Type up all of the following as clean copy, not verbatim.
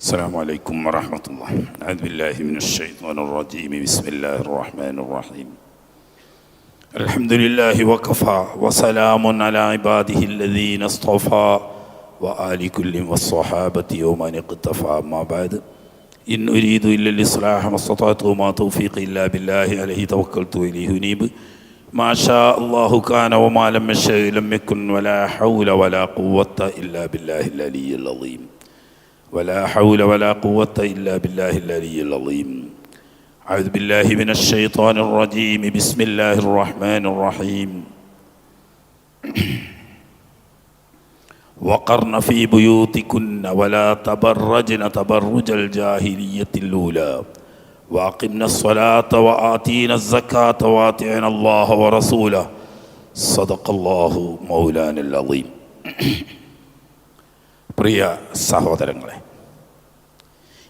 السلام عليكم ورحمة الله. أعوذ بالله من الشيطان الرجيم. بسم الله الرحمن الرحيم. الحمد لله وكفى وسلام على عباده الذين اصطفى وآل كل والصحابة ومن اقتفى. أما بعد، إن أريد إلا الإصلاح ما استطعت وما توفيقي إلا بالله عليه توكلت وإليه أنيب. ما شاء الله كان وما لم يشأ لم يكن ولا حول ولا قوة إلا بالله العلي العظيم. ولا حول ولا قوة إلا بالله العلي العظيم. أعوذ بالله من الشيطان الرجيم. بسم الله الرحمن الرحيم. وقرن في بيوتكن ولا تبرجن تبرج الجاهلية الأولى وأقمنا الصلاة وآتينا الزكاة وأطعنا الله ورسوله. صدق الله مولانا العظيم. പ്രിയ സഹോദരങ്ങളെ,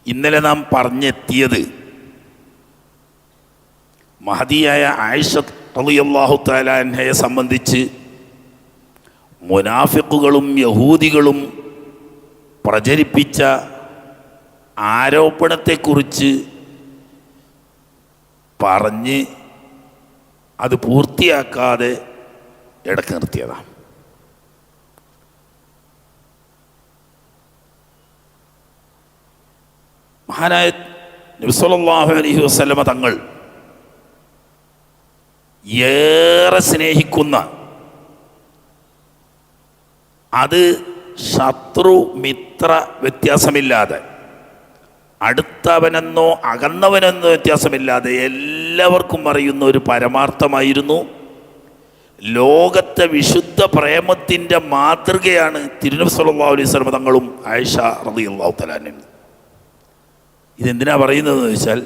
ഇന്നലെ നാം പറഞ്ഞെത്തിയത് മഹദിയായ ആയിഷ റളിയല്ലാഹു തആല അൻഹയെ സംബന്ധിച്ച് മുനാഫിക്കുകളും യഹൂദികളും പ്രചരിപ്പിച്ച ആരോപണത്തെക്കുറിച്ച് പറഞ്ഞ് അത് പൂർത്തിയാക്കാതെ ഇടക്ക് നിർത്തിയതാണ്. മഹാനായ നബി സല്ലല്ലാഹു അലൈഹി വസല്ലമ തങ്ങൾ ഏറെ സ്നേഹിക്കുന്ന, അത് ശത്രു മിത്ര വ്യത്യാസമില്ലാതെ, അടുത്തവനെന്നോ അകന്നവനെന്നോ വ്യത്യാസമില്ലാതെ എല്ലാവർക്കും അറിയുന്ന ഒരു പരമാർത്ഥമായിരുന്നു. ലോകത്തെ വിശുദ്ധ പ്രേമത്തിൻ്റെ മാതൃകയാണ് തിരുനബി സല്ലല്ലാഹു അലൈഹി വസല്ലമ തങ്ങളും ആയിഷ റളിയല്ലാഹു തആല അൻഹയും. ഇതെന്തിനാ പറയുന്നതെന്ന് വെച്ചാൽ,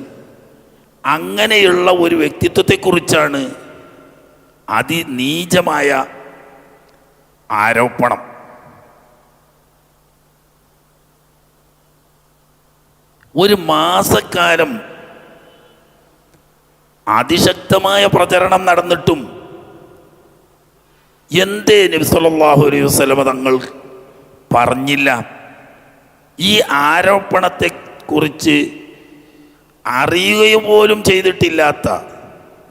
അങ്ങനെയുള്ള ഒരു വ്യക്തിത്വത്തെക്കുറിച്ചാണ് അതിനീചമായ ആരോപണം. ഒരു മാസക്കാലം അതിശക്തമായ പ്രചരണം നടന്നിട്ടും എന്തേ നബി സല്ലല്ലാഹു അലൈഹി വസല്ലമ തങ്ങൾ പറഞ്ഞില്ല? ഈ ആരോപണത്തെ കുറിച്ച് അറിയുകയും പോലും ചെയ്തിട്ടില്ലാത്ത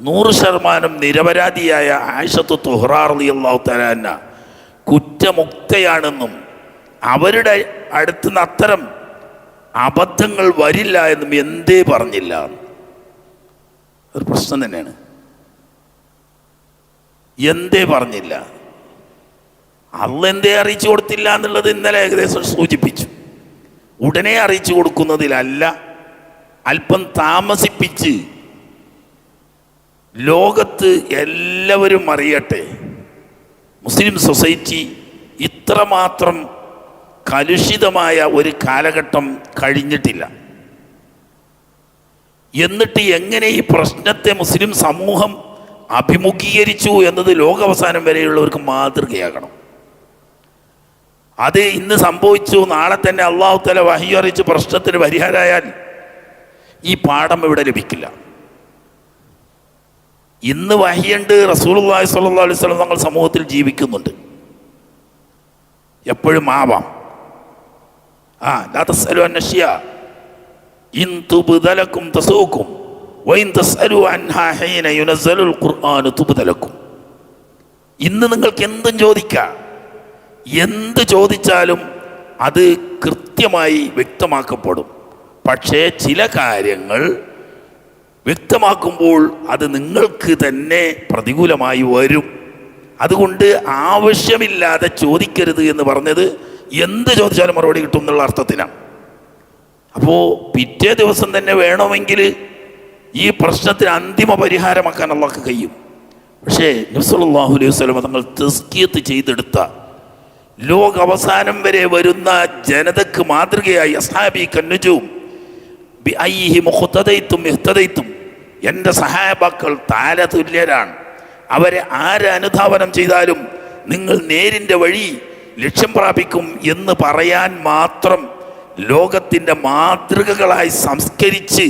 100% നിരപരാധിയായ ആയിഷത്തു തുഹ്റാ റളിയല്ലാഹു തആല അൻഹ കുറ്റമുക്തയാണെന്നും അവരുടെ അടുത്ത് നിന്ന് അത്തരം അബദ്ധങ്ങൾ വരില്ല എന്നും എന്തേ പറഞ്ഞില്ല? ഒരു പ്രശ്നം തന്നെയാണ്. എന്തേ പറഞ്ഞില്ല? അള്ളാഹ് എന്തേ അറിയിച്ചു കൊടുത്തില്ല എന്നുള്ളത് ഇന്നലെ ഏകദേശം സൂചിപ്പിച്ചു. ഉടനെ അറിയിച്ചു കൊടുക്കുന്നതിലല്ല, അല്പം താമസിപ്പിച്ച് ലോകത്ത് എല്ലാവരും അറിയട്ടെ. മുസ്ലിം സൊസൈറ്റി ഇത്രമാത്രം കലുഷിതമായ ഒരു കാലഘട്ടം കഴിഞ്ഞിട്ടില്ല. എന്നിട്ട് എങ്ങനെ ഈ പ്രശ്നത്തെ മുസ്ലിം സമൂഹം അഭിമുഖീകരിച്ചു എന്നത് ലോകാവസാനം വരെയുള്ളവർക്ക് മാതൃകയാകണം. അത് ഇന്ന് സംഭവിച്ചു, നാളെ തന്നെ അള്ളാഹു തആല വഹി അറിയിച്ച് പ്രശ്നത്തിന് പരിഹാരമായാൽ ഈ പാഠം ഇവിടെ ലഭിക്കില്ല. ഇന്ന് വഹിയുണ്ട്, റസൂലുള്ളാഹി സ്വല്ലല്ലാഹു അലൈഹി വസല്ലം തങ്ങൾ സമൂഹത്തിൽ ജീവിക്കുന്നുണ്ട്. എപ്പോഴും ആവാം. ലാ തസ്അലു അൻ അശ്യാ ഇൻ തുബ്ദ ലക്കും തസൂക്കും വഇൻ തസ്അലു അൻഹാ ഹീന യുനസ്സലുൽ ഖുർആനു തുബ്ദ ലക്കും. ഇന്ന് നിങ്ങൾക്ക് എന്തും ചോദിക്കാം, എന്ത് ചോദിച്ചാലും അത് കൃത്യമായി വ്യക്തമാക്കപ്പെടും. പക്ഷേ ചില കാര്യങ്ങൾ വ്യക്തമാക്കുമ്പോൾ അത് നിങ്ങൾക്ക് തന്നെ പ്രതികൂലമായി വരും. അതുകൊണ്ട് ആവശ്യമില്ലാതെ ചോദിക്കരുത് എന്ന് പറഞ്ഞത് എന്ത് ചോദിച്ചാലും മറുപടി കിട്ടും എന്നുള്ള അർത്ഥത്തിനാണ്. അപ്പോൾ പിറ്റേ ദിവസം തന്നെ വേണമെങ്കിൽ ഈ പ്രശ്നത്തിന് അന്തിമ പരിഹാരമാക്കാൻ അള്ളാഹ്ക്ക് കഴിയും. പക്ഷേ നബി സല്ലല്ലാഹു അലൈഹി വസല്ലം തങ്ങൾ തസ്കിയത്ത് ചെയ്തെടുത്ത ലോക അവസാനം വരെ വരുന്ന ജനതക്ക് മാതൃകയായി അസ്ഹാബി കന്നുജൂം ബിഅയ്യിഹി മുഖ്തദൈതും ഇഹ്തദൈതും, എൻ്റെ സഹാബാക്കൾ താരതുല്യരാണ്, അവരെ ആര് അനുധാവനം ചെയ്താലും നിങ്ങൾ നേരിൻ്റെ വഴി ലക്ഷ്യം പ്രാപിക്കും എന്ന് പറയാൻ മാത്രം ലോകത്തിൻ്റെ മാതൃകകളായി സംസ്കരിച്ച്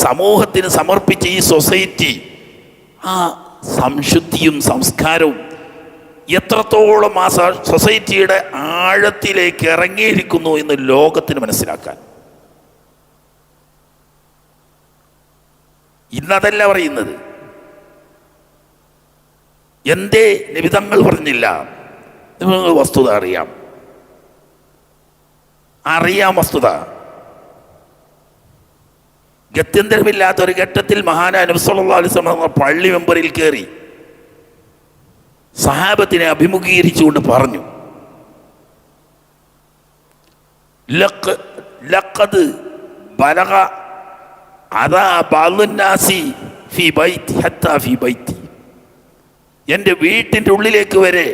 സമൂഹത്തിന് സമർപ്പിച്ച ഈ സൊസൈറ്റി, ആ സംശുദ്ധിയും സംസ്കാരവും എത്രത്തോളം ആ സൊസൈറ്റിയുടെ ആഴത്തിലേക്ക് ഇറങ്ങിയിരിക്കുന്നു എന്ന് ലോകത്തിന് മനസ്സിലാക്കാൻ ഇന്നതല്ല പറയുന്നത്. എന്തേ നബി തങ്ങൾ പറഞ്ഞില്ല? വസ്തുത അറിയാം വസ്തുത. ഗത്യന്തരമില്ലാത്ത ഒരു ഘട്ടത്തിൽ മഹാനായ നബി സല്ലല്ലാഹു അലൈഹി വസല്ലം പള്ളി മെമ്പറിൽ കയറി സഹാബത്തിനെ അഭിമുഖീകരിച്ചുകൊണ്ട് പറഞ്ഞു, ലഖദ് ബലഗ അദാ ബഅ്ദുന്നാസി ഫീ ബൈതി ഹത്താ ഫീ ബൈതി. എൻ്റെ വീട്ടിൻ്റെ ഉള്ളിലേക്ക് വരെ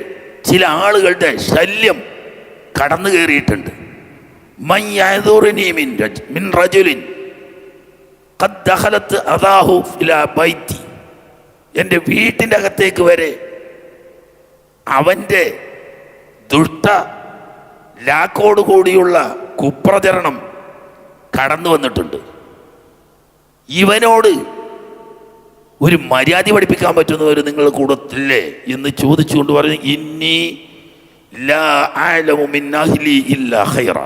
ചില ആളുകളുടെ ശല്യം കടന്നു കയറിയിട്ടുണ്ട്. മൻ യഅ്ദുറുനി മിൻ റജുലിൻ ഖദ് ദഖലത് അദാഹു ഇലാ ബൈതി. എൻ്റെ വീട്ടിൻ്റെ അകത്തേക്ക് വരെ അവൻ്റെ ദുഷ്ട ലാക്കോട് കൂടിയുള്ള കുപ്രചരണം കടന്നു വന്നിട്ടുണ്ട്. ഇവനോട് ഒരു മര്യാദ പഠിപ്പിക്കാൻ പറ്റുന്നവർ നിങ്ങൾ കൂടത്തില്ലേ എന്ന് ചോദിച്ചുകൊണ്ട് പറഞ്ഞു, ഇന്നി ലാ അഅലമു മിൻ അഹ്ലി ഇല്ലാ ഖൈറ.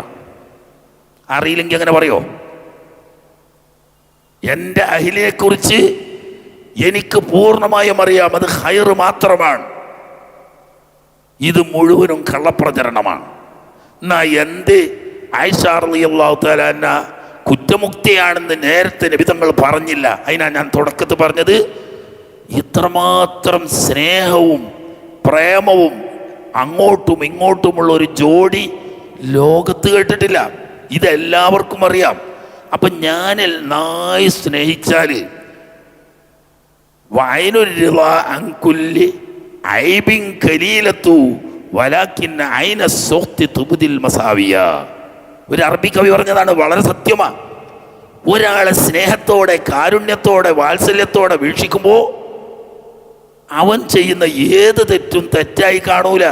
അറിയില്ലെങ്കിൽ അങ്ങനെ പറയോ? എൻ്റെ അഹ്ലിനെ കുറിച്ച് എനിക്ക് പൂർണ്ണമായും അറിയാം, അത് ഖൈർ മാത്രമാണ്. ഇത് മുഴുവനും കള്ളപ്രചരണമാണ്. എന്നാ എന്ത് ആയിഷ റളിയല്ലാഹു തആല അൻഹ കുറ്റമുക്തിയാണെന്ന് നേരത്തെ നബി തങ്ങൾ പറഞ്ഞില്ല? അതിനാ ഞാൻ തുടക്കത്തിൽ പറഞ്ഞത്, ഇത്രമാത്രം സ്നേഹവും പ്രേമവും അങ്ങോട്ടും ഇങ്ങോട്ടുമുള്ള ഒരു ജോഡി ലോകത്ത് കേട്ടിട്ടില്ല. ഇതെല്ലാവർക്കും അറിയാം. അപ്പം ഞാൻ നായി സ്നേഹിച്ചാൽ വയനൊരു അങ്കുല്ലി ഐബിൻ കലീലത്തു വലാക്കിൻ ഐന സോഖ്തി തുബ്ദിൽ മസാവിയ. ഒരു അറബി കവി പറഞ്ഞതാണ്, വളരെ സത്യമാണ്. ഒരാളെ സ്നേഹത്തോടെ കാരുണ്യത്തോടെ വാത്സല്യത്തോടെ വീക്ഷിക്കുമ്പോൾ അവൻ ചെയ്യുന്ന ഏത് തെറ്റും തെറ്റായി കാണൂല.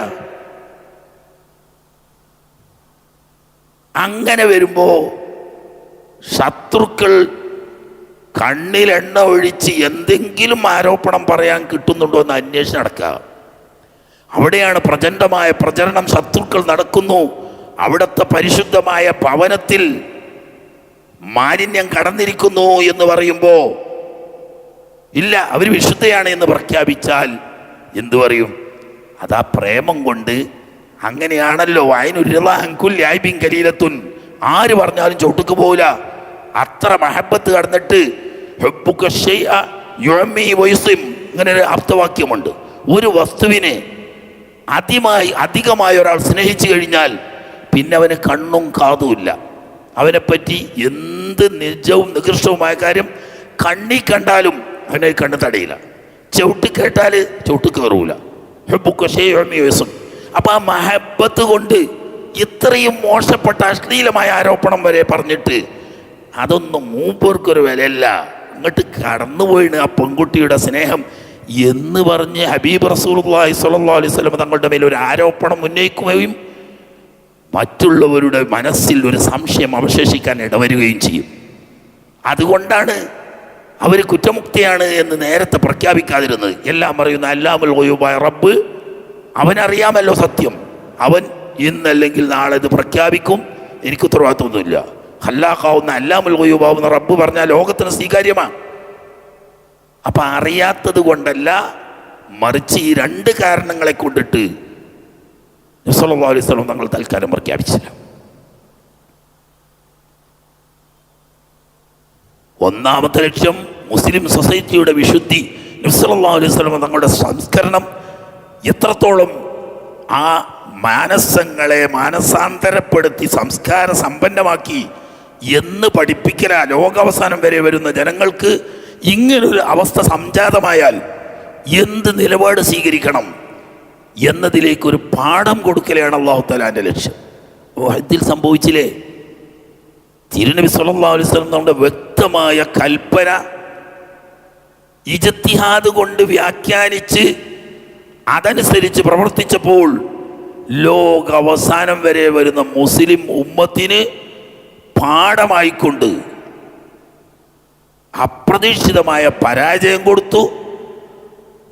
അങ്ങനെ വരുമ്പോ ശത്രുക്കൾ കണ്ണിലെണ്ണ ഒഴിച്ച് എന്തെങ്കിലും ആരോപണം പറയാൻ കിട്ടുന്നുണ്ടോ എന്ന് അന്വേഷണം നടക്കുക. അവിടെയാണ് പ്രചണ്ഡമായ പ്രചരണം. ശത്രുക്കൾ നടക്കുന്നു. അവിടുത്തെ പരിശുദ്ധമായ ഭവനത്തിൽ മാലിന്യം കടന്നിരിക്കുന്നു എന്ന് പറയുമ്പോൾ ഇല്ല, അവർ വിശുദ്ധയാണ് എന്ന് പ്രഖ്യാപിച്ചാൽ എന്തു പറയും? അതാ പ്രേമം കൊണ്ട്. അങ്ങനെയാണല്ലോ വയനുരുലാഹുൻ കലീലത്തുൻ. ആര് പറഞ്ഞാലും ചവിട്ടുക്ക് പോവില്ല. അത്ര മഹബത്ത് കടന്നിട്ട് ഇങ്ങനെ ഒരു അർത്ഥവാക്യമുണ്ട്. ഒരു വസ്തുവിനെ അധികമായി ഒരാൾ സ്നേഹിച്ചു കഴിഞ്ഞാൽ പിന്നെ അവന് കണ്ണും കാതുമില്ല. അവനെപ്പറ്റി എന്ത് നിജവും നികൃഷ്ടവുമായ കാര്യം കണ്ണി കണ്ടാലും അവനെ കണ്ണ് തടയില്ല. ചവിട്ടി കേട്ടാൽ ചവിട്ട് കയറൂല. അപ്പം ആ മഹബത്ത് കൊണ്ട് ഇത്രയും മോശപ്പെട്ട അശ്ലീലമായ ആരോപണം വരെ പറഞ്ഞിട്ട് അതൊന്നും മൂപ്പർക്കൊരു വിലയല്ല. അങ്ങോട്ട് കടന്നുപോയിന് ആ പെൺകുട്ടിയുടെ സ്നേഹം എന്ന് പറഞ്ഞ് ഹബീബ് റസൂലുള്ളാഹി സ്വല്ലല്ലാഹു അലൈഹി വസല്ലം തങ്ങളുടെ മേൽ ഒരു ആരോപണം ഉന്നയിക്കുകയും മറ്റുള്ളവരുടെ മനസ്സിൽ ഒരു സംശയം അവശേഷിക്കാൻ ഇടവരുകയും ചെയ്യും. അതുകൊണ്ടാണ് അവർ കുറ്റമുക്തിയാണ് എന്ന് നേരത്തെ പ്രഖ്യാപിക്കാതിരുന്നത്. എല്ലാം പറയുന്ന അല്ലാമുൽ ഗുയൂബായ റബ്ബ്, അവനറിയാമല്ലോ സത്യം. അവൻ ഇന്നല്ലെങ്കിൽ നാളെ ഇത് പ്രഖ്യാപിക്കും. എനിക്ക് ഉത്തരവാദിത്വമൊന്നുമില്ല. ഖല്ലാഖാവുന്ന അല്ലാമുൽ ഗുയൂബാവുന്ന റബ്ബ് പറഞ്ഞാൽ ലോകത്തിന് സ്വീകാര്യമാണ്. അപ്പം അറിയാത്തത് കൊണ്ടല്ല, മറിച്ച് ഈ രണ്ട് കാരണങ്ങളെ കൊണ്ടിട്ട് നബി സല്ലല്ലാഹു അലൈഹി വസല്ലം തങ്ങൾ തൽക്കാലം പ്രഖ്യാപിച്ചില്ല. ഒന്നാമത്തെ ലക്ഷ്യം മുസ്ലിം സൊസൈറ്റിയുടെ വിശുദ്ധി. നബി സല്ലല്ലാഹു അലൈഹി വസല്ലം തങ്ങളുടെ സംസ്കരണം എത്രത്തോളം ആ മാനസങ്ങളെ മാനസാന്തരപ്പെടുത്തി സംസ്കാര സമ്പന്നമാക്കി എന്ന് പഠിപ്പിക്കല. ലോകാവസാനം വരെ വരുന്ന ജനങ്ങൾക്ക് ഇങ്ങനൊരു അവസ്ഥ സംജാതമായാൽ എന്ത് നിലപാട് സ്വീകരിക്കണം എന്നതിലേക്കൊരു പാഠം കൊടുക്കലാണ് അല്ലാഹു തആലാന്റെ ലക്ഷ്യം. വഹദിൽ സംഭവിച്ചില്ലേ? തിരുനബി സല്ലല്ലാഹു അലൈഹി വസല്ലം നമ്മുടെ വ്യക്തമായ കൽപ്പന ഇജ്തിഹാദ് കൊണ്ട് വ്യാഖ്യാനിച്ച് അതനുസരിച്ച് പ്രവർത്തിച്ചപ്പോൾ ലോകാവസാനം വരെ വരുന്ന മുസ്ലിം ഉമ്മത്തിന് പാഠമായിക്കൊണ്ട് അപ്രതീക്ഷിതമായ പരാജയം കൊടുത്തു.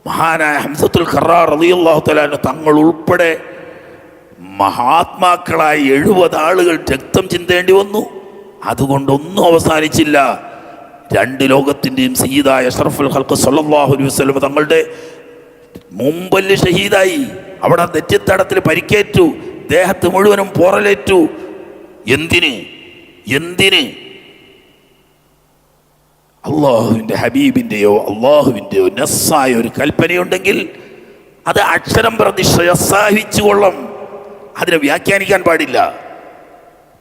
മഹാനായ ഹംസത്തുൽ ഖറാർ റളിയല്ലാഹു തആല തങ്ങൾ ഉൾപ്പെടെ മഹാത്മാക്കളായ 70 ആളുകൾ രക്തം ചിന്തേണ്ടി വന്നു. അതുകൊണ്ടൊന്നും അവസാനിച്ചില്ല. രണ്ട് ലോകത്തിൻ്റെയും സയ്യിദായ അഷ്റഫുൽ ഖൽഖ് സ്വല്ലല്ലാഹു അലൈഹി വസല്ലം തങ്ങളുടെ മുമ്പല് ഷഹീദായി. അവിടെ നെറ്റിത്തടത്തിൽ പരിക്കേറ്റു, ദേഹത്ത് മുഴുവനും പോറലേറ്റു. എന്തിന്? അള്ളാഹുവിൻ്റെ ഹബീബിൻ്റെയോ അള്ളാഹുവിൻ്റെയോ നസ്സായ ഒരു കൽപ്പനയുണ്ടെങ്കിൽ അത് അക്ഷരം പ്രതി ശ്രദ്ധിച്ചുകൊള്ളും. അതിനെ വ്യാഖ്യാനിക്കാൻ പാടില്ല.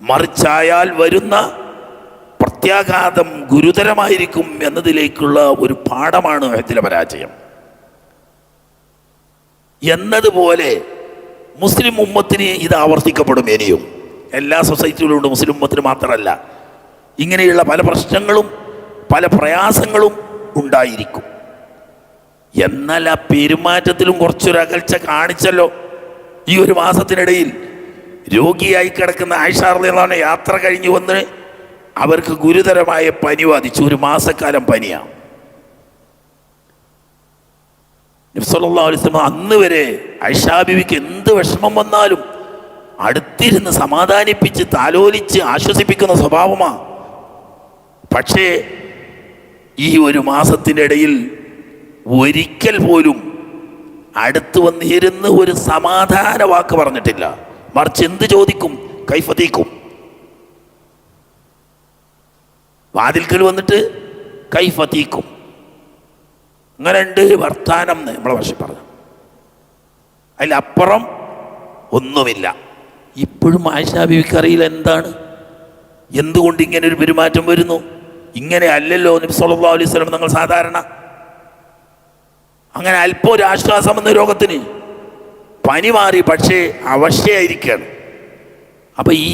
മറിച്ചായാൽ വരുന്ന പ്രത്യാഘാതം ഗുരുതരമായിരിക്കും എന്നതിലേക്കുള്ള ഒരു പാഠമാണ് ഇതിലെ പരാജയം. എന്നതുപോലെ മുസ്ലിം ഉമ്മത്തിന് ഇത് ആവർത്തിക്കപ്പെടും. ഇനിയും എല്ലാ സൊസൈറ്റികളിലും മുസ്ലിം ഉമ്മത്തിന് മാത്രമല്ല, ഇങ്ങനെയുള്ള പല പ്രശ്നങ്ങളും പല പ്രയാസങ്ങളും ഉണ്ടായിരിക്കും. എന്നാൽ ആ പെരുമാറ്റത്തിലും കുറച്ചൊരു അകൽച്ച കാണിച്ചല്ലോ. ഈ ഒരു മാസത്തിനിടയിൽ രോഗിയായി കിടക്കുന്ന ആയിഷ റളിയല്ലാഹു അൻഹ യാത്ര കഴിഞ്ഞു വന്ന് അവർക്ക് ഗുരുതരമായ പനി ബാധിച്ചു. ഒരു മാസക്കാലം പനിയാണ്. നബി സല്ലല്ലാഹു അലൈഹി വസല്ലം അന്ന് വരെ ആയിഷ ബീവിക്ക് എന്ത് വിഷമം വന്നാലും അടുത്തിരുന്ന് സമാധാനിപ്പിച്ച് താലോലിച്ച് ആശ്വസിപ്പിക്കുന്ന സ്വഭാവമാണ്. പക്ഷേ ഈ ഒരു മാസത്തിനിടയിൽ ഒരിക്കൽ പോലും അടുത്ത് വന്നിരുന്ന് ഒരു സമാധാന വാക്ക് പറഞ്ഞിട്ടില്ല. മറിച്ച് എന്ത് ചോദിക്കും? കൈഫതീക്കും. വാതിൽക്കൽ വന്നിട്ട് കൈഫതീക്കും. അങ്ങനെ ഉണ്ട് വർത്താനം എന്ന് നമ്മളെ ഭാഷ പറഞ്ഞു. അതിലപ്പുറം ഒന്നുമില്ല. ഇപ്പോഴും ആയിഷ ബീവിക്ക് അറിയില്ല എന്തുകൊണ്ട് ഇങ്ങനെ ഒരു പെരുമാറ്റം വരുന്നു. ഇങ്ങനെ അല്ലല്ലോ നബി സല്ലല്ലാഹു അലൈഹി വസല്ലം നിങ്ങൾ സാധാരണ. അങ്ങനെ അല്പം ഒരു ആശ്വാസം വന്ന രോഗത്തിന് പനി മാറി, പക്ഷേ അവശയായിരിക്കുകയാണ്. അപ്പം ഈ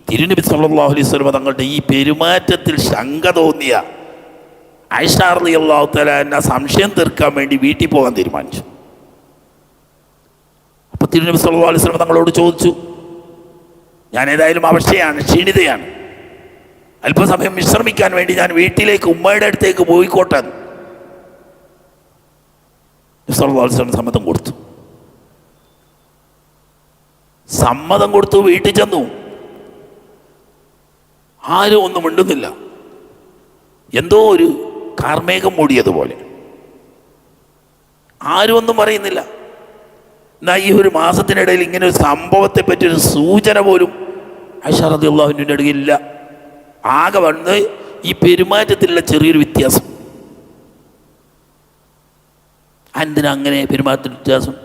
തിരുനബി സല്ലല്ലാഹു അലൈഹി വസല്ലം തങ്ങളുടെ ഈ പെരുമാറ്റത്തിൽ ശങ്ക തോന്നിയ ആയിഷ റളിയല്ലാഹു തആല അൻഹ സംശയം തീർക്കാൻ വേണ്ടി വീട്ടിൽ പോകാൻ തീരുമാനിച്ചു. അപ്പോൾ തിരുനബി സല്ലല്ലാഹു അലൈഹി വസല്ലം തങ്ങളോട് ചോദിച്ചു, ഞാൻ ഏതായാലും അവശയാണ്, ക്ഷീണിതയാണ്, അല്പസമയം വിശ്രമിക്കാൻ വേണ്ടി ഞാൻ വീട്ടിലേക്ക് ഉമ്മയുടെ അടുത്തേക്ക് പോയിക്കോട്ടെ. നബി സല്ലല്ലാഹു അലൈഹി വസല്ലം സമ്മതം കൊടുത്തു. വീട്ടിൽ ചെന്നു. ആരും ഒന്നും മിണ്ടുന്നില്ല. എന്തോ ഒരു കാർമേഘം മൂടിയതുപോലെ. ആരും ഒന്നും പറയുന്നില്ല. എന്നാൽ ഈ ഒരു മാസത്തിനിടയിൽ ഇങ്ങനെ ഒരു സംഭവത്തെ പറ്റിയൊരു സൂചന പോലും ആയിഷ റളിയല്ലാഹു അൻഹയുടെ ഇടയിലില്ല. ആകെ വന്ന് ഈ പെരുമാറ്റത്തിലുള്ള ചെറിയൊരു വ്യത്യാസം. എന്തിനാ അങ്ങനെ പെരുമാറ്റത്തിൽ വ്യത്യാസം?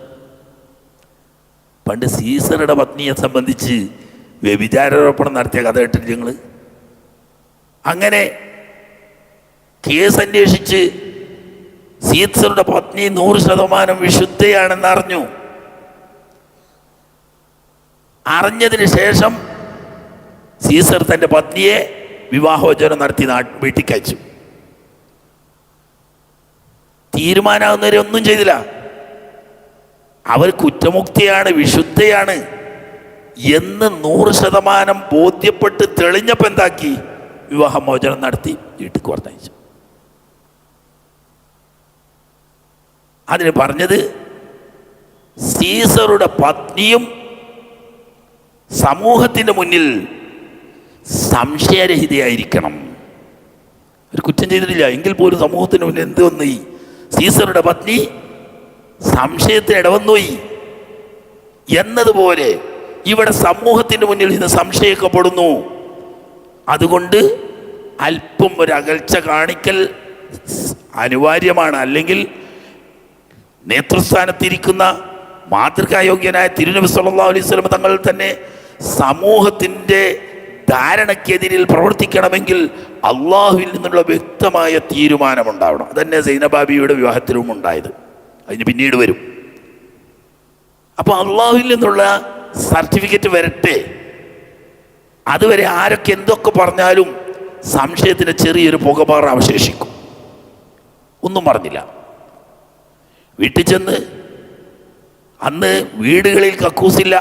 പണ്ട് സീസറുടെ പത്നിയെ സംബന്ധിച്ച് വ്യഭിചാരോപണം നടത്തിയ കഥ കേട്ടില്ല നിങ്ങൾ? അങ്ങനെ കേസ് അന്വേഷിച്ച് സീസറുടെ പത്നി 100% വിശുദ്ധയാണെന്ന് അറിഞ്ഞു. അറിഞ്ഞതിന് ശേഷം സീസർ തൻ്റെ പത്നിയെ വിവാഹോചനം നടത്തി വീട്ടിലേക്ക് അയച്ചു. തീരുമാനാവുന്നവരെ ഒന്നും ചെയ്തില്ല. അവർ കുറ്റമുക്തിയാണ്, വിശുദ്ധയാണ് എന്ന് 100% ബോധ്യപ്പെട്ട് തെളിഞ്ഞപ്പോൾ എന്താക്കി? വിവാഹമോചനം നടത്തി വീട്ടിൽ പറഞ്ഞയച്ചു. അതിന് പറഞ്ഞത് സീസറുടെ പത്നിയും സമൂഹത്തിൻ്റെ മുന്നിൽ സംശയരഹിതയായിരിക്കണം. ഒരു കുറ്റം ചെയ്തിട്ടില്ല എങ്കിൽ പോലും സമൂഹത്തിന് മുന്നിൽ എന്ത് വന്നു? ഈ സീസറുടെ പത്നി സംശയത്തിന് ഇടവന്നുപോയി എന്നതുപോലെ ഇവിടെ സമൂഹത്തിൻ്റെ മുന്നിൽ ഇന്ന് സംശയിക്കപ്പെടുന്നു. അതുകൊണ്ട് അല്പം ഒരു അകൽച്ച കാണിക്കൽ അനിവാര്യമാണ്. അല്ലെങ്കിൽ നേതൃസ്ഥാനത്തിരിക്കുന്ന മാതൃകായോഗ്യനായ തിരുനബി സല്ലല്ലാഹു അലൈഹി വസല്ലം തങ്ങൾ തന്നെ സമൂഹത്തിൻ്റെ ധാരണയ്ക്കെതിരിൽ പ്രവർത്തിക്കണമെങ്കിൽ അള്ളാഹുവിൽ നിന്നുള്ള വ്യക്തമായ തീരുമാനമുണ്ടാവണം. അതന്നെ സൈനബാബിയുടെ വിവാഹത്തിലും ഉണ്ടായത്. അതിന് പിന്നീട് വരും. അപ്പോൾ അള്ളാഹുവിൽ നിന്നുള്ള സർട്ടിഫിക്കറ്റ് വരട്ടെ. അതുവരെ ആരൊക്കെ എന്തൊക്കെ പറഞ്ഞാലും സംശയത്തിന് ചെറിയൊരു പുകപാറ അവശേഷിക്കും. ഒന്നും പറഞ്ഞില്ല. വീട്ടിൽ ചെന്ന് അന്ന് വീടുകളിൽ കക്കൂസില്ല.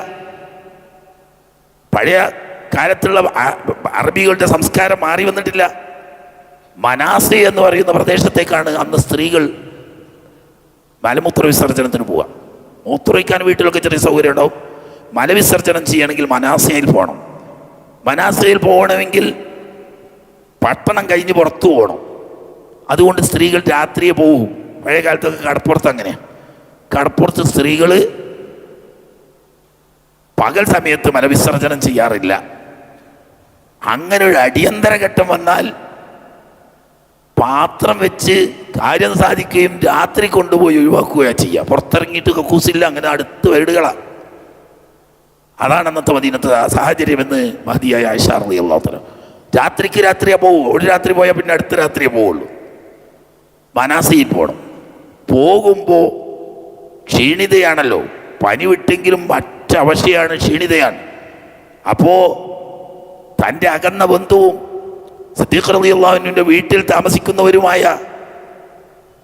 പഴയ കാലത്തുള്ള അറബികളുടെ സംസ്കാരം മാറി വന്നിട്ടില്ല. മനാസി എന്ന് പറയുന്ന പ്രദേശത്തേക്കാണ് അന്ന് സ്ത്രീകൾ മലമൂത്ര വിസർജനത്തിന് പോവുക. മൂത്രമൊഴിക്കാൻ വീട്ടിലൊക്കെ ചെറിയ സൗകര്യം ഉണ്ടാവും. മലവിസർജനം ചെയ്യണമെങ്കിൽ മനാസയിൽ പോകണം. മനാസയിൽ പോകണമെങ്കിൽ പട്ടണം കഴിഞ്ഞ് പുറത്തു പോകണം. അതുകൊണ്ട് സ്ത്രീകൾ രാത്രിയെ പോവും. പഴയ കാലത്തൊക്കെ കടപ്പുറത്ത് അങ്ങനെയാണ്. കടപ്പുറത്ത് സ്ത്രീകൾ പകൽ സമയത്ത് മലവിസർജനം ചെയ്യാറില്ല. അങ്ങനെ ഒരു അടിയന്തര ഘട്ടം വന്നാൽ പാത്രം വെച്ച് കാര്യം സാധിക്കുകയും രാത്രി കൊണ്ടുപോയി ഒഴിവാക്കുകയാണ് ചെയ്യുക. പുറത്തിറങ്ങിയിട്ട് കക്കൂസില്ല, അങ്ങനെ അടുത്ത് വീടുകളാണ്. അതാണ് അന്നത്തെ മദീനത്തെ സാഹചര്യമെന്ന് മഹദിയായ ആയിഷ റളിയല്ലാഹു തആല. രാത്രിയെ പോകും. ഒരു രാത്രി പോയാൽ പിന്നെ അടുത്ത രാത്രിയെ പോവുള്ളൂ. മനാസിയിൽ പോകണം. പോകുമ്പോൾ ക്ഷീണിതയാണല്ലോ, പനി വിട്ടെങ്കിലും മറ്റവശയാണ്, ക്ഷീണിതയാണ്. അപ്പോൾ തൻ്റെ അകന്ന ബന്ധുവും സിദ്ദീഖ് റളിയല്ലാഹു അൻഹുവിൻ്റെ വീട്ടിൽ താമസിക്കുന്നവരുമായ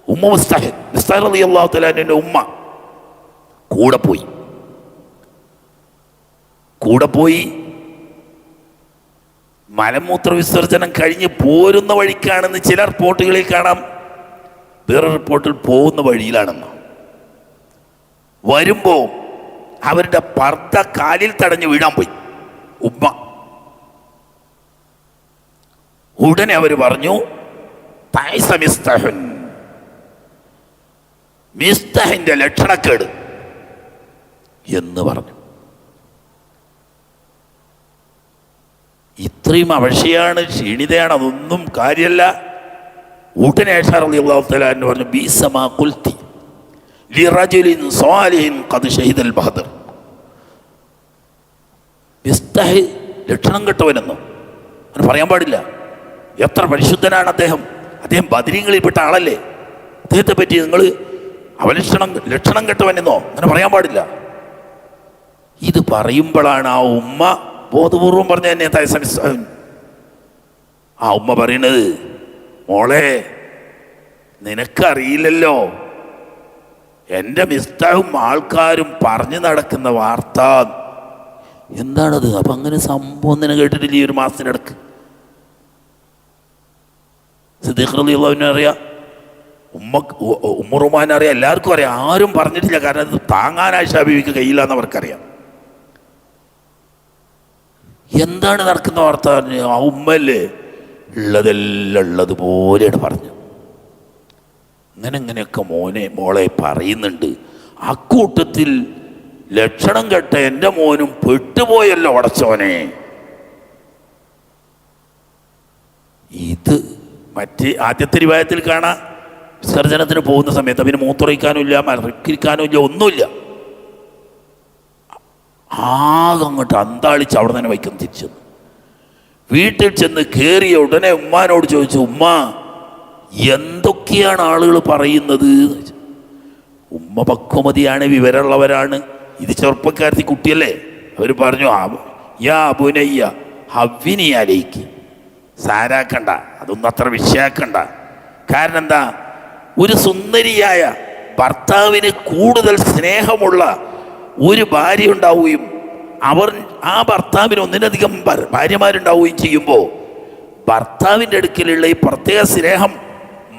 ഉമ്മ മിസ്താഹ് റളിയല്ലാഹു തആല അൻഹുവിൻ്റെ ഉമ്മ കൂടെ പോയി മലമൂത്ര വിസർജനം കഴിഞ്ഞ് പോരുന്ന വഴിക്കാണെന്ന് ചില റിപ്പോർട്ടുകളിൽ കാണാം, വേറെ റിപ്പോർട്ടിൽ പോകുന്ന വഴിയിലാണെന്ന്. വരുമ്പോൾ അവരുടെ പർദ്ദ കാലിൽ തടഞ്ഞു വീഴാൻ പോയി ഉമ്മ. ഉടനെ അവർ പറഞ്ഞു, മിസ്തഹിന്റെ ലക്ഷണക്കേട് എന്ന് പറഞ്ഞു. ഇത്രയും അവശയാണ്, ക്ഷീണിതയാണ്, അതൊന്നും കാര്യമല്ല. ഉടനെ ആയിഷ റളിയല്ലാഹു തആല അൻഹ പറഞ്ഞു, ബീസമാ ഖുൽതി ലിറജുലിൻ സാലിഹിൻ ഖദ് ഷഹിദൽ ബദർ. മിസ്തഹ് ലക്ഷണം കെട്ടവനെന്നോ അങ്ങനെ പറയാൻ പാടില്ല. എത്ര പരിശുദ്ധനാണ് അദ്ദേഹം ബദരീങ്ങളിൽപ്പെട്ട ആളല്ലേ. അദ്ദേഹത്തെ പറ്റി നിങ്ങൾ ലക്ഷണം കെട്ടവനെന്നോ അങ്ങനെ പറയാൻ പാടില്ല. ഇത് പറയുമ്പോഴാണ് ആ ഉമ്മ ബോധപൂർവം പറഞ്ഞ എന്നെ ആ ഉമ്മ പറയണത്, മോളെ നിനക്കറിയില്ലല്ലോ, എൻ്റെ മിസ്താഹും ആൾക്കാരും പറഞ്ഞു നടക്കുന്ന വാർത്ത. എന്താണത്? അപ്പം അങ്ങനെ സംഭവം തന്നെ കേട്ടിട്ടില്ല. ഈ ഒരു മാസത്തിനിടക്ക് സിദ്ദീഖ് റളിയല്ലാഹു അൻഹു അറിയാം, ഉമ്മ റുമാൻ അറിയാം, എല്ലാവർക്കും അറിയാം. ആരും പറഞ്ഞിട്ടില്ല, കാരണം അത് താങ്ങാൻ ആയിഷ ബീവിക്ക് കഴിയില്ല എന്ന് അവർക്കറിയാം. എന്താണ് നടക്കുന്ന വാർത്ത? ആ ഉമ്മല്ലേ ഉള്ളതെല്ലാം ഉള്ളതുപോലെയാണ് പറഞ്ഞു. ഇങ്ങനെയൊക്കെ മോളെ പറയുന്നുണ്ട്. അക്കൂട്ടത്തിൽ ലക്ഷണം കെട്ട എൻ്റെ മോനും പെട്ടുപോയല്ലോ അടച്ചോനെ. ഇത് ആദ്യത്തെ റിവായത്തിൽ കാണാം, വിസർജനത്തിന് പോകുന്ന സമയത്ത് അവന് മൂത്രയിക്കാനും ഇല്ല, മറിക്കാനും ഇല്ല, ഒന്നുമില്ല. ആകെ അങ്ങോട്ട് അന്താളിച്ച് അവിടെ തന്നെ വയ്ക്കുന്നു. തിരിച്ചു വീട്ടിൽ ചെന്ന് കയറിയ ഉടനെ ഉമ്മാനോട് ചോദിച്ചു, ഉമ്മ എന്തൊക്കെയാണ് ആളുകൾ പറയുന്നത്? ഉമ്മ പക്വമതിയാണ്, വിവരമുള്ളവരാണ്. ഇത് ചെറുപ്പക്കാരത്തി കുട്ടിയല്ലേ. അവർ പറഞ്ഞു, യാ അബുനയ്യ ഹവ്വിനി അലൈക്ക്, സാരാക്കണ്ട, അതൊന്നും അത്ര വിഷയാക്കണ്ട. കാരണം എന്താ, ഒരു സുന്ദരിയായ ഭർത്താവിന് കൂടുതൽ സ്നേഹമുള്ള ഒരു ഭാര്യ ഉണ്ടാവുകയും ആ ഭർത്താവിന് ഒന്നിലധികം ഭാര്യമാരുണ്ടാവുകയും ചെയ്യുമ്പോൾ ഭർത്താവിൻ്റെ അടുക്കലുള്ള ഈ പ്രത്യേക സ്നേഹം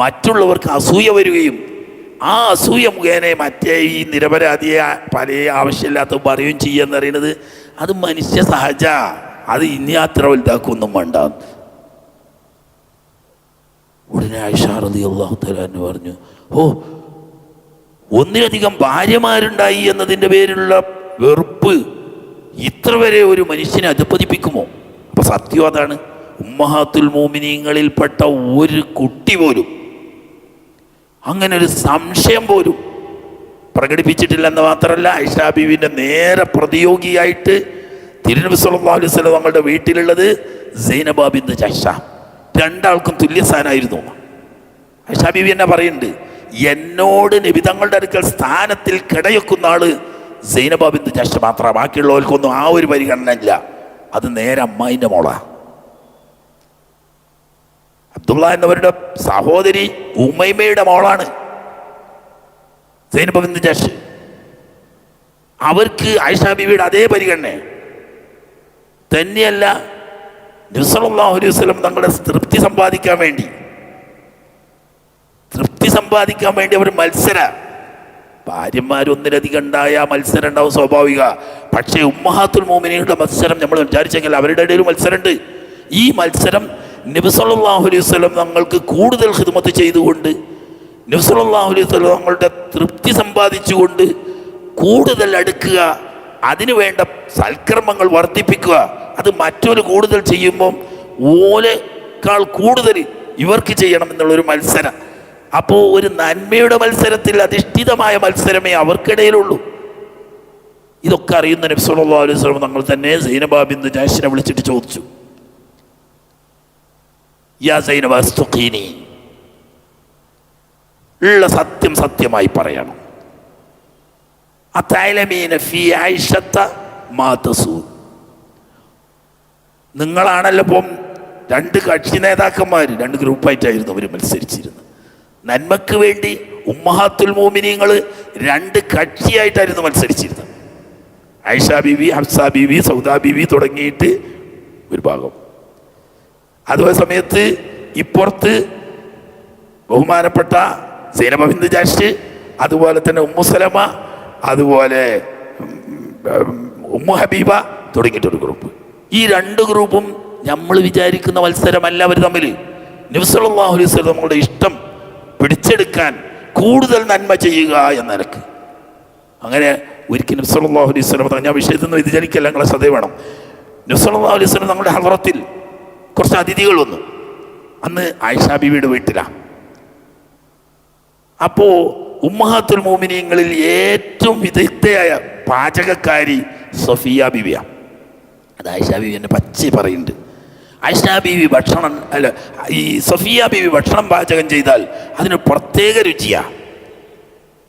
മറ്റുള്ളവർക്ക് അസൂയ വരികയും ആ അസൂയ മുഖേന മറ്റേ ഈ നിരപരാധിയെ പല ആവശ്യമില്ലാത്ത പറയുകയും ചെയ്യുക പറയുന്നത് അത് മനുഷ്യ സഹജ. അത് ഇനി അത്ര വലുതാക്കൊന്നും വേണ്ട. ഉടനെ ആയിഷ റളിയല്ലാഹു തആല അൻഹ പറഞ്ഞു, ഒന്നിലധികം ഭാര്യമാരുണ്ടായി എന്നതിൻ്റെ പേരിലുള്ള വെറുപ്പ് ഇത്ര വരെ ഒരു മനുഷ്യനെ അധപ്പതിപ്പിക്കുമോ? അപ്പൊ സത്യം അതാണ്. ഉമ്മഹാത്തുൽ മോമിനീങ്ങളിൽപ്പെട്ട ഒരു കുട്ടി പോലും അങ്ങനെ ഒരു സംശയം പോലും പ്രകടിപ്പിച്ചിട്ടില്ലെന്ന് മാത്രമല്ല, ആയിഷ ബീവിൻ്റെ നേരെ പ്രതിയോഗിയായിട്ട് തിരുനബി സല്ലല്ലാഹു അലൈഹി വസല്ലം തങ്ങളുടെ വീട്ടിലുള്ളത് സൈനബ ബിൻത് ജഹ്ഷ. രണ്ടാൾക്കും തുല്യസ്ഥാനായിരുന്നു. ആയിഷ ബീവി എന്നെ പറയുന്നുണ്ട്, എന്നോട് നബി തങ്ങളുടെ അടുക്കൽ സ്ഥാനത്തിൽ കിടയൊക്കുന്ന ആള് സൈനബ ബിൻത് ജഹ്ഷ മാത്രമാണ്. ബാക്കിയുള്ളവർക്കൊന്നും ആ ഒരു പരിഗണന ഇല്ല. അത് നേരെ അമ്മായിൻ്റെ മോളാ. അബ്ദുള്ള എന്നവരുടെ സഹോദരി ഉമൈമയുടെ മോളാണ് സൈനബ ബിൻത് ജഹ്ഷ്. അവർക്ക് ആയിഷ ബീവിയുടെ അതേ പരിഗണന തന്നെയല്ല. നബി സല്ലല്ലാഹു അലൈഹി വസല്ലം തങ്ങളുടെ തൃപ്തി സമ്പാദിക്കാൻ വേണ്ടി അവർ മത്സര ഭാര്യമാരൊന്നിലധികം ഉണ്ടായ മത്സരം ഉണ്ടാവും, സ്വാഭാവിക. പക്ഷേ ഉമ്മഹാത്തുൽ മോമിനീങ്ങളുടെ മത്സരം നമ്മൾ വിചാരിച്ചെങ്കിൽ അവരുടെ ഇടയിൽ മത്സരമുണ്ട്. ഈ മത്സരം നബി സല്ലല്ലാഹു അലൈഹി വസല്ലം തങ്ങൾക്ക് കൂടുതൽ ഖിദ്മത്ത് ചെയ്തുകൊണ്ട്, നബി സല്ലല്ലാഹു അലൈഹി വസല്ലം തങ്ങളുടെ തൃപ്തി സമ്പാദിച്ചുകൊണ്ട് കൂടുതൽ അടുക്കുക, അതിനു വേണ്ട സൽക്കർമ്മങ്ങൾ വർദ്ധിപ്പിക്കുക. അത് മറ്റൊരു കൂടുതൽ ചെയ്യുമ്പം ഓലേക്കാൾ കൂടുതൽ ഇവർക്ക് ചെയ്യണം എന്നുള്ളൊരു മത്സരം. അപ്പോൾ ഒരു നന്മയുടെ മത്സരത്തിൽ അധിഷ്ഠിതമായ മത്സരമേ അവർക്കിടയിലുള്ളൂ. ഇതൊക്കെ അറിയുന്ന നബി സല്ലല്ലാഹു അലൈഹി വസല്ലം തങ്ങൾ തന്നെ സൈനബ ബിൻത് ജാഷിനെ വിളിച്ചിട്ട് ചോദിച്ചു, യാ സൈനബ അസ്തുഖീനി, ഉള്ള സത്യം സത്യമായി പറയണം. അതഅലമീന ഫീ ആയിഷത മാ തസൂൽ, നിങ്ങളാണല്ലോ ഇപ്പം രണ്ട് കക്ഷി നേതാക്കന്മാർ, രണ്ട് ഗ്രൂപ്പായിട്ടായിരുന്നു അവർ മത്സരിച്ചിരുന്നത്. നന്മക്ക് വേണ്ടി ഉമ്മഹാത്തുൽ മോമിനീങ്ങൾ രണ്ട് കക്ഷിയായിട്ടായിരുന്നു മത്സരിച്ചിരുന്നത്. ആയിഷ ബീവി, ഹഫ്സ ബീവി, സൗദ ബീവി തുടങ്ങിയിട്ട് ഒരു ഭാഗം. അതേ സമയത്ത് ഇപ്പുറത്ത് ബഹുമാനപ്പെട്ട സൈനബ ബിൻത് ജാഷ്, അതുപോലെ തന്നെ ഉമ്മു സലമ, അതുപോലെ ഉമ്മു ഹബീബ തുടങ്ങിയിട്ടൊരു ഗ്രൂപ്പ്. ഈ രണ്ട് ഗ്രൂപ്പും നമ്മൾ വിചാരിക്കുന്ന മത്സരമല്ല അവർ തമ്മിൽ. നബി സല്ലല്ലാഹു അലൈഹി വസല്ലം നമ്മളുടെ ഇഷ്ടം പിടിച്ചെടുക്കാൻ, കൂടുതൽ നന്മ ചെയ്യുക എന്ന നിലക്ക്. അങ്ങനെ ഒരിക്കലും നബി സല്ലല്ലാഹു അലൈഹി വസല്ലം, ഞാൻ വിഷയത്തിൽ നിന്ന് വ്യതിചലിക്കല്ല, നിങ്ങളെ ശ്രദ്ധ വേണം. നബി സല്ലല്ലാഹു അലൈഹി വസല്ലം നമ്മുടെ ഹളറത്തിൽ കുറച്ച് അതിഥികൾ വന്നു. അന്ന് ആയിഷ ബീവിയുടെ വീട്ടിലാണ്. അപ്പോൾ ഉമ്മഹാത്തുൽ മോമിനീങ്ങളിൽ ഏറ്റവും വിദഗ്ധയായ പാചകക്കാരി സഫിയ ബീവിയാണ്. അത് ആയിഷ ബീവി എന്നെ പച്ചി പറയുന്നുണ്ട്. ആയിഷ ബീവി ഭക്ഷണം ഈ സഫിയ ബീവി ഭക്ഷണം പാചകം ചെയ്താൽ അതിന് പ്രത്യേക രുചിയാണ്.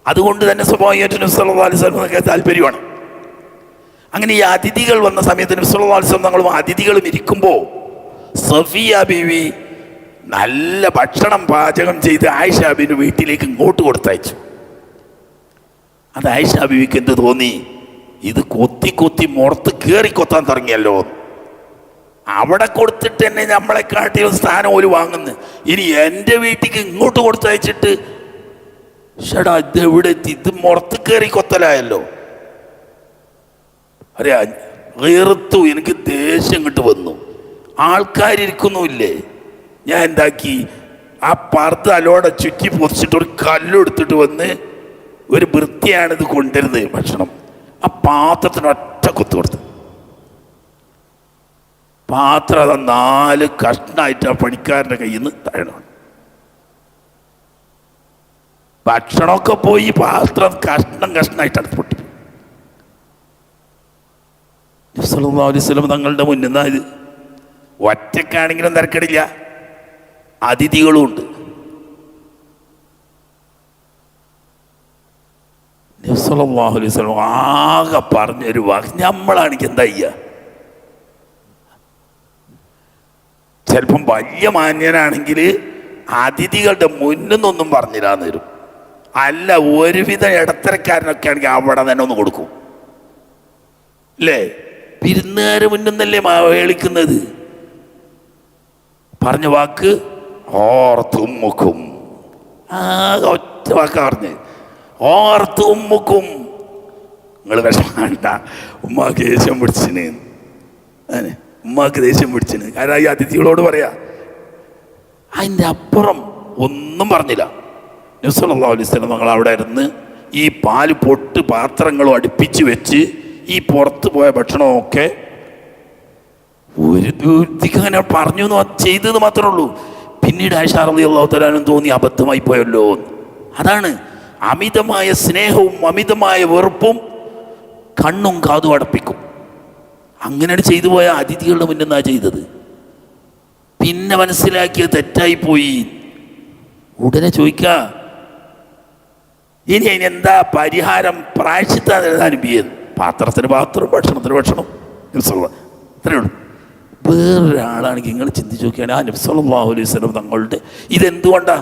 അതുകൊണ്ട് തന്നെ സ്വാഭാവികമായിട്ട് നബി സല്ലല്ലാഹു അലൈഹി വസല്ലമക്ക് താല്പര്യമാണ്. അങ്ങനെ ഈ അതിഥികൾ വന്ന സമയത്ത് നബി സല്ലല്ലാഹു അലൈഹി വസല്ലം തങ്ങളും അതിഥികളും ഇരിക്കുമ്പോൾ സഫിയ ബീവി നല്ല ഭക്ഷണം പാചകം ചെയ്ത് ആയിഷ ബീവി വീട്ടിലേക്ക് ഇങ്ങോട്ട് കൊടുത്തയച്ചു. അത് ആയിഷ ബീവിക്ക് എന്ത് തോന്നി, ഇത് കൊത്തി കൊത്തി മുറത്ത് കയറി കൊത്താൻ തുടങ്ങിയല്ലോ, അവിടെ കൊടുത്തിട്ട് തന്നെ നമ്മളെ കാട്ടിയും സ്ഥാനം ഒരു വാങ്ങുന്നു, ഇനി എൻ്റെ വീട്ടിലേക്ക് ഇങ്ങോട്ട് കൊടുത്തയച്ചിട്ട് ഷടാ ഇത് എവിടെ എത്തി, ഇത് മുറത്ത് കയറി കൊത്തലായല്ലോ. അറിയാ വേർത്തു, എനിക്ക് ദേഷ്യം ഇങ്ങോട്ട് വന്നു. ആൾക്കാരിയ്ക്കുന്നുമില്ലേ, ഞാൻ എന്താക്കി, ആ പർദ്ദ അലോടെ ചുറ്റി പൊതിച്ചിട്ട് ഒരു കല്ലെടുത്തിട്ട് വന്ന്, ഒരു വൃത്തിയാണിത് കൊണ്ടുവരുന്നത് ഭക്ഷണം, ആ പാത്രത്തിന് ഒറ്റ കൊത്തു കൊടുത്തു. പാത്രം അത് 4 കഷ്ണമായിട്ട് ആ പണിക്കാരൻ്റെ കയ്യിൽ നിന്ന് താഴണം. ഭക്ഷണമൊക്കെ പോയി പാത്രം കഷ്ണം കഷ്ണമായിട്ടാണ് പൊട്ടി. നബി സല്ലല്ലാഹു അലൈഹി വസല്ലം തങ്ങളുടെ മുന്നിൽ നിന്നാ ഇത് ഒറ്റക്കാണെങ്കിലും തിരക്കടില്ല, അതിഥികളും ഉണ്ട്. നബി സല്ലല്ലാഹു അലൈഹി വസല്ലം ആകെ പറഞ്ഞൊരു വാക്ക്, നമ്മളാണെങ്കിൽ എന്താ ചെയ്യുക, ചിലപ്പം വലിയ മാന്യനാണെങ്കിൽ അതിഥികളുടെ മുന്നിൽ നിന്നൊന്നും പറഞ്ഞില്ലാന്ന് വരും. അല്ല, ഒരുവിധ ഇടത്തരക്കാരനൊക്കെ ആണെങ്കിൽ അവിടെ തന്നെ ഒന്ന് കൊടുക്കും അല്ലേ. വിരുന്നുകാര് മുന്നിൽ നിന്നല്ലേ മേളിക്കുന്നത്. പറഞ്ഞ വാക്ക് ഓർത്തുമ്മുക്കും, ആകെ ഒറ്റ വാക്കാ പറഞ്ഞ്, ഓർത്തുമ്മുക്കും. നിങ്ങൾ വിഷമണ്ട, ഉമ്മാക്ക് ദേഷ്യം പിടിച്ചിന്, ഉമ്മാക്ക് ദേഷ്യം പിടിച്ചിന്. കാരണം ഈ അതിഥികളോട് പറയാ, അതിൻ്റെ അപ്പുറം ഒന്നും പറഞ്ഞില്ല. നബി സല്ലല്ലാഹു അലൈഹി വസല്ലം ഞങ്ങൾ അവിടെ ഇരുന്ന് ഈ പാല് പൊട്ട് പാത്രങ്ങളും അടുപ്പിച്ച് വെച്ച് ഈ പുറത്ത് പോയ ഭക്ഷണമൊക്കെ ഒരു അങ്ങനെ പറഞ്ഞു ചെയ്തത് മാത്രമേ ഉള്ളൂ. പിന്നീട് ആയിഷ റളിയല്ലാഹു തആല അൻഹ തോന്നി അബദ്ധമായി പോയല്ലോ. അതാണ് അമിതമായ സ്നേഹവും അമിതമായ വെറുപ്പും കണ്ണും കാതും അടപ്പിക്കും. അങ്ങനെ ചെയ്തു പോയ അതിഥികളുടെ മുന്നിൽ നിന്നാ ചെയ്തത്. പിന്നെ മനസ്സിലാക്കിയത് തെറ്റായിപ്പോയി. ഉടനെ ചോദിക്കുക, ഇനി അതിനെന്താ പരിഹാരം, പ്രായശ്ചിത്തം അനുഭവിയത്. പാത്രത്തിന് പാത്രം, ഭക്ഷണത്തിന് ഭക്ഷണം, അത്രയേ ഉള്ളൂ. വേറൊരാളാണെങ്കിൽ നിങ്ങൾ ചിന്തിച്ച് നോക്കിയാണ്, ആ നബി സല്ലല്ലാഹു അലൈഹി വസല്ലം തങ്ങളുടെ ഇതെന്തുകൊണ്ടാ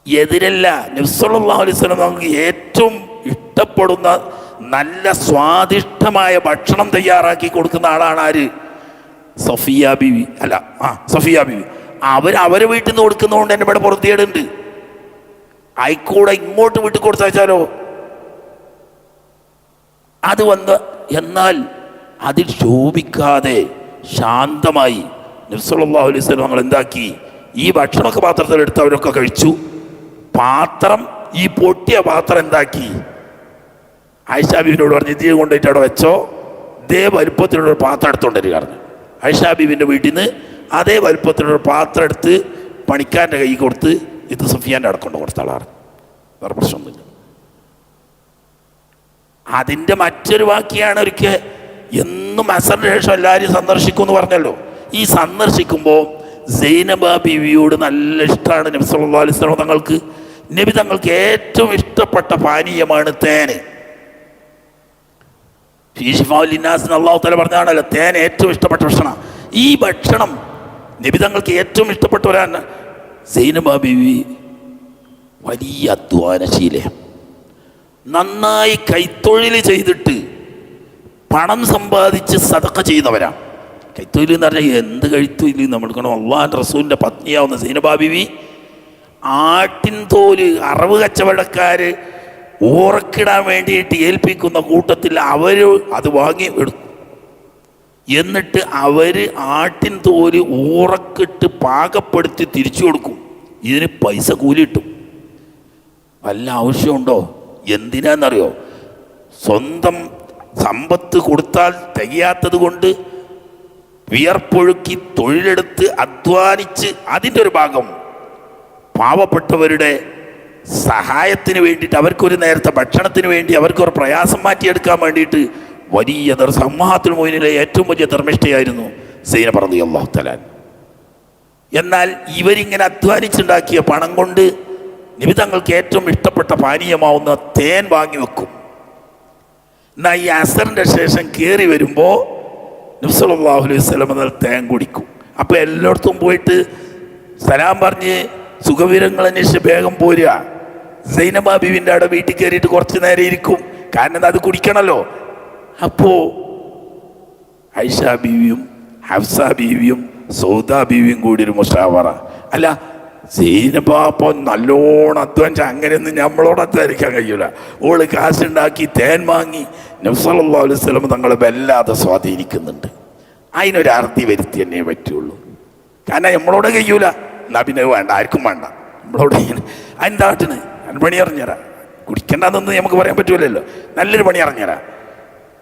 എതിരല്ല. നബി സല്ലല്ലാഹു അലൈഹി വസല്ലം തങ്ങൾക്ക് ഏറ്റവും ഇഷ്ടപ്പെടുന്ന നല്ല സ്വാദിഷ്ടമായ ഭക്ഷണം തയ്യാറാക്കി കൊടുക്കുന്ന ആളാണ് ആര്? സഫിയ ബീവി. അല്ല, സഫിയ ബീവി. അവരെ വീട്ടിൽ നിന്ന് കൊടുക്കുന്നതുകൊണ്ട് എൻ്റെ ഇവിടെ പുറത്തേടുണ്ട്. ആയിക്കൂടെ ഇങ്ങോട്ട് വീട്ടിൽ കൊടുത്തയച്ചാലോ അത് വന്ന്. എന്നാൽ അതിൽ ശോഭിക്കാതെ ശാന്തമായി നബി സല്ലല്ലാഹു അലൈഹി വസല്ലം ഞങ്ങൾ എന്താക്കി, ഈ ഭക്ഷണമൊക്കെ പാത്രത്തിലെടുത്ത് അവരൊക്കെ കഴിച്ചു. പാത്രം, ഈ പൊട്ടിയ പാത്രം എന്താക്കി, ആയിഷാ ബീവിനോട് പറഞ്ഞു ഇത് കൊണ്ടുപോയിട്ട് അവിടെ വെച്ചോ, ഇതേ വലുപ്പത്തിലുള്ളൊരു പാത്രം എടുത്തുകൊണ്ട് വരിക പറഞ്ഞു. ആയിഷാ ബീവിൻ്റെ വീട്ടിൽ നിന്ന് അതേ വലുപ്പത്തിലുള്ള പാത്രം എടുത്ത് പണിക്കാരൻ്റെ കൈ കൊടുത്ത് ഇത് സുഫിയാൻ്റെ അടക്കൊണ്ട് കൊടുത്താളാണ്. വേറെ പ്രശ്നമൊന്നുമില്ല. അതിൻ്റെ മറ്റൊരു വാക്യാണ് ഒരിക്കൽ എന്നും അസറിന് ശേഷം എല്ലാവരും സന്ദർശിക്കും എന്ന് പറഞ്ഞല്ലോ. ഈ സന്ദർശിക്കുമ്പോൾ സൈനബ ബീവിയോട് നല്ല ഇഷ്ടമാണ് നബി സല്ലല്ലാഹു അലൈഹി വസല്ലം തങ്ങൾക്ക്. നബി തങ്ങൾക്ക് ഏറ്റവും ഇഷ്ടപ്പെട്ട പാനീയമാണ് തേന്. അല്ലാഹു തആല പറഞ്ഞാണല്ലോ തേൻ ഏറ്റവും ഇഷ്ടപ്പെട്ട ഭക്ഷണം. ഈ ഭക്ഷണം നബി തങ്ങൾക്ക് ഏറ്റവും ഇഷ്ടപ്പെട്ടവരാണ്. സൈനബ ബീവി വലിയ അധ്വാനശീലയാണ്. നന്നായി കൈത്തൊഴിൽ ചെയ്തിട്ട് പണം സമ്പാദിച്ച് സദഖ ചെയ്യുന്നവരാണ്. കൈത്തൊഴിൽ എന്ന് പറഞ്ഞാൽ എന്ത് കൈത്തൊഴിൽ? നമ്മൾക്കണം അല്ലാഹുവിൻ്റെ റസൂലിൻ്റെ പത്നിയാവുന്ന സൈനബ ബീവി ആട്ടിൻ തോല് അറവ് കച്ചവടക്കാർ ഊറക്കിടാൻ വേണ്ടിയിട്ട് ഏൽപ്പിക്കുന്ന കൂട്ടത്തിൽ അവർ അത് വാങ്ങി എടുക്കും. എന്നിട്ട് അവർ ആട്ടിൻ തോല് ഊറക്കിട്ട് പാകപ്പെടുത്തി തിരിച്ചു കൊടുക്കും. ഇതിന് പൈസ കൂലി കിട്ടും. വല്ല ആവശ്യമുണ്ടോ? എന്തിനാണെന്നറിയോ? സ്വന്തം സമ്പത്ത് കൊടുത്താൽ തികയാത്തത് കൊണ്ട് വിയർപ്പൊഴുക്കി തൊഴിലെടുത്ത് അധ്വാനിച്ച് അതിൻ്റെ ഒരു ഭാഗം പാവപ്പെട്ടവരുടെ സഹായത്തിന് വേണ്ടിയിട്ട്, അവർക്കൊരു നേരത്തെ ഭക്ഷണത്തിന് വേണ്ടി, അവർക്കൊരു പ്രയാസം മാറ്റിയെടുക്കാൻ വേണ്ടിയിട്ട് വലിയ സമൂഹത്തുൽ മുഅ്മിനീനിലെ ഏറ്റവും വലിയ ധർമ്മിഷ്ഠയായിരുന്നു സൈനബ റളിയല്ലാഹു തആല. എന്നാൽ ഇവരിങ്ങനെ അധ്വാനിച്ചുണ്ടാക്കിയ പണം കൊണ്ട് നബി തങ്ങൾക്ക് ഏറ്റവും ഇഷ്ടപ്പെട്ട പാനീയമാവുന്ന തേൻ വാങ്ങി വെക്കും. എന്നാൽ ഈ അസറിൻ്റെ ശേഷം കയറി വരുമ്പോൾ നബി സല്ലല്ലാഹു അലൈഹി വസല്ലം തേൻ കുടിക്കും. അപ്പോൾ എല്ലായിടത്തും പോയിട്ട് സലാം പറഞ്ഞ് സുഖവിവരങ്ങൾ അന്വേഷിച്ച് വേഗം പോരുക. സൈനബ ബീവിൻ്റെ അവിടെ വീട്ടിൽ കയറിയിട്ട് കുറച്ച് നേരം ഇരിക്കും. കാരണം അത് കുടിക്കണമല്ലോ. അപ്പോൾ ആയിഷാ ബീവിയും ഹഫ്സ ബീവിയും സൗദ ബീവിയും കൂടി ഒരു മുഷാവറ. അല്ല, സൈനബ അപ്പോൾ നല്ലോണം അധ്വാനിച്ച അങ്ങനെയൊന്നും നമ്മളോട് അധ്വാനിക്കാൻ കഴിയൂല. ഓള് കാശുണ്ടാക്കി തേൻ വാങ്ങി നബി സല്ലല്ലാഹു അലൈഹി വസല്ലം തങ്ങളെ വല്ലാതെ സ്വാധീനിക്കുന്നുണ്ട്. അതിനൊരു അറുതി വരുത്തി തന്നെ പറ്റുള്ളൂ. കാരണം നമ്മളോട് കഴിയൂല. എന്നാ പിന്നെ വേണ്ട, ആർക്കും വേണ്ട. നമ്മളോട് അതിൻ്റെ നാട്ടിന് പണി അറിഞ്ഞുതരാം. കുടിക്കണ്ടെന്നൊന്നും നമുക്ക് പറയാൻ പറ്റൂലല്ലോ. നല്ലൊരു പണി അറിഞ്ഞുതരാം.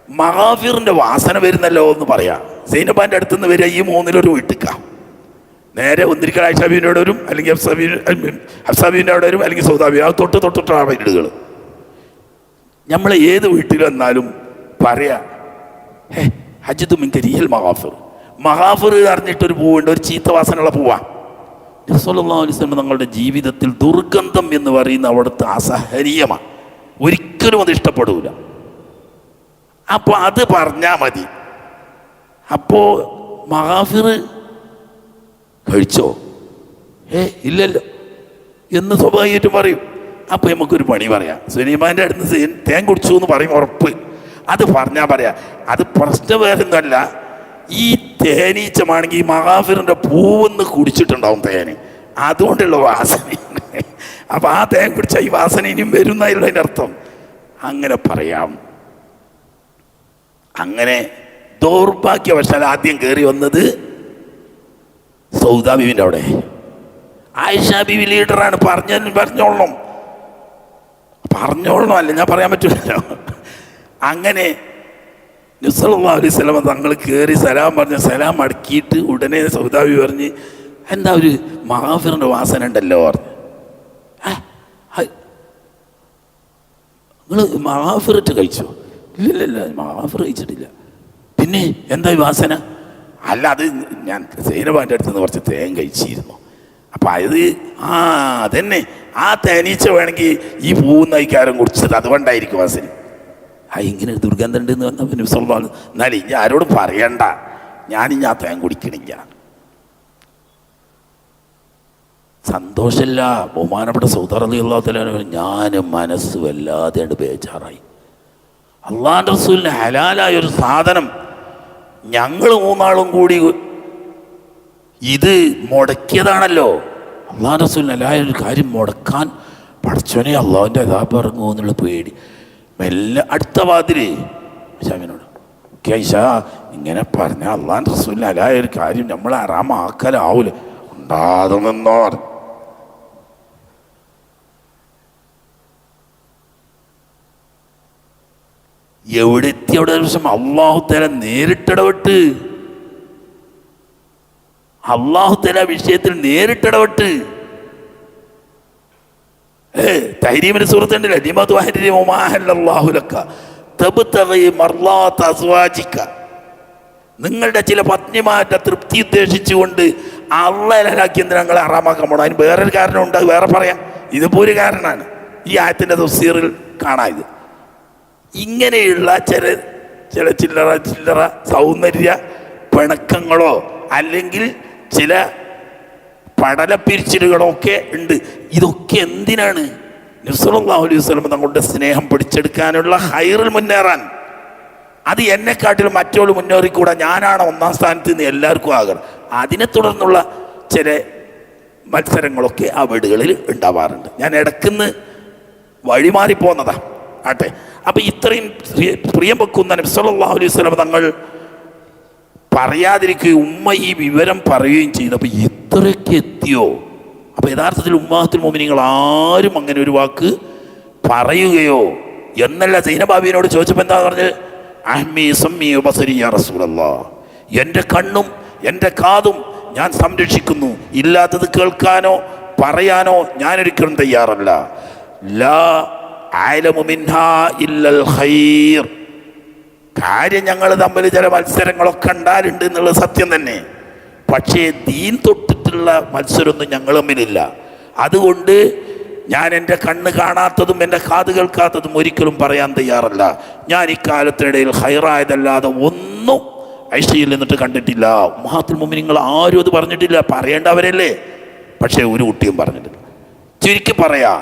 മഹാഫിറിൻ്റെ വാസന വരുന്നല്ലോ എന്ന് പറയാം. സൈനബാൻ്റെ അടുത്തുനിന്ന് വരിക ഈ മൂന്നിലൊരു വീട്ടിക്കാം. നേരെ ഒന്നിരിക്കൽ ആയിഷാ ബീവിൻ്റെ അവിടെ വരും, അല്ലെങ്കിൽ ഹഫ്സ ബീവിൻ്റെ അവിടെ വരും, അല്ലെങ്കിൽ സൗദ ബീവി. അത് തൊട്ടിട്ടാണ് വീടുകൾ. നമ്മൾ ഏത് വീട്ടിൽ വന്നാലും പറയാ ഹജ്ജത്തു മിൻ കരിയൽ മഹാഫിർ. മഹാഫിർ അറിഞ്ഞിട്ടൊരു പൂവുണ്ട്, ഒരു ചീത്ത വാസനയുള്ള പൂവാണ്. നബി സല്ലല്ലാഹു അലൈഹി വസല്ലം തങ്ങളുടെ ജീവിതത്തിൽ ദുർഗന്ധം എന്ന് പറയുന്ന അവിടുത്തെ അസഹനീയമാണ്. ഒരിക്കലും അത് ഇഷ്ടപ്പെടൂല. അപ്പോൾ അത് പറഞ്ഞാൽ മതി. അപ്പോൾ മഹാഫിർ കഴിച്ചോ? ഇല്ലല്ലോ എന്ന് സ്വാഭാവികമായിട്ടും പറയും. അപ്പോൾ നമുക്കൊരു പണി പറയാം. സുലൈമാൻ്റെ അടുത്ത് തേൻ കുടിച്ചു എന്ന് പറയും, ഉറപ്പ്. അത് പറഞ്ഞാൽ പറയാം. അത് പ്രശ്നം വേറൊന്നുമല്ല. ഈ തേനീച്ചമാണെങ്കിൽ ഈ മഹാഫിറിൻ്റെ പൂവെന്ന് കുടിച്ചിട്ടുണ്ടാവും തേന്, അതുകൊണ്ടുള്ള വാസന. അപ്പം ആ തേൻ കുടിച്ചാൽ ഈ വാസന ഇനിയും വരുന്നതിലുള്ള അതിൻ്റെ അർത്ഥം. അങ്ങനെ പറയാം. അങ്ങനെ ദൗർഭാഗ്യവശാൽ ആദ്യം കയറി വന്നത് സൗദ ബീവിൻ്റെ അവിടെ. ആയിഷാ ബീവി ലീഡറാണ്. പറഞ്ഞോളണം അല്ല, ഞാൻ പറയാൻ പറ്റില്ലല്ലോ. അങ്ങനെ നബി സല്ലല്ലാഹു അലൈഹി വസല്ലം തങ്ങൾ കയറി സലാം പറഞ്ഞ സലാം അടക്കിയിട്ട് ഉടനെ സൗദ ബീവി പറഞ്ഞ് എന്താ ഒരു മഹാഫിറിൻ്റെ വാസന ഉണ്ടല്ലോ പറഞ്ഞു. നിങ്ങൾ മഹാഫിറിട്ട് കഴിച്ചോ? ഇല്ലല്ല, മഹാഫിർ കഴിച്ചിട്ടില്ല. പിന്നെ എന്താ ഈ വാസന? അല്ല, അത് ഞാൻ സൈനബാൻ്റെ അടുത്ത് നിന്ന് കുറച്ച് തേൻ കഴിച്ചിരുന്നു. അപ്പം അത് അതന്നെ, ആ തേനീച്ച വേണമെങ്കിൽ ഈ പൂവുന്ന ഇക്കാരം കുടിച്ചത്, അതുകൊണ്ടായിരിക്കും വാസന. ഇങ്ങനെ ദുർഗന്ധം ഉണ്ടെന്ന് പറഞ്ഞപ്പോൾ നബി സല്ലല്ലാഹു അലൈഹി വസല്ലം എന്നാലും ഇനി ആരോടും പറയണ്ട, ഞാനിനി ആ തേൻ കുടിക്കണില്ല. സന്തോഷമില്ല. ബഹുമാനപ്പെട്ട സൗദ റളിയല്ലാഹു തആല ഞാൻ മനസ്സ് വല്ലാതെ ബേജാറായി. അള്ളാഹുവിൻ്റെ റസൂലിന് ഹലാലായ ഒരു സാധനം ഞങ്ങൾ മൂന്നാളും കൂടി ഇത് മുടക്കിയതാണല്ലോ. അള്ളാഹുവിൻ്റെ റസൂലിന് ഹലാലായ ഒരു കാര്യം മുടക്കാൻ പടച്ചോനെ അള്ളാഹുവിൻ്റെ അദാബ് ഇറങ്ങുമോ എന്നുള്ള പേടി. മെല്ലെ അടുത്ത വാതില് ഷാമിനോട് ഐഷ ഇങ്ങനെ പറഞ്ഞ അള്ളാൻ റസൂലിന് അലായ ഒരു കാര്യം നമ്മൾ ഹറാമാക്കലാവൂല, ഉണ്ടാതെ നിന്നോ. എവിടെ എത്തി? അവിടെ ദിവസം അള്ളാഹുത്തല നേരിട്ടിടപെട്ട്, അള്ളാഹുത്തല വിഷയത്തിൽ നേരിട്ടിടപെട്ട്. തഹരീമിന്റെ സുഹൃത്തുണ്ടല്ലോ, നിങ്ങളുടെ ചില പത്നിമാരുടെ തൃപ്തി ഉദ്ദേശിച്ചുകൊണ്ട് അള്ളാഹി എന്തിനാ ഹറാമാക്കാൻ പോകണം? അതിന് വേറൊരു കാരണം ഉണ്ട്, വേറെ പറയാം. ഇതിപ്പോ ഒരു കാരണമാണ് ഈ ആയത്തിന്റെ തഫ്സീറിൽ കാണാം. ഇത് ഇങ്ങനെയുള്ള ചില ചില്ലറ സൗന്ദര്യ പിണക്കങ്ങളോ അല്ലെങ്കിൽ ചില പടലപ്പിരിച്ചിലുകളോ ഒക്കെ ഉണ്ട്. ഇതൊക്കെ എന്തിനാണ്? നബി സല്ലല്ലാഹു അലൈഹി വസല്ലം തങ്ങളുടെ സ്നേഹം പിടിച്ചെടുക്കാനുള്ള ഹൈറിൽ മുന്നേറാൻ. അത് എന്നെക്കാട്ടിലും മറ്റോൾ മുന്നേറിക്കൂടാ, ഞാനാണ് ഒന്നാം സ്ഥാനത്ത് നിന്ന് എല്ലാവർക്കും ആകണം. അതിനെ തുടർന്നുള്ള ചില മത്സരങ്ങളൊക്കെ ആ വീടുകളിൽ ഉണ്ടാവാറുണ്ട്. ഞാൻ ഇടക്കുന്ന് വഴിമാറിപ്പോന്നതാ ആട്ടെ. അപ്പൊ ഇത്രയും പ്രിയം വെക്കുന്ന നബി സല്ലല്ലാഹു അലൈഹി വസല്ലം തങ്ങൾ പറയാതിരിക്കുകയും ഉമ്മ ഈ വിവരം പറയുകയും ചെയ്തു. അപ്പൊ ഇത്രയ്ക്ക് എത്തിയോ? അപ്പൊ യഥാർത്ഥത്തിൽ ഉമ്മത്തുൽ മുഅ്മിനീങ്ങൾ ആരും അങ്ങനെ ഒരു വാക്ക് പറയുകയോ എന്നല്ല. സൈനബാബിയോട് ചോദിച്ചപ്പോൾ എന്താ പറഞ്ഞത്? അഹ്മി സമ്മി ബസരി യാ റസൂലല്ലാഹ്, എൻ്റെ കണ്ണും എൻ്റെ കാതും ഞാൻ സംരക്ഷിക്കുന്നു, ഇല്ലാത്തത് കേൾക്കാനോ പറയാനോ ഞാനൊരിക്കലും തയ്യാറല്ല. ലാ അഅലമു മിൻഹാ ഇല്ലൽ ഖൈർ. കാര്യം ഞങ്ങൾ തമ്മിൽ ചില മത്സരങ്ങളൊക്കെ ഉണ്ടാലുണ്ട് എന്നുള്ളത് സത്യം തന്നെ. പക്ഷേ ദീൻ തൊട്ടിട്ടുള്ള മത്സരമൊന്നും ഞങ്ങൾ തമ്മിലില്ല. അതുകൊണ്ട് ഞാൻ എൻ്റെ കണ്ണ് കാണാത്തതും എൻ്റെ കാത് കേൾക്കാത്തതും ഒരിക്കലും പറയാൻ തയ്യാറല്ല. ഞാൻ ഇക്കാലത്തിനിടയിൽ ഹൈറായതല്ലാതെ ഒന്നും ഐഷയിൽ നിന്നിട്ട് കണ്ടിട്ടില്ല. ഉമ്മഹാത്തുൽ മുഅ്മിനീങ്ങൾ ആരും അത് പറഞ്ഞിട്ടില്ല. പറയേണ്ടവരല്ലേ, പക്ഷേ ഒരു കുട്ടിയും പറഞ്ഞിട്ടില്ല. ചുരുക്കി പറയാ,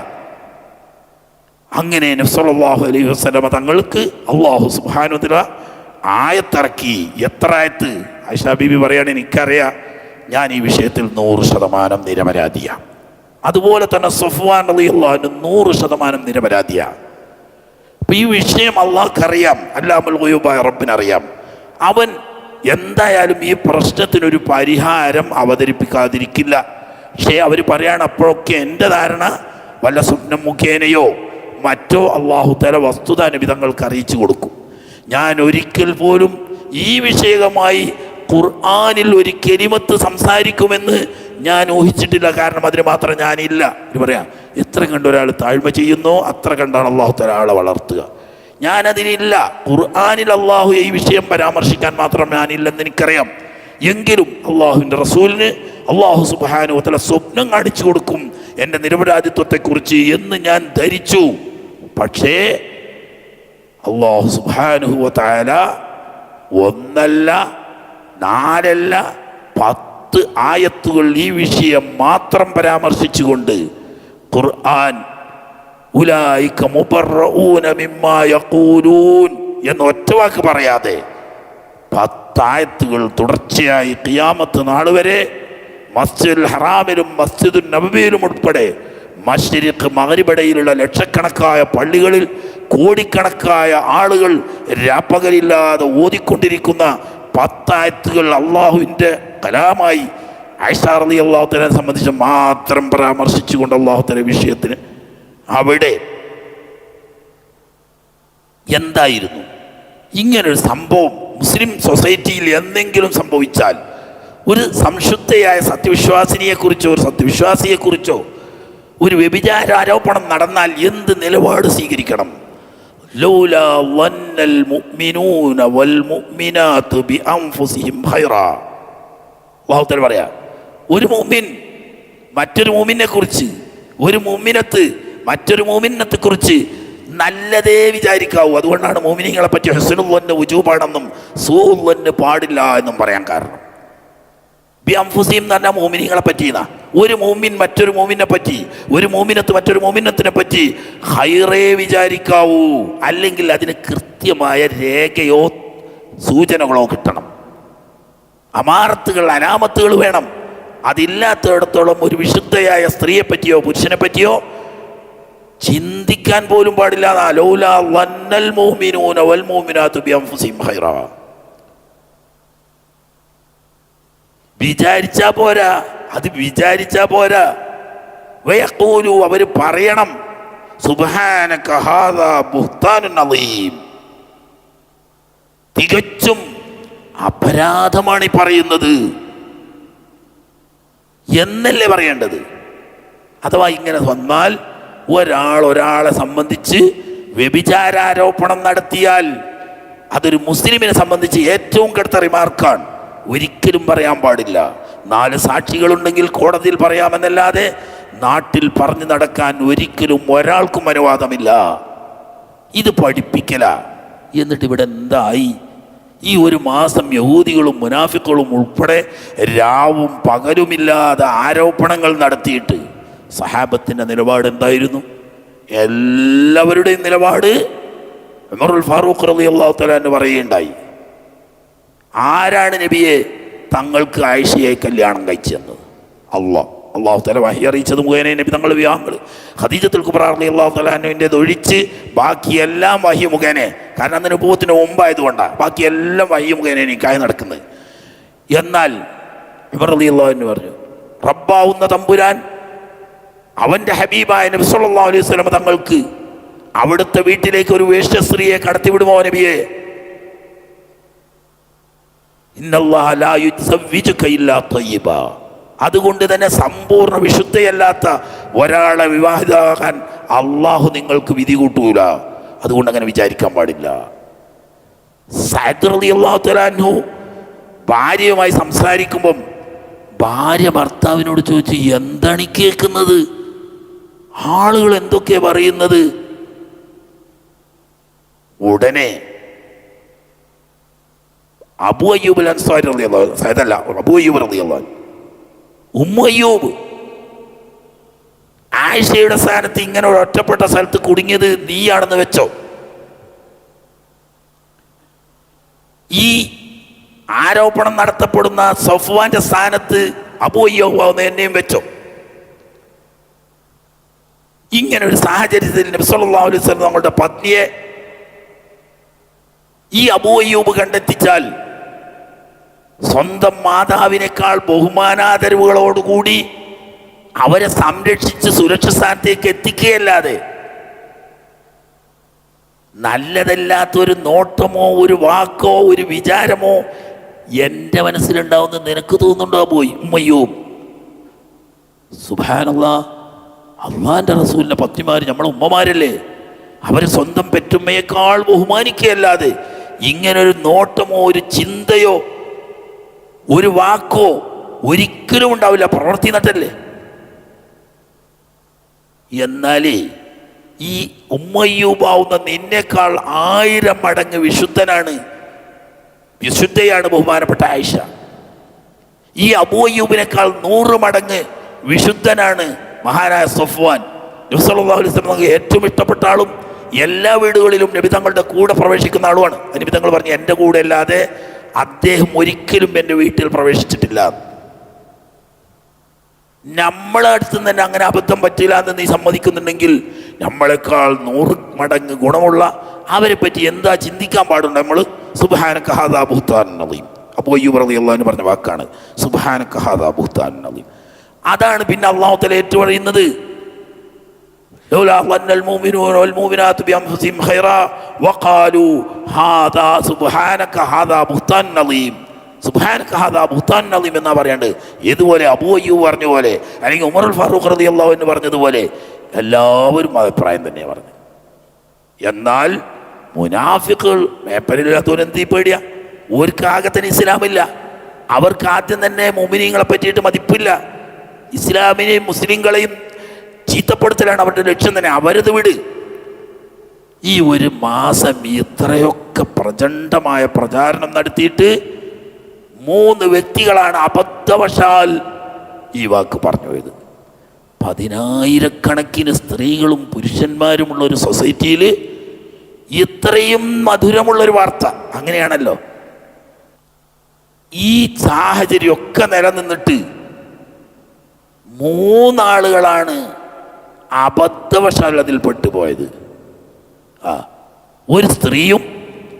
അങ്ങനെ നബി സല്ലല്ലാഹു അലൈഹി വസല്ലമ തങ്ങൾക്ക് അല്ലാഹു സുബ്ഹാനഹു വ തആല ആയത്തിറക്കി. എത്ര ആയത്ത്? ആയിഷ ബീബി പറയാണ്, എനിക്കറിയാം ഞാൻ ഈ വിഷയത്തിൽ 100% നിരപരാധിയാണ്. അതുപോലെ തന്നെ സഫ്വാൻ റളിയല്ലാഹു അൻഹു 100% നിരപരാധിയാണ്. അപ്പൊ ഈ വിഷയം അള്ളാഹ്ക്കറിയാം, അല്ലാമുൽ ഗുയൂബായ റബ്ബിനറിയാം. അവൻ എന്തായാലും ഈ പ്രശ്നത്തിനൊരു പരിഹാരം അവതരിപ്പിക്കാതിരിക്കില്ല. പക്ഷേ അവർ പറയാണ്, അപ്പോഴൊക്കെ എൻ്റെ ധാരണ വല്ല സ്വപ്നം മുഖേനയോ മറ്റോ അള്ളാഹു തആല വസ്തുത നബി തങ്ങൾക്ക് അറിയിച്ചു കൊടുക്കും. ഞാൻ ഒരിക്കൽ പോലും ഈ വിഷയമായി ഖുർആനിൽ ഒരു കെലിമത്ത് സംസാരിക്കുമെന്ന് ഞാൻ ഊഹിച്ചിട്ടില്ല. കാരണം അതിന് മാത്രം ഞാനില്ല. ഇത് പറയാം, എത്ര കണ്ട് ഒരാൾ താഴ്മ ചെയ്യുന്നോ അത്ര കണ്ടാണ് അള്ളാഹു തആല ആളെ വളർത്തുക. ഞാനതിനില്ല. ഖുർആനിൽ അള്ളാഹു ഈ വിഷയം പരാമർശിക്കാൻ മാത്രം ഞാനില്ലെന്ന് എനിക്കറിയാം. എങ്കിലും അള്ളാഹുവിൻ്റെ റസൂലിന് അള്ളാഹു സുബ്ഹാനഹു വ തആല സ്വപ്നം കാണിച്ചു കൊടുക്കും എൻ്റെ നിരപരാധിത്വത്തെക്കുറിച്ച് എന്ന് ഞാൻ ധരിച്ചു. പക്ഷേ അള്ളാഹു സുബ്ഹാനഹു വ തആല ഒന്നല്ല നാലല്ല 10 ആയത്തുകൾ ഈ വിഷയം മാത്രം പരാമർശിച്ചുകൊണ്ട് ഖുർആൻ ഉലൈക മുബറഊന മിമ്മാ യഖൂലൂൻ എന്ന് ഒറ്റവാക്ക് പറയാതെ 10 ആയത്തുകൾ തുടർച്ചയായി ഖിയാമത്ത് നാൾ വരെ മസ്ജിദുൽ ഹറാമിലും മസ്ജിദുൻ നബവിയിലും ഉൾപ്പെടെ മശ്രിഖ് മഗ്രിബിടയിലുള്ള ലക്ഷക്കണക്കായ പള്ളികളിൽ കോടിക്കണക്കായ ആളുകൾ രാപ്പകലില്ലാതെ ഓതിക്കൊണ്ടിരിക്കുന്ന 10 ആയത്തുകൾ അള്ളാഹുവിൻ്റെ കലാമായി ആയിഷ റളിയല്ലാഹു തആലയെ സംബന്ധിച്ച് മാത്രം പരാമർശിച്ചുകൊണ്ട് അള്ളാഹു തആല വിഷയത്തിന് അവിടെ എന്തായിരുന്നു ഇങ്ങനൊരു സംഭവം മുസ്ലിം സൊസൈറ്റിയിൽ എന്തെങ്കിലും സംഭവിച്ചാൽ ഒരു സംശുദ്ധയായ സത്യവിശ്വാസിനിയെക്കുറിച്ചോ ഒരു സത്യവിശ്വാസിയെക്കുറിച്ചോ ഒരു വ്യഭിചാരോപണം നടന്നാൽ എന്ത് നിലപാട് സ്വീകരിക്കണം? ലൗലാ വന്നൽ മുഅ്മിനൂന വൽ മുഅ്മിനാതു ബിഅൻഫുസിഹിം ഖൈറാ. അല്ലാഹു തആല പറയാ, ഒരു മുഅ്മിൻ മറ്റൊരു മുഅ്മിനെ കുറിച്ച്, ഒരു മുഅ്മിനത്ത് മറ്റൊരു മുഅ്മിനത്തെ കുറിച്ച് നല്ലതേ വിചാരിക്കാവൂ. അതുകൊണ്ടാണ് മുഅ്മിനീങ്ങളെ പറ്റി ഹുസ്നുൽ വന്ന വുജൂബാണെന്നും സൂഉൽ വന്ന പാടില്ല എന്നും പറയാൻ കാരണം. ബിഅൻഫുസിഹിം എന്ന് പറഞ്ഞാൽ മുഅ്മിനീങ്ങളെ പറ്റിയെന്നാ. ഒരു മുഅ്മിൻ മറ്റൊരു മുഅ്മിനെ പറ്റി, ഒരു മുഅ്മിനത്ത് മറ്റൊരു മുഅ്മിനത്തിനെ പറ്റി ഖൈറേ വിചാരിക്കാവൂ. അല്ലെങ്കിൽ അതിന് കൃത്യമായ രേഖയോ സൂചനകളോ കിട്ടണം. അമാറത്തുകൾ അനാമത്തുകൾ വേണം. അതില്ലാത്തിടത്തോളം ഒരു വിശുദ്ധയായ സ്ത്രീയെ പറ്റിയോ പുരുഷനെ പറ്റിയോ ചിന്തിക്കാൻ പോലും പാടില്ല. ലൗലാ വന്നൽ മുഅ്മിനൂന വൽ മുഅ്മിനാതു ബിഅൻഫുസിഹിം ഖൈറാ. വിചാരിച്ചാ പോരാ, അത് വിചാരിച്ചാ പോരാ. വയഖൂലു, അവർ പറയണം, സുബ്ഹാനക ഹാദാ ബുഹ്താനുൻ അളീം, തികച്ചും അപരാധമാണ് ഈ പറയുന്നത് എന്നല്ലേ പറയേണ്ടത്. അഥവാ ഇങ്ങനെ വന്നാൽ ഒരാളെ സംബന്ധിച്ച് വ്യഭിചാരാരോപണം നടത്തിയാൽ അതൊരു മുസ്ലിമിനെ സംബന്ധിച്ച് ഏറ്റവും കടുത്ത റിമാർക്കാണ്. ഒരിക്കലും പറയാൻ പാടില്ല. 4 സാക്ഷികളുണ്ടെങ്കിൽ കോടതിയിൽ പറയാമെന്നല്ലാതെ നാട്ടിൽ പറഞ്ഞു നടക്കാൻ ഒരിക്കലും ഒരാൾക്കും അനുവാദമില്ല. ഇത് പഠിപ്പിക്കല. എന്നിട്ട് ഇവിടെ എന്തായി? ഈ ഒരു മാസം യഹൂദികളും മുനാഫിക്കുകളും ഉൾപ്പെടെ രാവും പകലുമില്ലാതെ ആരോപണങ്ങൾ നടത്തിയിട്ട് സഹാബത്തിൻ്റെ നിലപാട് എന്തായിരുന്നു? എല്ലാവരുടെയും നിലപാട് ഉമറുൽ ഫാറൂഖ് റളിയല്ലാഹു തആല എന്ന് പറയുകയുണ്ടായി, ആരാണ് നബിയെ തങ്ങൾക്ക് ആയിഷയെ കല്യാണം കഴിച്ചെന്ന്? അള്ളാഹു തആല വഹി അറിയിച്ചത് മുഖേന നബി തങ്ങളുടെ വിവാഹങ്ങൾ ഖദീജത്തുൽ കുബ്ര റളിയല്ലാഹു തആല അൻഹയുടെ ഒഴിച്ച് ബാക്കിയെല്ലാം വഹി മുഖേന, കാരണം അന്ന് നബുവത്തിന് മുമ്പായതുകൊണ്ടാണ് ബാക്കിയെല്ലാം വഹി മുഖേന നിക്കാഹ് നടക്കുന്നത്. എന്നാൽ ഉമർ റളിയല്ലാഹു അൻഹു പറഞ്ഞു, റബ്ബാവുന്ന തമ്പുരാൻ അവൻ്റെ ഹബീബായ നബി സല്ലല്ലാഹു അലൈഹി വസല്ലം തങ്ങൾക്ക് അവിടുത്തെ വീട്ടിലേക്ക് ഒരു വേശ്യസ്ത്രീയെ കടത്തിവിടുമോ നബിയെ? ഇന്നല്ലാഹ ലാ യുസവ്വിജുക ഇല്ലാ തയ്യിബ, അതുകൊണ്ട് തന്നെ സമ്പൂർണ്ണ വിശുദ്ധയല്ലാത്ത ഒരാളെ വിവാഹിതമാകാൻ അള്ളാഹു നിങ്ങൾക്ക് വിധി കൂട്ടൂല. അതുകൊണ്ട് അങ്ങനെ വിചാരിക്കാൻ പാടില്ല. സഅദ് റളിയല്ലാഹു തആല അൻഹു ഭാര്യയുമായി സംസാരിക്കുമ്പം ഭാര്യ ഭർത്താവിനോട് ചോദിച്ചു, എന്താണ് ഈ കേൾക്കുന്നത്? ആളുകൾ എന്തൊക്കെയാ പറയുന്നത്? ഉടനെ അബൂ അയ്യൂബ് അൻസാരി റളിയല്ലാഹു അൻഹു, സഅദല്ല, അബൂ അയ്യൂബ് റളിയല്ലാഹു അൻഹു, ഉമ്മു അയ്യൂബ് ആയിഷയുടെ സ്ഥാനത്ത് ഇങ്ങനെ ഒരു ഒറ്റപ്പെട്ട സ്ഥലത്ത് കുടുങ്ങിയത് നീയാണെന്ന് വെച്ചോ, ഈ ആരോപണം നടത്തപ്പെടുന്ന സഫ്വാന്റെ സ്ഥാനത്ത് അബൂ അയ്യൂബ് എന്നെയും വെച്ചോ. ഇങ്ങനെ ഒരു സാഹചര്യത്തിൽ നബി സല്ലല്ലാഹു അലൈഹി വസല്ലം തങ്ങളുടെ പത്നിയെ ഈ അബൂ അയ്യൂബ് കണ്ടെത്തിച്ചാൽ സ്വന്തം മാതാവിനേക്കാൾ ബഹുമാനാദരവുകളോടുകൂടി അവരെ സംരക്ഷിച്ച് സുരക്ഷ സ്ഥാനത്തേക്ക് എത്തിക്കുകയല്ലാതെ നല്ലതല്ലാത്തൊരു നോട്ടമോ ഒരു വാക്കോ ഒരു വിചാരമോ എൻ്റെ മനസ്സിലുണ്ടാവുന്ന നിനക്ക് തോന്നുന്നുണ്ടോ ഉമ്മയ്യൂബ്? സുബ്ഹാനല്ലാഹ്, അള്ളാഹിൻ്റെ റസൂലിൻ്റെ പത്നിമാർ നമ്മളെ ഉമ്മമാരല്ലേ, അവർ സ്വന്തം പെറ്റുമ്മയേക്കാൾ ബഹുമാനിക്കുകയല്ലാതെ ഇങ്ങനൊരു നോട്ടമോ ഒരു ചിന്തയോ ഒരു വാക്കോ ഒരിക്കലും ഉണ്ടാവില്ല. പ്രവൃത്തി നട്ടല്ലേ. എന്നാലേ ഈ ഉമ്മയ്യൂബാവുന്ന നിന്നേക്കാൾ 1000 മടങ്ങ് വിശുദ്ധയാണ് ബഹുമാനപ്പെട്ട ആയിഷ. ഈ അബൂ അയ്യൂബിനേക്കാൾ 100 മടങ്ങ് വിശുദ്ധനാണ് മഹാനായ സഫ്വാൻ. നബി സല്ലല്ലാഹു അലൈഹി വസല്ലം ഏറ്റവും ഇഷ്ടപ്പെട്ട ആളും എല്ലാ വീടുകളിലും നബി തങ്ങളുടെ കൂടെ പ്രവേശിക്കുന്ന ആളുമാണ്. നബി തങ്ങൾ പറഞ്ഞു, എൻ്റെ കൂടെ അല്ലാതെ അദ്ദേഹം ഒരിക്കലും എൻ്റെ വീട്ടിൽ പ്രവേശിച്ചിട്ടില്ല. നമ്മളെ അടുത്ത് തന്നെ അങ്ങനെ അബദ്ധം പറ്റില്ല എന്ന് നീ സമ്മതിക്കുന്നുണ്ടെങ്കിൽ നമ്മളെക്കാൾ 100 മടങ്ങ് ഗുണമുള്ള അവരെ പറ്റി എന്താ ചിന്തിക്കാൻ പാടുണ്ട് നമ്മൾ? സുബ്ഹാനക ഹാദാ ബുഹ്താനുൻ അളീം. അബൂ അയ്യൂബ് റളിയല്ലാഹു അൻഹു പറഞ്ഞ വാക്കാണ് സുബ്ഹാനക ഹാദാ ബുഹ്താനുൻ അളീം. അതാണ് പിന്നെ അല്ലാഹു തആല ഏറ്റുപറയുന്നത്, ലൗലാ ളന്നൽ മുഅ്മിനൂന വൽ മുഅ്മിനാത്തു ബിഅൻഫുസിഹിം ഖൈറാ വഖാലൂ ഹാദാ സുബ്ഹാനക ഹാദാ ബുഹ്താനുൻ അളീം. സുബ്ഹാനക ഹാദാ ബുഹ്താനുൻ അളീം എന്നാ പറയേണ്ടത്. ഏതുപോലെ അബൂ അയ്യൂബ് പറഞ്ഞ പോലെ അല്ലെങ്കിൽ ഉമറുൽ ഫാറൂഖ് റളിയല്ലാഹു അൻഹു പറഞ്ഞതുപോലെ എല്ലാവരും അഭിപ്രായം തന്നെയാണ് പറഞ്ഞത്. എന്നാൽ മുനാഫിക്കുകൾ മേപ്പലില്ലാത്തവന് എന്ത് പേടിയാ? ഓർക്ക് ആകെ തന്നെ ഇസ്ലാമില്ല. അവർക്ക് ആദ്യം തന്നെ മുഅ്മിനീങ്ങളെ പറ്റിയിട്ട് മതിപ്പില്ല. ഇസ്ലാമിനെയും മുസ്ലിങ്ങളെയും ചീത്തപ്പെടുത്തലാണ് അവരുടെ ലക്ഷ്യം തന്നെ. അവരത് വിട്. ഈ ഒരു മാസം ഇത്രയൊക്കെ പ്രചണ്ഡമായ പ്രചാരണം നടത്തിയിട്ട് 3 വ്യക്തികളാണ് അബദ്ധവശാൽ ഈ വാക്ക് പറഞ്ഞു പോയത്. 10,000-കണക്കിന് സ്ത്രീകളും പുരുഷന്മാരുമുള്ള ഒരു സൊസൈറ്റിയിൽ ഇത്രയും മധുരമുള്ളൊരു വാർത്ത അങ്ങനെയാണല്ലോ. ഈ സാഹചര്യമൊക്കെ നിലനിന്നിട്ട് 3 ആളുകളാണ് അബദ്ധവശാൽ അതിൽ പെട്ടുപോയത്. ഒരു സ്ത്രീയും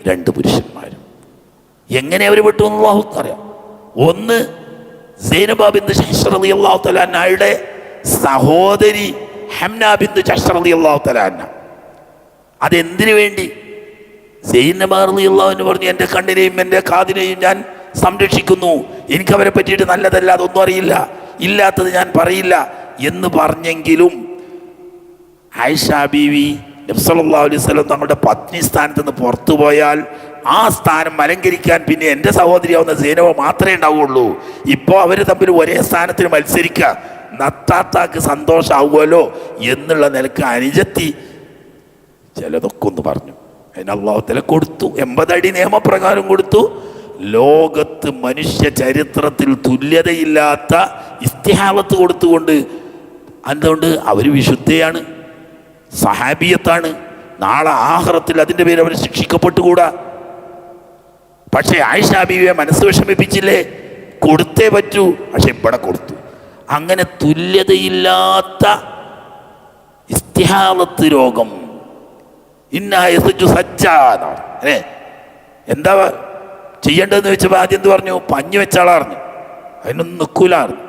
2 പുരുഷന്മാരും. എങ്ങനെ അവർ പെട്ടു എന്ന് അല്ലാഹുവിന് അറിയാം. ഒന്ന് സൈനബ ബിന്ത് ജഹ്ഷ് റളിയല്ലാഹു തആല അൻഹയുടെ സഹോദരി ഹംന ബിന്ത് ജഹ്ഷ് റളിയല്ലാഹു തആല അൻഹ. അതെന്തിനു വേണ്ടി? സൈനബ റളിയല്ലാഹു അൻഹ പറഞ്ഞു, എൻ്റെ കണ്ണിനെയും എൻ്റെ കാതിനെയും ഞാൻ സംരക്ഷിക്കുന്നു, എനിക്കവരെ പറ്റിയിട്ട് നല്ലതല്ല അതൊന്നും അറിയില്ല, ഇല്ലാത്തത് ഞാൻ പറയില്ല എന്ന് പറഞ്ഞെങ്കിലും ആയിഷ ബീവി നബി സല്ലല്ലാഹു അലൈഹി വസല്ലം തങ്ങളുടെ പത്നി സ്ഥാനത്ത് നിന്ന് പുറത്തു പോയാൽ ആ സ്ഥാനം അലങ്കരിക്കാൻ പിന്നെ എൻ്റെ സഹോദരിയാവുന്ന സൈനബ മാത്രമേ ഉണ്ടാവുകയുള്ളൂ. ഇപ്പോൾ അവർ തമ്മിൽ ഒരേ സ്ഥാനത്തിന് മത്സരിക്കുക, നത്താത്താക്ക് സന്തോഷമാവുമല്ലോ എന്നുള്ള നിലക്ക് അനുജത്തി ചിലതൊക്കെ ഒന്ന് പറഞ്ഞു. അതിന് അല്ലാഹു തആല കൊടുത്തു, 80 അടി നിയമപ്രകാരം കൊടുത്തു. ലോകത്ത് മനുഷ്യ ചരിത്രത്തിൽ തുല്യതയില്ലാത്ത ഇസ്തിഹാലത്ത് കൊടുത്തുകൊണ്ട്, അതുകൊണ്ട് അവർ വിശുദ്ധയാണ്, സഹാബിയത്താണ്, നാളെ ആഖിറത്തിൽ അതിൻ്റെ പേര് അവർ ശിക്ഷിക്കപ്പെട്ടുകൂടാ. പക്ഷേ ആയിഷ ബീവിയെ മനസ്സ് വിഷമിപ്പിച്ചില്ലേ? കൊടുത്തേ പറ്റൂ. പക്ഷെ ഇവിടെ കൊടുത്തു. അങ്ങനെ തുല്യതയില്ലാത്ത ഇസ്തിഹാലത്ത് രോഗം. എന്താ ചെയ്യേണ്ടതെന്ന് വെച്ചപ്പോൾ ആദ്യം എന്ത് പറഞ്ഞു? പഞ്ഞി വെച്ചാളാറിഞ്ഞു. അതിനൊന്നും നിൽക്കൂലാറിഞ്ഞു.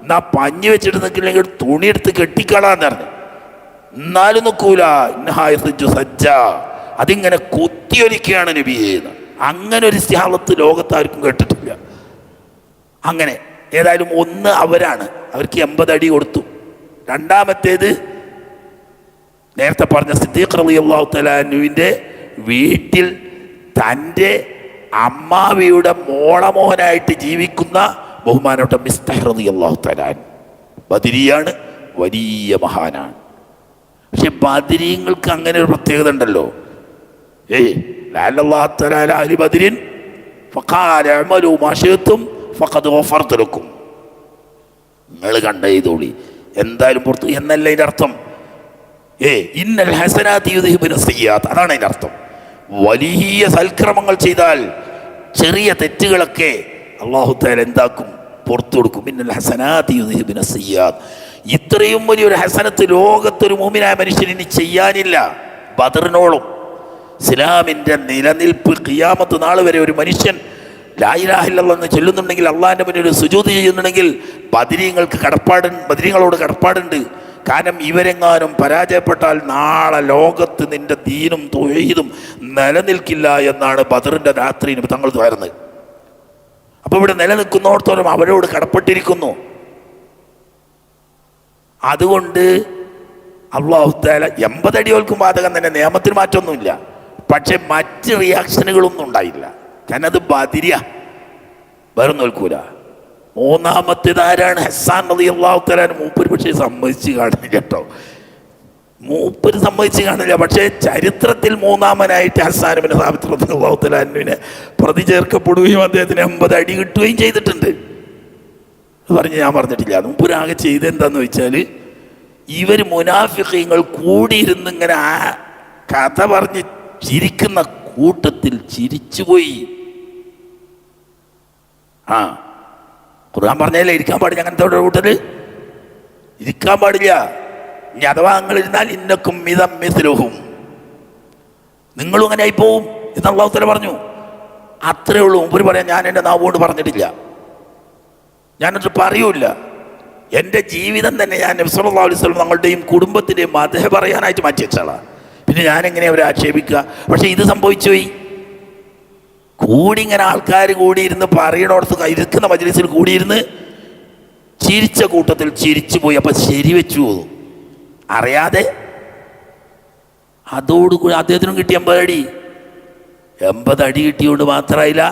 എന്നാ പഞ്ഞി വെച്ചിട്ട് നിൽക്കില്ലെങ്കിൽ തുണിയെടുത്ത് കെട്ടിക്കളാന്ന് പറഞ്ഞു. എന്നാലും നിൽക്കൂല. സജ്ജ, അതിങ്ങനെ കുത്തിയൊലിക്കുകയാണ് നബിയെന്ന്. അങ്ങനെ ഒരു ഇസ്തിഹാലത്ത് ലോകത്താർക്കും കേട്ടിട്ടില്ല. അങ്ങനെ ഏതായാലും ഒന്ന് അവരാണ്, അവർക്ക് 80 അടി കൊടുത്തു. രണ്ടാമത്തേത് നേരത്തെ പറഞ്ഞ സിദ്ദീഖ് റളിയല്ലാഹു തആല അൻഹുവിൻ്റെ വീട്ടിൽ തൻ്റെ അമ്മാവിയുടെ മോളമോനായിട്ട് ജീവിക്കുന്ന ബഹുമാനപ്പെട്ട മിസ്തഹ് റളിയല്ലാഹു തആല അൻഹു ബദരിയാണ്, വലിയ മഹാനാണ്. പക്ഷെ ബദരീങ്ങൾക്ക് അങ്ങനെ ഒരു പ്രത്യേകത ഉണ്ടല്ലോ. നിങ്ങൾ കണ്ട ചെയ്തോളി, എന്തായാലും പുറത്തു എന്നല്ല അതിൻ്റെ അർത്ഥം. ഇന്നൽ ഹസനാത്തി യുദ്ഹിബുന സയ്യാത്ത്, അതാണ് അതിൻ്റെ അർത്ഥം. വലിയ സൽക്രമങ്ങൾ ചെയ്താൽ ചെറിയ തെറ്റുകളൊക്കെ അല്ലാഹു തആല എന്താക്കും? പുറത്തു കൊടുക്കും. ഇന്നൽ ഹസനാത്തി യുദ്ഹിബുന സയ്യാത്ത്. ഇത്രയും വലിയൊരു ഹസനത്ത് ലോകത്തൊരു മുഅ്മിനായ മനുഷ്യൻ ഇനി ചെയ്യാനില്ല. ബദറിനോളം ഇസ്ലാമിൻ്റെ നിലനിൽപ്പ് ഖിയാമത്ത് നാൾ വരെ ഒരു മനുഷ്യൻ ലാ ഇലാഹ ഇല്ലല്ലാഹ് എന്ന് ചൊല്ലുന്നുണ്ടെങ്കിൽ, അള്ളാഹിൻ്റെ മുന്നിൽ ഒരു സുജൂദ് ചെയ്യുന്നുണ്ടെങ്കിൽ ബദരീങ്ങളോട് കടപ്പാടുണ്ട്. കാരണം ഇവരെങ്ങാനും പരാജയപ്പെട്ടാൽ നാളെ ലോകത്ത് നിന്റെ ദീനും തൗഹീദും നിലനിൽക്കില്ല എന്നാണ് ബദറിൻ്റെ രാത്രി തങ്ങൾ വരുന്നത്. അപ്പോൾ ഇവിടെ നിലനിൽക്കുന്നിടത്തോളം അവരോട് കടപ്പെട്ടിരിക്കുന്നു. അതുകൊണ്ട് അല്ലാഹു തആല 80 അടി ഓൽക്കും ബാധകം തന്നെ, നിയമത്തിന് മാറ്റമൊന്നുമില്ല. പക്ഷെ മറ്റ് റിയാക്ഷനുകളൊന്നും ഉണ്ടായില്ല. കാരണം അത് ബദരിയ, വേറെ നോൽക്കൂല. മൂന്നാമത്തേതാരാണ്? ഹസ്സാൻ റളിയല്ലാഹു തആല. മൂപ്പര് പക്ഷേ സമ്മതിച്ച് കാണില്ല കേട്ടോ, മൂപ്പര് സമ്മതിച്ച് കാണില്ല. പക്ഷേ ചരിത്രത്തിൽ മൂന്നാമനായിട്ട് ഹസ്സാൻ ഇബ്നു സാബിത്ത് റളിയല്ലാഹു തആല അൻഹുവിനെ പ്രതി ചേർക്കപ്പെടുകയും അദ്ദേഹത്തിന് 80 അടി കിട്ടുകയും ചെയ്തിട്ടുണ്ട്. പറഞ്ഞ് ഞാൻ പറഞ്ഞിട്ടില്ല. മൂപ്പരാകെ ചെയ്തെന്താന്ന് വെച്ചാൽ, ഇവർ മുനാഫിഖീങ്ങൾ കൂടിയിരുന്ന് ഇങ്ങനെ ആ കഥ പറഞ്ഞ് ചിരിക്കുന്ന കൂട്ടത്തിൽ ചിരിച്ചുപോയി. ഖുർആൻ പറഞ്ഞല്ലേ ഇരിക്കാൻ പാടില്ല, അങ്ങനത്തെ കൂട്ടത്തിൽ ഇരിക്കാൻ പാടില്ല. ഇനി അഥവാ നിങ്ങളിരുന്നാൽ ഇന്നക്കും മിതം മിസ്ലുഹും, നിങ്ങളും അങ്ങനെ ആയി പോവും എന്ന് അല്ലാഹു തആല പറഞ്ഞു. അത്രേ ഉള്ളൂ. മുമ്പ് പറയാൻ ഞാൻ എൻ്റെ നാവ് കൊണ്ട് പറഞ്ഞിട്ടില്ല, ഞാനത് പറയൂല. എൻ്റെ ജീവിതം തന്നെ ഞാൻ നബി സല്ലല്ലാഹു അലൈഹി വസല്ലം തങ്ങളുടെയും കുടുംബത്തിൻ്റെയും മദ്ഹ് പറയാനായിട്ട് മാറ്റി വെച്ചാളാണ്. പിന്നെ ഞാനെങ്ങനെ അവരെ ആക്ഷേപിക്കുക? പക്ഷെ ഇത് സംഭവിച്ചു പോയി. കൂടിയിങ്ങനെ ആൾക്കാർ കൂടിയിരുന്ന് പറയണോടത്ത് ഇരിക്കുന്ന മജ്‌ലിസിൽ കൂടിയിരുന്ന് ചിരിച്ച കൂട്ടത്തിൽ ചിരിച്ചു പോയി. അപ്പം ശരിവെച്ചു പോകുന്നു അറിയാതെ. അതോടുകൂടി അദ്ദേഹത്തിനും കിട്ടി 80 അടി. 80 അടി കിട്ടിയോണ്ട് മാത്രമായില്ല,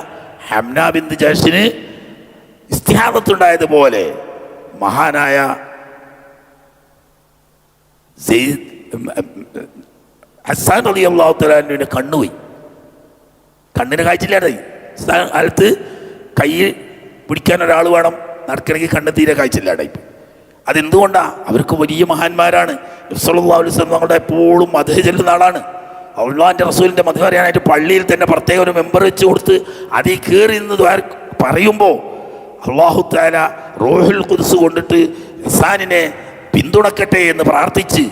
ഹംന ബിന്ത് ജഹ്ഷിന് ഇസ്തിഹാദത്തുണ്ടായതുപോലെ മഹാനായ ഹസ്സാൻ റളിയല്ലാഹു തആല അൻഹുവിനെ കണ്ണുപോയി. കണ്ണിന് കാഴ്ചയില്ലാതായി. കാലത്ത് കൈ പിടിക്കാൻ ഒരാൾ വേണം, നടക്കണമെങ്കിൽ കണ്ണ് തീരെ കാഴ്ചയില്ലാതായി. അതെന്തുകൊണ്ടാണ്? അവർക്ക് വലിയ മഹാന്മാരാണ്. നബി സല്ലല്ലാഹു അലൈഹി വസല്ലം തങ്ങളുടെ എപ്പോഴും മദ്ഹ് ചൊല്ലുന്ന ആളാണ്. അല്ലാഹുവിൻ്റെ റസൂലിൻ്റെ മദ്ഹ് പറയാനായിട്ട് പള്ളിയിൽ തന്നെ പ്രത്യേക ഒരു മെമ്പർ വെച്ച് കൊടുത്ത് അതിൽ കയറി നിന്ന് പറയുമ്പോൾ അല്ലാഹു തആല റൂഹുൽ ഖുദ്സ് കൊണ്ടിട്ട് ഹസ്സാനിനെ പിന്തുണക്കട്ടെ എന്ന് പ്രാർത്ഥിച്ച്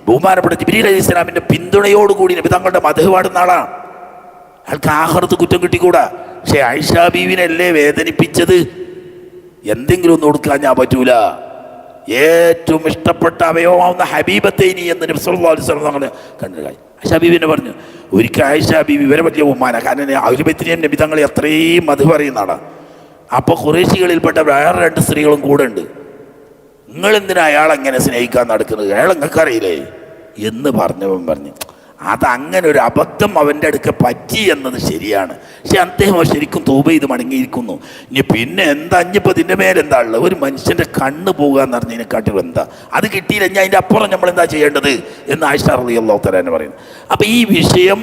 ബഹുമാനപ്പെട്ട ജിബ്രീൽ അലൈഹിസ്സലാമിൻ്റെ പിന്തുണയോടുകൂടി നബി തങ്ങളുടെ മദ്ഹ് പാടുന്ന ആളാണ്. അയാൾക്ക് ആഖിറത്ത് കുറ്റം കിട്ടിക്കൂടാ. പക്ഷെ ആയിഷ ബീവിനല്ലേ വേദനിപ്പിച്ചത്? എന്തെങ്കിലും ഒന്ന് കൊടുക്കാൻ ഞാൻ പറ്റൂല. ഏറ്റവും ഇഷ്ടപ്പെട്ട അവയവമാവുന്ന ഹബീബത്തൈനി എന്ന് നബി സല്ലല്ലാഹു അലൈഹി വസല്ലം തങ്ങൾ കണ്ടു. ആയിഷ ബീവിനെ പറഞ്ഞു. ഒരിക്കൽ ആയിഷ ബീവി ഇവരെ വലിയ ഉമ്മാന, കാരണം അഹ്ലു ബൈത്തിനെയും നബി തങ്ങളെ അത്രയും മധു പറയുന്നതാണ്. അപ്പോൾ ഖുറൈശികളിൽപ്പെട്ട വേറെ 2 സ്ത്രീകളും കൂടെ ഉണ്ട്. നിങ്ങളെന്തിനാ അയാളെങ്ങനെ സ്നേഹിക്കാൻ നടക്കുന്നത്, അയാൾ നിങ്ങൾക്കറിയില്ലേ എന്ന് പറഞ്ഞു. അതങ്ങനെ ഒരു അബദ്ധം അവൻ്റെ അടുക്ക പറ്റി എന്നത് ശരിയാണ്. പക്ഷെ അദ്ദേഹം ശരിക്കും തൗബ ചെയ്ത് മടങ്ങിയിരിക്കുന്നു. ഇനി പിന്നെ എന്താ ഇനിയിപ്പോൾ ഇതിൻ്റെ മേലെന്താ ഉള്ളത്? ഒരു മനുഷ്യൻ്റെ കണ്ണ് പോകുക എന്ന് പറഞ്ഞതിനെക്കാട്ടും എന്താ, അത് കിട്ടിയില്ല ഞാൻ അതിൻ്റെ അപ്പുറം നമ്മൾ എന്താ ചെയ്യേണ്ടത് എന്ന് ആയിഷ റളിയല്ലാഹു തആല പറയുന്നത്. അപ്പം ഈ വിഷയം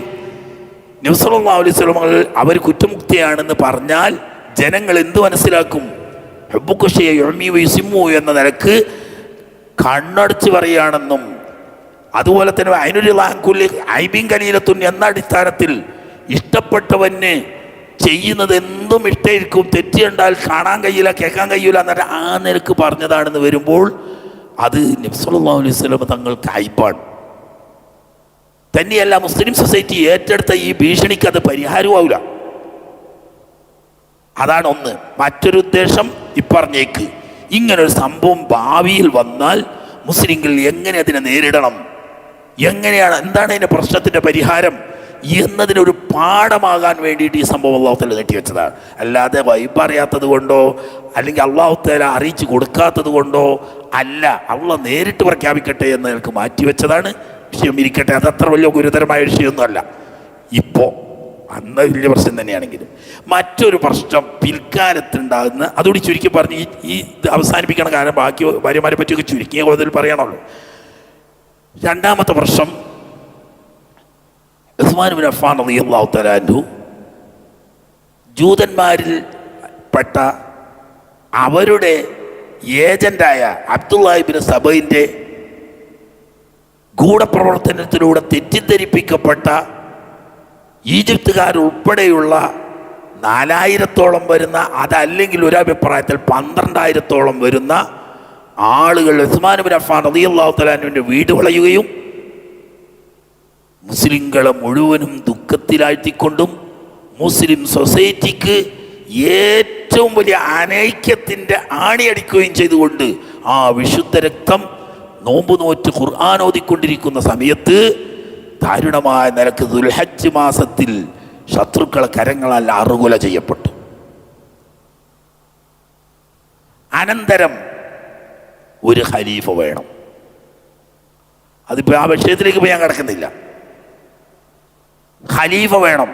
നബി സല്ലല്ലാഹു അലൈഹി വസല്ലം അവർ കുറ്റമുക്തിയാണെന്ന് പറഞ്ഞാൽ ജനങ്ങൾ എന്ത് മനസ്സിലാക്കും? എന്ന നിലക്ക് കണ്ണടച്ച് പറയുകയാണെന്നും അതുപോലെ തന്നെ അതിനൊരു ഐബിൻ കലീലത്തുൻ എന്ന അടിസ്ഥാനത്തിൽ ഇഷ്ടപ്പെട്ടവന് ചെയ്യുന്നത് എന്തും ഇഷ്ടമായിരിക്കും, തെറ്റ് കണ്ടാൽ കാണാൻ കഴിയില്ല കേൾക്കാൻ കഴിയില്ല എന്നിട്ട് ആ നിലക്ക് പറഞ്ഞതാണെന്ന് വരുമ്പോൾ അത് നബി സല്ലല്ലാഹു അലൈഹി വസല്ലം തങ്ങൾക്ക് ഹൈപ്പാണ്. തന്നെയല്ല മുസ്ലിം സൊസൈറ്റി ഏറ്റെടുത്ത ഈ ഭീഷണിക്ക് അത് പരിഹാരമാവില്ല. അതാണ് ഒന്ന്. മറ്റൊരു ഉദ്ദേശം ഇപ്പറഞ്ഞേക്ക്, ഇങ്ങനൊരു സംഭവം ഭാവിയിൽ വന്നാൽ മുസ്ലിങ്ങൾ എങ്ങനെ അതിനെ നേരിടണം, എങ്ങനെയാണ്, എന്താണ് അതിൻ്റെ പ്രശ്നത്തിൻ്റെ പരിഹാരം എന്നതിനൊരു പാഠമാകാൻ വേണ്ടിയിട്ട് ഈ സംഭവം അല്ലാഹു തആല നീട്ടിവെച്ചതാണ്. അല്ലാതെ വൈബറിയാത്തത് കൊണ്ടോ അല്ലെങ്കിൽ അല്ലാഹു തആല അറിയിച്ചു കൊടുക്കാത്തത് കൊണ്ടോ അല്ല. അള്ളാഹ് നേരിട്ട് പ്രഖ്യാപിക്കട്ടെ എന്ന് ഞങ്ങൾക്ക് മാറ്റിവെച്ചതാണ്. വിഷയം ഇരിക്കട്ടെ, അതത്ര വലിയ ഗുരുതരമായ വിഷയമൊന്നുമല്ല. ഇപ്പോൾ അന്ന് വലിയ പ്രശ്നം തന്നെയാണെങ്കിലും മറ്റൊരു പ്രശ്നം പിൽക്കാലത്തുണ്ടാകുന്ന, അതുകൂടി ചുരുക്കി പറഞ്ഞ് ഈ അവസാനിപ്പിക്കണം. കാരണം ബാക്കി ഭാര്യമാരെ പറ്റിയൊക്കെ ചുരുക്കിയ കൂടുതൽ പറയണമല്ലോ. രണ്ടാമത്തെ പ്രശ്നം, ഉസ്മാൻ ഇബ്നു അഫ്ഫാൻ റളിയല്ലാഹു തആല അൻഹു ജൂതന്മാരിൽ പെട്ട അവരുടെ ഏജന്റായ അബ്ദുല്ലാഹ് ഇബ്നു സബയിൻ്റെ ഗൂഢപ്രവർത്തനത്തിലൂടെ തെറ്റിദ്ധരിപ്പിക്കപ്പെട്ട ഈജിപ്തുകാരുൾപ്പെടെയുള്ള 4000-ഓളം വരുന്ന, അതല്ലെങ്കിൽ ഒരഭിപ്രായത്തിൽ 12,000-ഓളം വരുന്ന ആളുകൾ ഉസ്മാൻ ഇബ്നു അഫ്ഫാൻ റളിയല്ലാഹു തആല അൻഹുവിൻ്റെ വീട് വളയുകയും മുസ്ലിങ്ങളെ മുഴുവനും ദുഃഖത്തിലാഴ്ത്തിക്കൊണ്ടും മുസ്ലിം സൊസൈറ്റിക്ക് ഏറ്റവും വലിയ അനൈക്യത്തിൻ്റെ ആണിയടിക്കുകയും ചെയ്തുകൊണ്ട് ആ വിശുദ്ധ രക്തം നോമ്പ് നോറ്റ് ഖുർആൻ ഓതിക്കൊണ്ടിരിക്കുന്ന സമയത്ത് ദാരുണമായ നിലക്ക് ദുൽഹജ്ജ് മാസത്തിൽ ശത്രുക്കളെ കരങ്ങളാൽ അറുകൊല ചെയ്യപ്പെട്ടു. അനന്തരം ഒരു ഖലീഫ വേണം. അതിപ്പോൾ ആ വിഷയത്തിലേക്ക് പോയി ഞാൻ കിടക്കുന്നില്ല. ഖലീഫ വേണം.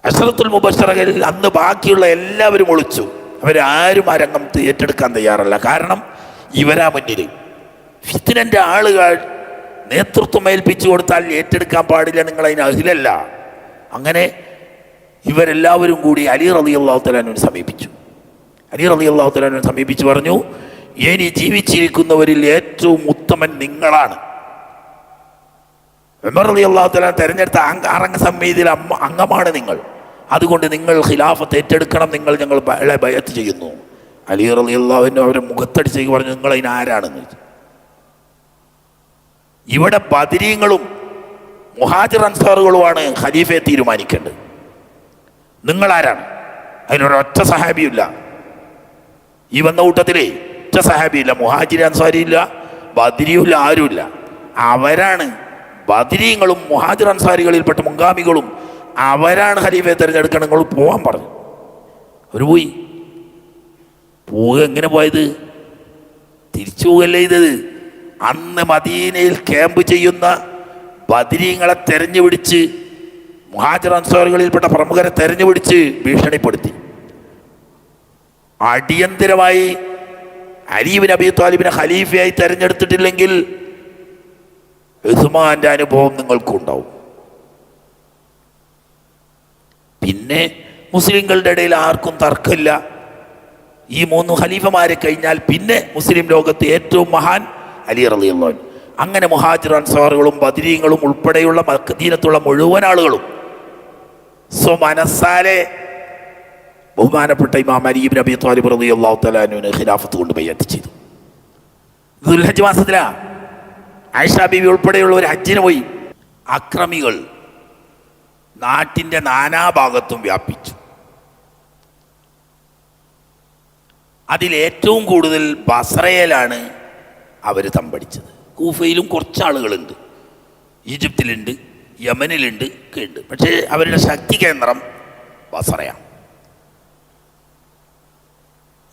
അശ്റത്തുൽ മുബശ്ശറകളിൽ അന്ന് ബാക്കിയുള്ള എല്ലാവരും ഒളിച്ചു. അവരാരും ആ രംഗം ഏറ്റെടുക്കാൻ തയ്യാറല്ല. കാരണം ഇവരാ മുന്നിൽ. ഫിത്നൻ്റെ ആളുകൾ നേതൃത്വം ഏൽപ്പിച്ചു കൊടുത്താൽ ഏറ്റെടുക്കാൻ പാടില്ല, നിങ്ങൾ അതിന് അഹിലല്ല. അങ്ങനെ ഇവരെല്ലാവരും കൂടി അലി റളിയല്ലാഹു തആല അൻഹുവിനെ സമീപിച്ചു. അലി റളിയല്ലാഹു തആല അൻഹുവിനെ സമീപിച്ച് പറഞ്ഞു, ഇനി ജീവിച്ചിരിക്കുന്നവരിൽ ഏറ്റവും ഉത്തമൻ നിങ്ങളാണ്. ഉമർ റളിയല്ലാഹു തആല തെരഞ്ഞെടുത്ത അറങ്ങ സമിതിയിൽ അംഗമാണ് നിങ്ങൾ. അതുകൊണ്ട് നിങ്ങൾ ഖിലാഫത്ത് ഏറ്റെടുക്കണം, നിങ്ങൾ ഞങ്ങൾ ബയഅത്ത് ചെയ്യുന്നു. അലി റളിയല്ലാഹു അൻഹു അവരെ മുഖത്തടിച്ചേക്ക് പറഞ്ഞു, നിങ്ങൾ അതിന് ആരാണെന്ന് ചോദിച്ചു. ഇവിടെ ബദരീങ്ങളും മുഹാജിർ അൻസാറുകളുമാണ് ഖലീഫയെ തീരുമാനിക്കേണ്ടത്. നിങ്ങളാരാണ്? അതിനൊരൊറ്റ സഹാബിയില്ല. ഈ വന്ന കൂട്ടത്തിലേ ഒറ്റ സഹാബിയില്ല, മുഹാജിർ അൻസാരിയില്ല, ബദരിയുമില്ല, ആരുമില്ല. അവരാണ് ബദരീങ്ങളും മുഹാജിർ അൻസാരികളിൽപ്പെട്ട മുൻഗാമികളും. അവരാണ് ഖലീഫയെ തിരഞ്ഞെടുക്കണം, നിങ്ങൾ പോകാൻ പറഞ്ഞു. അവർ പോയി. പോവുക എങ്ങനെ പോയത്? തിരിച്ചു പോകല്ലേ ചെയ്തത്. അന്ന് മദീനയിൽ ക്യാമ്പ് ചെയ്യുന്ന ബദരീങ്ങളെ തെരഞ്ഞുപിടിച്ച്, മുഹാജിർ അൻസാറുകളിൽപ്പെട്ട പ്രമുഖരെ തെരഞ്ഞുപിടിച്ച് ഭീഷണിപ്പെടുത്തി. അടിയന്തിരമായി അലി ഇബ്നു അബീ ത്വാലിബിനെ ഖലീഫയായി തെരഞ്ഞെടുത്തിട്ടില്ലെങ്കിൽ ഉസ്മാന്റെ അനുഭവം നിങ്ങൾക്കും ഉണ്ടാവും. പിന്നെ മുസ്ലിങ്ങളുടെ ഇടയിൽ ആർക്കും തർക്കമില്ല, ഈ 3 ഖലീഫമാരെ കഴിഞ്ഞാൽ പിന്നെ മുസ്ലിം ലോകത്ത് ഏറ്റവും മഹാൻ അലി റളിയല്ലാഹു അൻഹു. അങ്ങനെ മുഹാജിർ അൻസാറുകളും ബദരീങ്ങളും ഉൾപ്പെടെയുള്ള മദീനത്തുള്ള മുഴുവൻ ആളുകളും സ്വമനസ്സാലെ ബഹുമാനപ്പെട്ട ഇമാം അലി ഇബ്നു അബീ ത്വാലിബ് റളിയല്ലാഹു തആല അൻഹുവിനെ ഖിലാഫത്ത് കൊണ്ട് ബൈഅത്ത് ചെയ്തു. ദുൽഹജ്ജ് മാസത്തിലാ. ആയിഷ ബീവി ഉൾപ്പെടെയുള്ളവർ ഹജ്ജിന് പോയി. അക്രമികൾ നാട്ടിൻ്റെ നാനാഭാഗത്തും വ്യാപിച്ചു. അതിലേറ്റവും കൂടുതൽ ബസറയിലാണ് അവർ തമ്പടിച്ചത്. കൂഫയിലും കുറച്ച് ആളുകളുണ്ട്, ഈജിപ്തിലുണ്ട്, യമനിലുണ്ട് ഒക്കെ ഉണ്ട്. പക്ഷേ അവരുടെ ശക്തി കേന്ദ്രം ബസറയാണ്.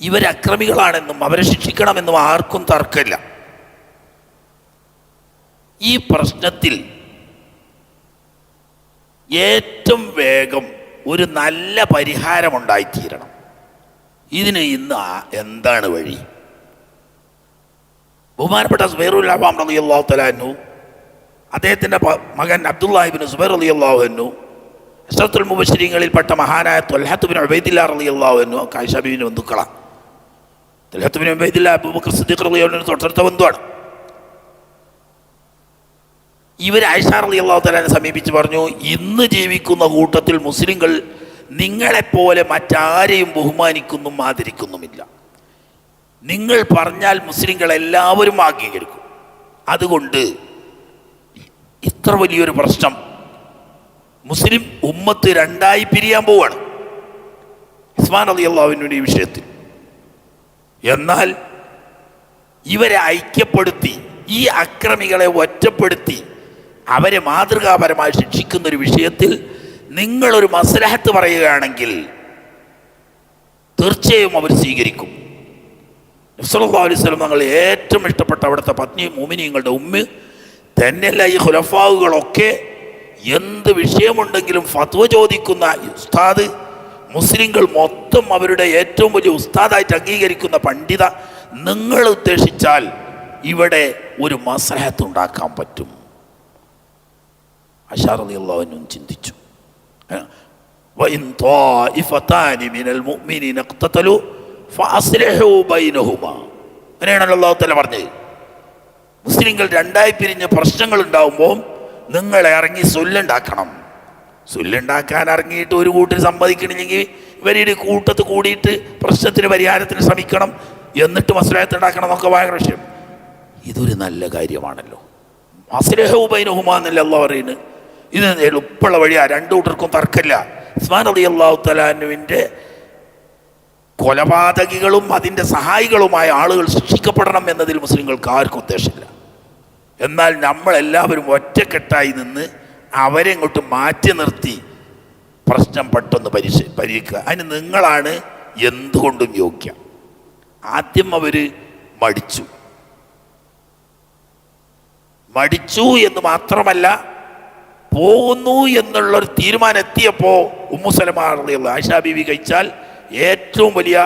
ഇവരക്രമികളാണെന്നും അവരെ ശിക്ഷിക്കണമെന്നും ആർക്കും തർക്കമില്ല. ഈ പ്രശ്നത്തിൽ ഏറ്റവും വേഗം ഒരു നല്ല പരിഹാരമുണ്ടായിത്തീരണം. ഇതിന് ഇന്ന് എന്താണ് വഴി? ബഹുമാനപ്പെട്ട സുബൈറുൽ അവ്വാം റളിയല്ലാഹു തആല അൻഹു, അദ്ദേഹത്തിൻ്റെ മകൻ അബ്ദുല്ലാഹി ഇബ്നു സുബൈർ റളിയല്ലാഹു അൻഹു, അശ്റത്തുൽ മുബശ്ശിരീങ്ങളിൽപ്പെട്ട മഹാനായ ത്വൽഹത്ത് ഇബ്നു ഉബൈദില്ലാഹ് റളിയല്ലാഹു അൻഹു ആയിഷ ബീവിയുടെ ബന്ധുക്കളാണ്. ത്വൽഹത്ത് ഇബ്നു ഉബൈദില്ലാഹ് അബൂബക്കർ സിദ്ദീഖ് റളിയല്ലാഹു അൻഹു തൊട്ടടുത്ത ബന്ധുവാണ്. ഇവർ ആയിഷ റളിയല്ലാഹു തആലയെ സമീപിച്ച് പറഞ്ഞു, ഇന്ന് ജീവിക്കുന്ന കൂട്ടത്തിൽ മുസ്ലിങ്ങൾ നിങ്ങളെപ്പോലെ മറ്റാരെയും ബഹുമാനിക്കുന്നും ആദരിക്കുന്നുമില്ല. നിങ്ങൾ പറഞ്ഞാൽ മുസ്ലിങ്ങൾ എല്ലാവരും അംഗീകരിക്കും. അതുകൊണ്ട് ഇത്ര വലിയൊരു പ്രശ്നം, മുസ്ലിം ഉമ്മത്ത് രണ്ടായി പിരിയാൻ പോവാണ് ഉസ്മാൻ റളിയല്ലാഹു അൻഹുവിന്റെ ഈ വിഷയത്തിൽ. എന്നാൽ ഇവരെ ഐക്യപ്പെടുത്തി, ഈ അക്രമികളെ ഒറ്റപ്പെടുത്തി അവരെ മാതൃകാപരമായി ശിക്ഷിക്കുന്നൊരു വിഷയത്തിൽ നിങ്ങളൊരു മസ്ലഹത്ത് പറയുകയാണെങ്കിൽ തീർച്ചയായും അവർ സ്വീകരിക്കും. നബി സല്ലല്ലാഹു അലൈഹി വസല്ലം തങ്ങൾ ഏറ്റവും ഇഷ്ടപ്പെട്ട അവിടുത്തെ പത്നി മുഅ്മിനീങ്ങളുടെ ഉമ്മ തന്നെയല്ല, ഈ ഖുലഫാവുകളൊക്കെ എന്ത് വിഷയമുണ്ടെങ്കിലും ഫത്വ ചോദിക്കുന്ന ഉസ്താദ്, മുസ്ലിങ്ങൾ മൊത്തം അവരുടെ ഏറ്റവും വലിയ ഉസ്താദായിട്ട് അംഗീകരിക്കുന്ന പണ്ഡിത, നിങ്ങൾ ഉദ്ദേശിച്ചാൽ ഇവിടെ ഒരു മസ്ലഹത്ത് ഉണ്ടാക്കാൻ പറ്റും. ആയിഷ റളിയല്ലാഹു അൻഹ ചിന്തിച്ചു, വഇൻ ത്വാഇഫതാനി മിനൽ മുഅ്മിനീന ഇഖ്തതലു ഫഅസ്ലിഹു ബൈനഹുമാ. അങ്ങനെയാണല്ലോ അല്ലാഹു തആല പറഞ്ഞത്. മുസ്ലിങ്ങൾ രണ്ടായി പിരിഞ്ഞ് പ്രശ്നങ്ങൾ ഉണ്ടാകുമ്പോൾ നിങ്ങൾ ഇറങ്ങി സുല്ലുണ്ടാക്കണം. സുല്ലുണ്ടാക്കാൻ ഇറങ്ങിയിട്ട് ഒരു കൂട്ടർ സമ്മതിക്കണില്ലെങ്കിൽ ഇവരുടെ കൂട്ടത്ത് കൂടിയിട്ട് പ്രശ്നത്തിന് പരിഹാരത്തിന് ശ്രമിക്കണം, എന്നിട്ട് മസ്ലഹത്ത് ഉണ്ടാക്കണം എന്നൊക്കെ ഭയങ്കര വിഷയം. ഇതൊരു നല്ല കാര്യമാണല്ലോ. അസ്ലിഹു ബൈനഹുമാ എന്നല്ലേ അല്ലാഹു പറയുന്നത്. ഇത് എളുപ്പമുള്ള വഴിയാണ്, രണ്ടു കൂട്ടർക്കും തർക്കമില്ല. ഉസ്മാൻ റളിയല്ലാഹു തആല അൻഹുവിൻ്റെ കൊലപാതകികളും അതിൻ്റെ സഹായികളുമായ ആളുകൾ ശിക്ഷിക്കപ്പെടണം എന്നതിൽ മുസ്ലിങ്ങൾക്ക് ആർക്കും ഉദ്ദേശമില്ല. എന്നാൽ നമ്മളെല്ലാവരും ഒറ്റക്കെട്ടായി നിന്ന് അവരെ ഇങ്ങോട്ട് മാറ്റി നിർത്തി പ്രശ്നം പെട്ടെന്ന് പരിഹരിക്കുക. അതിന് നിങ്ങളാണ് എന്തുകൊണ്ടും യോഗ്യം. ആദ്യം അവർ മടിച്ചു എന്ന് മാത്രമല്ല, പോകുന്നു എന്നുള്ളൊരു തീരുമാനം എത്തിയപ്പോൾ ഉമ്മു സലമ റളിയല്ലാഹു ആയിഷ ബീവി കഴിച്ചാൽ ഏറ്റവും വലിയ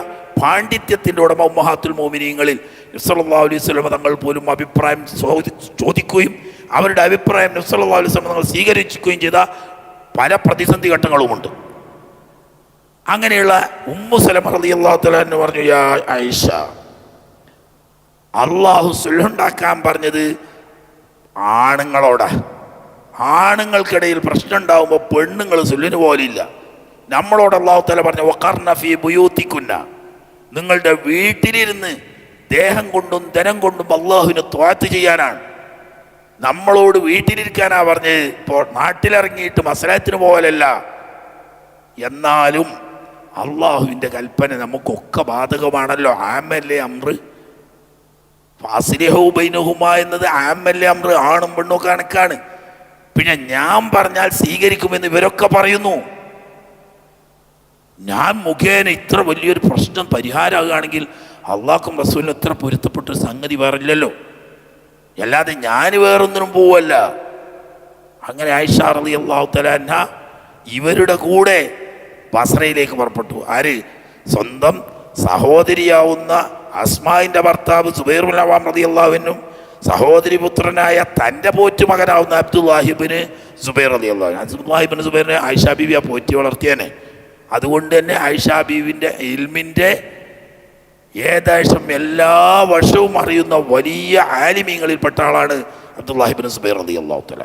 പാണ്ഡിത്യത്തിൻ്റെ ഉടമ ഉമ്മഹാത്തുൽ മുഅ്മിനീങ്ങളിൽ നബി സല്ലല്ലാഹു അലൈഹി വസല്ലം തങ്ങൾ പോലും അഭിപ്രായം ചോദിക്കുകയും അവരുടെ അഭിപ്രായം നബി സല്ലല്ലാഹു അലൈഹി വസല്ലം തങ്ങൾ സ്വീകരിക്കുകയും ചെയ്ത പല പ്രതിസന്ധി ഘട്ടങ്ങളുമുണ്ട്. അങ്ങനെയുള്ള ഉമ്മു സലമ റളിയല്ലാഹു തആല അൻഹ പറഞ്ഞു, യാ ആയിഷ, അള്ളാഹു സുൽഹുണ്ടാക്കാൻ പറഞ്ഞത് ആണുങ്ങളോടാ. ആണുങ്ങൾക്കിടയിൽ പ്രശ്നം ഉണ്ടാകുമ്പോൾ പെണ്ണുങ്ങൾ സുല്ലിന് പോലില്ല. നമ്മളോട് അല്ലാഹു തആല പറഞ്ഞു, വഖർന ഫീ ബുയൂതികുന്ന, നിങ്ങളുടെ വീട്ടിലിരുന്ന് ദേഹം കൊണ്ടും ധനം കൊണ്ടും അള്ളാഹുവിന് ത്വാഅത്ത് ചെയ്യാനാണ്. നമ്മളോട് വീട്ടിലിരിക്കാനാ പറഞ്ഞ്. ഇപ്പോൾ നാട്ടിലിറങ്ങിയിട്ട് മസ്ലഹത്തിന് പോകലല്ല. എന്നാലും അള്ളാഹുവിൻ്റെ കൽപ്പന നമുക്കൊക്കെ ബാധകമാണല്ലോ. ആമല്ലേ അംറ്, ഫാസിലിഹു ബൈനഹുമാ എന്നത് ആമല്ലേ അംറ്, ആണും പെണ്ണും കണക്കാണ്. പിന്നെ ഞാൻ പറഞ്ഞാൽ സ്വീകരിക്കുമെന്ന് ഇവരൊക്കെ പറയുന്നു. ഞാൻ മുഖേന ഇത്ര വലിയൊരു പ്രശ്നം പരിഹാരമാകുകയാണെങ്കിൽ അള്ളാഹുക്കും റസൂലിനും ഇത്ര പൊരുത്തപ്പെട്ടൊരു സംഗതി വേറില്ലല്ലോ. അല്ലാതെ ഞാൻ വേറൊന്നിനും പോവല്ല. അങ്ങനെ ആയിഷ റളിയല്ലാഹു തആല അൻഹ ഇവരുടെ കൂടെ ബസ്രയിലേക്ക് പുറപ്പെട്ടു. ആര്? സ്വന്തം സഹോദരിയാവുന്ന അസ്മാഇൻ്റെ ഭർത്താവ് സുബൈറുൽ അവ്വാം റളിയല്ലാഹു അൻഹും സഹോദരി പുത്രനായ തൻ്റെ പോറ്റുമകനാവുന്ന അബ്ദുല്ലാഹിബ്നു സുബൈർ റളിയല്ലാഹു അൻഹു. അബ്ദുല്ലാഹിബ്നു സുബൈറിനെ ആയിഷ ബീവിയെ പോറ്റി വളർത്തിയേനെ. അതുകൊണ്ട് തന്നെ ആയിഷ ബീവിൻ്റെ ഇൽമിൻ്റെ ഏകദേശം എല്ലാ വർഷവും അറിയുന്ന വലിയ ആലിമീങ്ങളിൽപ്പെട്ട ആളാണ് അബ്ദുല്ലാഹിബ്നു സുബൈർ റളിയല്ലാഹു തആല.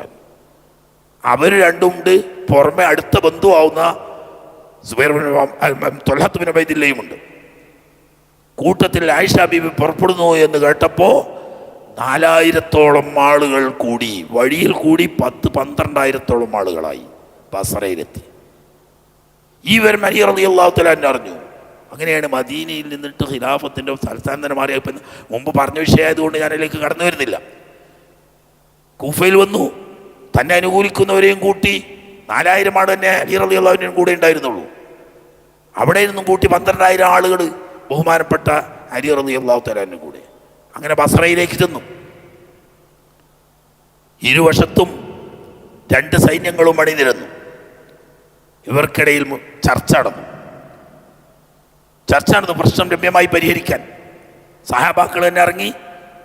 അവർ രണ്ടുമുണ്ട്. പുറമെ അടുത്ത ബന്ധുവാവുന്ന സുബൈർ ത്വൽഹത്ത് ബിൻ ഉബൈദില്ലയുമുണ്ട്. കൂട്ടത്തിൽ ആയിഷ ബീവി പുറപ്പെടുന്നു എന്ന് കേട്ടപ്പോൾ 4000-ഓളം ആളുകൾ കൂടി, വഴിയിൽ കൂടി 10-12,000-ഓളം ആളുകളായി ബസറയിലെത്തി. ഈ വരും അലി റളിയല്ലാഹു തആല അറിഞ്ഞു. അങ്ങനെയാണ് മദീനയിൽ നിന്നിട്ട് ഖിലാഫത്തിൻ്റെ തലസ്ഥാനം തന്നെ മാറിയ. ഇപ്പം മുമ്പ് പറഞ്ഞ വിഷയമായതുകൊണ്ട് ഞാൻ അതിലേക്ക് കടന്നു വരുന്നില്ല. കൂഫയിൽ വന്നു, തന്നെ അനുകൂലിക്കുന്നവരെയും കൂട്ടി 4000 ആട് തന്നെ അലി റളിയല്ലാഹു അൻഹുവിനും കൂടെ ഉണ്ടായിരുന്നുള്ളൂ. അവിടെ നിന്നും കൂട്ടി 12,000 ആളുകൾ ബഹുമാനപ്പെട്ട അലി റളിയല്ലാഹു തആല അൻഹു കൂടെ. അങ്ങനെ ബസ്രയിലേക്ക് ചെന്നു. ഇരുവശത്തും 2 സൈന്യങ്ങളും അണിനിരന്നു. ഇവർക്കിടയിൽ ചർച്ച നടന്നു. പ്രശ്നം രമ്യമായി പരിഹരിക്കാൻ സഹാബാക്കൾ തന്നെ ഇറങ്ങി.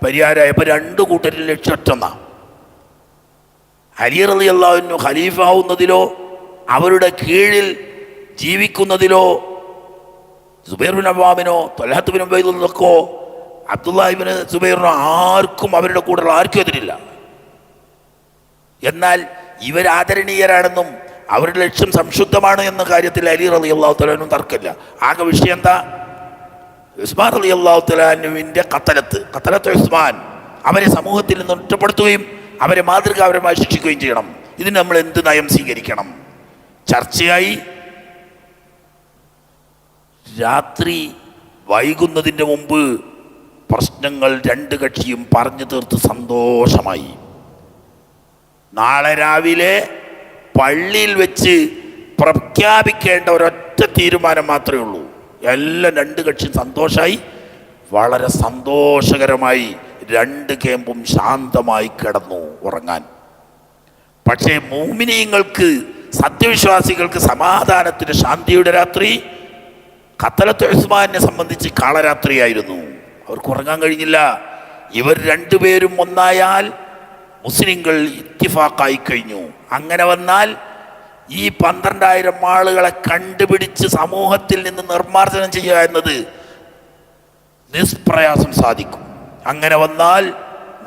പരിഹാരമായപ്പോൾ 2 കൂട്ടരിൽ ലക്ഷ്യറ്റൊന്ന അലി റളിയല്ലാഹു അൻഹു ഖലീഫ ആവുന്നതിലോ അവരുടെ കീഴിൽ ജീവിക്കുന്നതിലോ സുബൈർ ബിൻ അവ്വാമിനോ ത്വൽഹത്ത് ബിൻ ഉബൈദുള്ളക്കോ അബ്ദുല്ലാഹി ബിൻ സുബൈറിനോ ആർക്കും അവരുടെ കൂടെയുള്ള ആർക്കും എതിരില്ല. എന്നാൽ ഇവരാദരണീയരാണെന്നും അവരുടെ ലക്ഷ്യം സംശുദ്ധമാണ് എന്ന കാര്യത്തിൽ അലി റളിയല്ലാഹു തആല അൻഹു തർക്കമില്ല. ആകെ വിഷയം എന്താ? ഉസ്മാൻ റളിയല്ലാഹു തആല അൻഹുവിൻ്റെ ഖത്തലത്ത് ഉസ്മാൻ, അവരെ സമൂഹത്തിൽ നിന്ന് ഒറ്റപ്പെടുത്തുകയും അവരെ മാതൃകാപരമായി ശിക്ഷിക്കുകയും ചെയ്യണം. ഇതിന് നമ്മൾ എന്ത് നയം സ്വീകരിക്കണം? ചർച്ചയായി. രാത്രി വൈകുന്നതിൻ്റെ മുമ്പ് പ്രശ്നങ്ങൾ 2 കക്ഷിയും പറഞ്ഞു തീർത്ത് സന്തോഷമായി. നാളെ രാവിലെ പള്ളിയിൽ വെച്ച് പ്രഖ്യാപിക്കേണ്ട ഒരൊറ്റ തീരുമാനം മാത്രമേ ഉള്ളൂ. എല്ലാം 2 കക്ഷിയും സന്തോഷമായി. വളരെ സന്തോഷകരമായി 2 ക്യാമ്പും ശാന്തമായി കിടന്നു ഉറങ്ങാൻ. പക്ഷേ മുഅ്മിനീങ്ങൾക്ക്, സത്യവിശ്വാസികൾക്ക് സമാധാനത്തിൻ്റെ ശാന്തിയുടെ രാത്രി ഖത്തലത്ത് ഉസ്മാനെ സംബന്ധിച്ച് കാളരാത്രിയായിരുന്നു. അവർക്ക് ഉറങ്ങാൻ കഴിഞ്ഞില്ല. ഇവർ 2 പേരും ഒന്നായാൽ മുസ്ലിങ്ങൾ ഇത്തിഫാക്കായി കഴിഞ്ഞു. അങ്ങനെ വന്നാൽ ഈ 12,000 ആളുകളെ കണ്ടുപിടിച്ച് സമൂഹത്തിൽ നിന്ന് നിർമ്മാർജ്ജനം ചെയ്യുക എന്നത് നിഷ്പ്രയാസം സാധിക്കും. അങ്ങനെ വന്നാൽ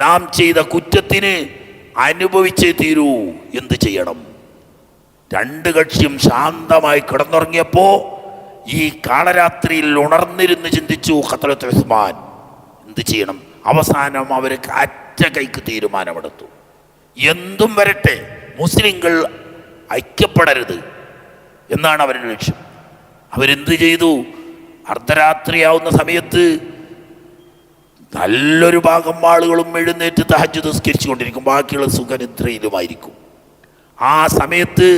നാം ചെയ്ത കുറ്റത്തിന് അനുഭവിച്ചേ തീരൂ. എന്ത് ചെയ്യണം? 2 കക്ഷിയും ശാന്തമായി കിടന്നുറങ്ങിയപ്പോൾ ഈ കാളരാത്രിയിൽ ഉണർന്നിരുന്ന് ചിന്തിച്ചു ഖത്തലത്ത് ഉസ്മാൻ എന്ത് ചെയ്യണം. അവസാനം അവർ അറ്റ കൈക്ക് തീരുമാനമെടുത്തു. എന്തും വരട്ടെ, മുസ്ലിങ്ങൾ ഐക്യപ്പെടരുത് എന്നാണ് അവരുടെ ലക്ഷ്യം. അവരെന്ത് ചെയ്തു? അർദ്ധരാത്രിയാവുന്ന സമയത്ത് നല്ലൊരു ഭാഗം ആളുകളും എഴുന്നേറ്റ് തഹജ്ജുദ് നിസ്കരിച്ചു കൊണ്ടിരിക്കും, ബാക്കിയുള്ള സുഖനിദ്രയിലുമായിരിക്കും. ആ സമയത്ത്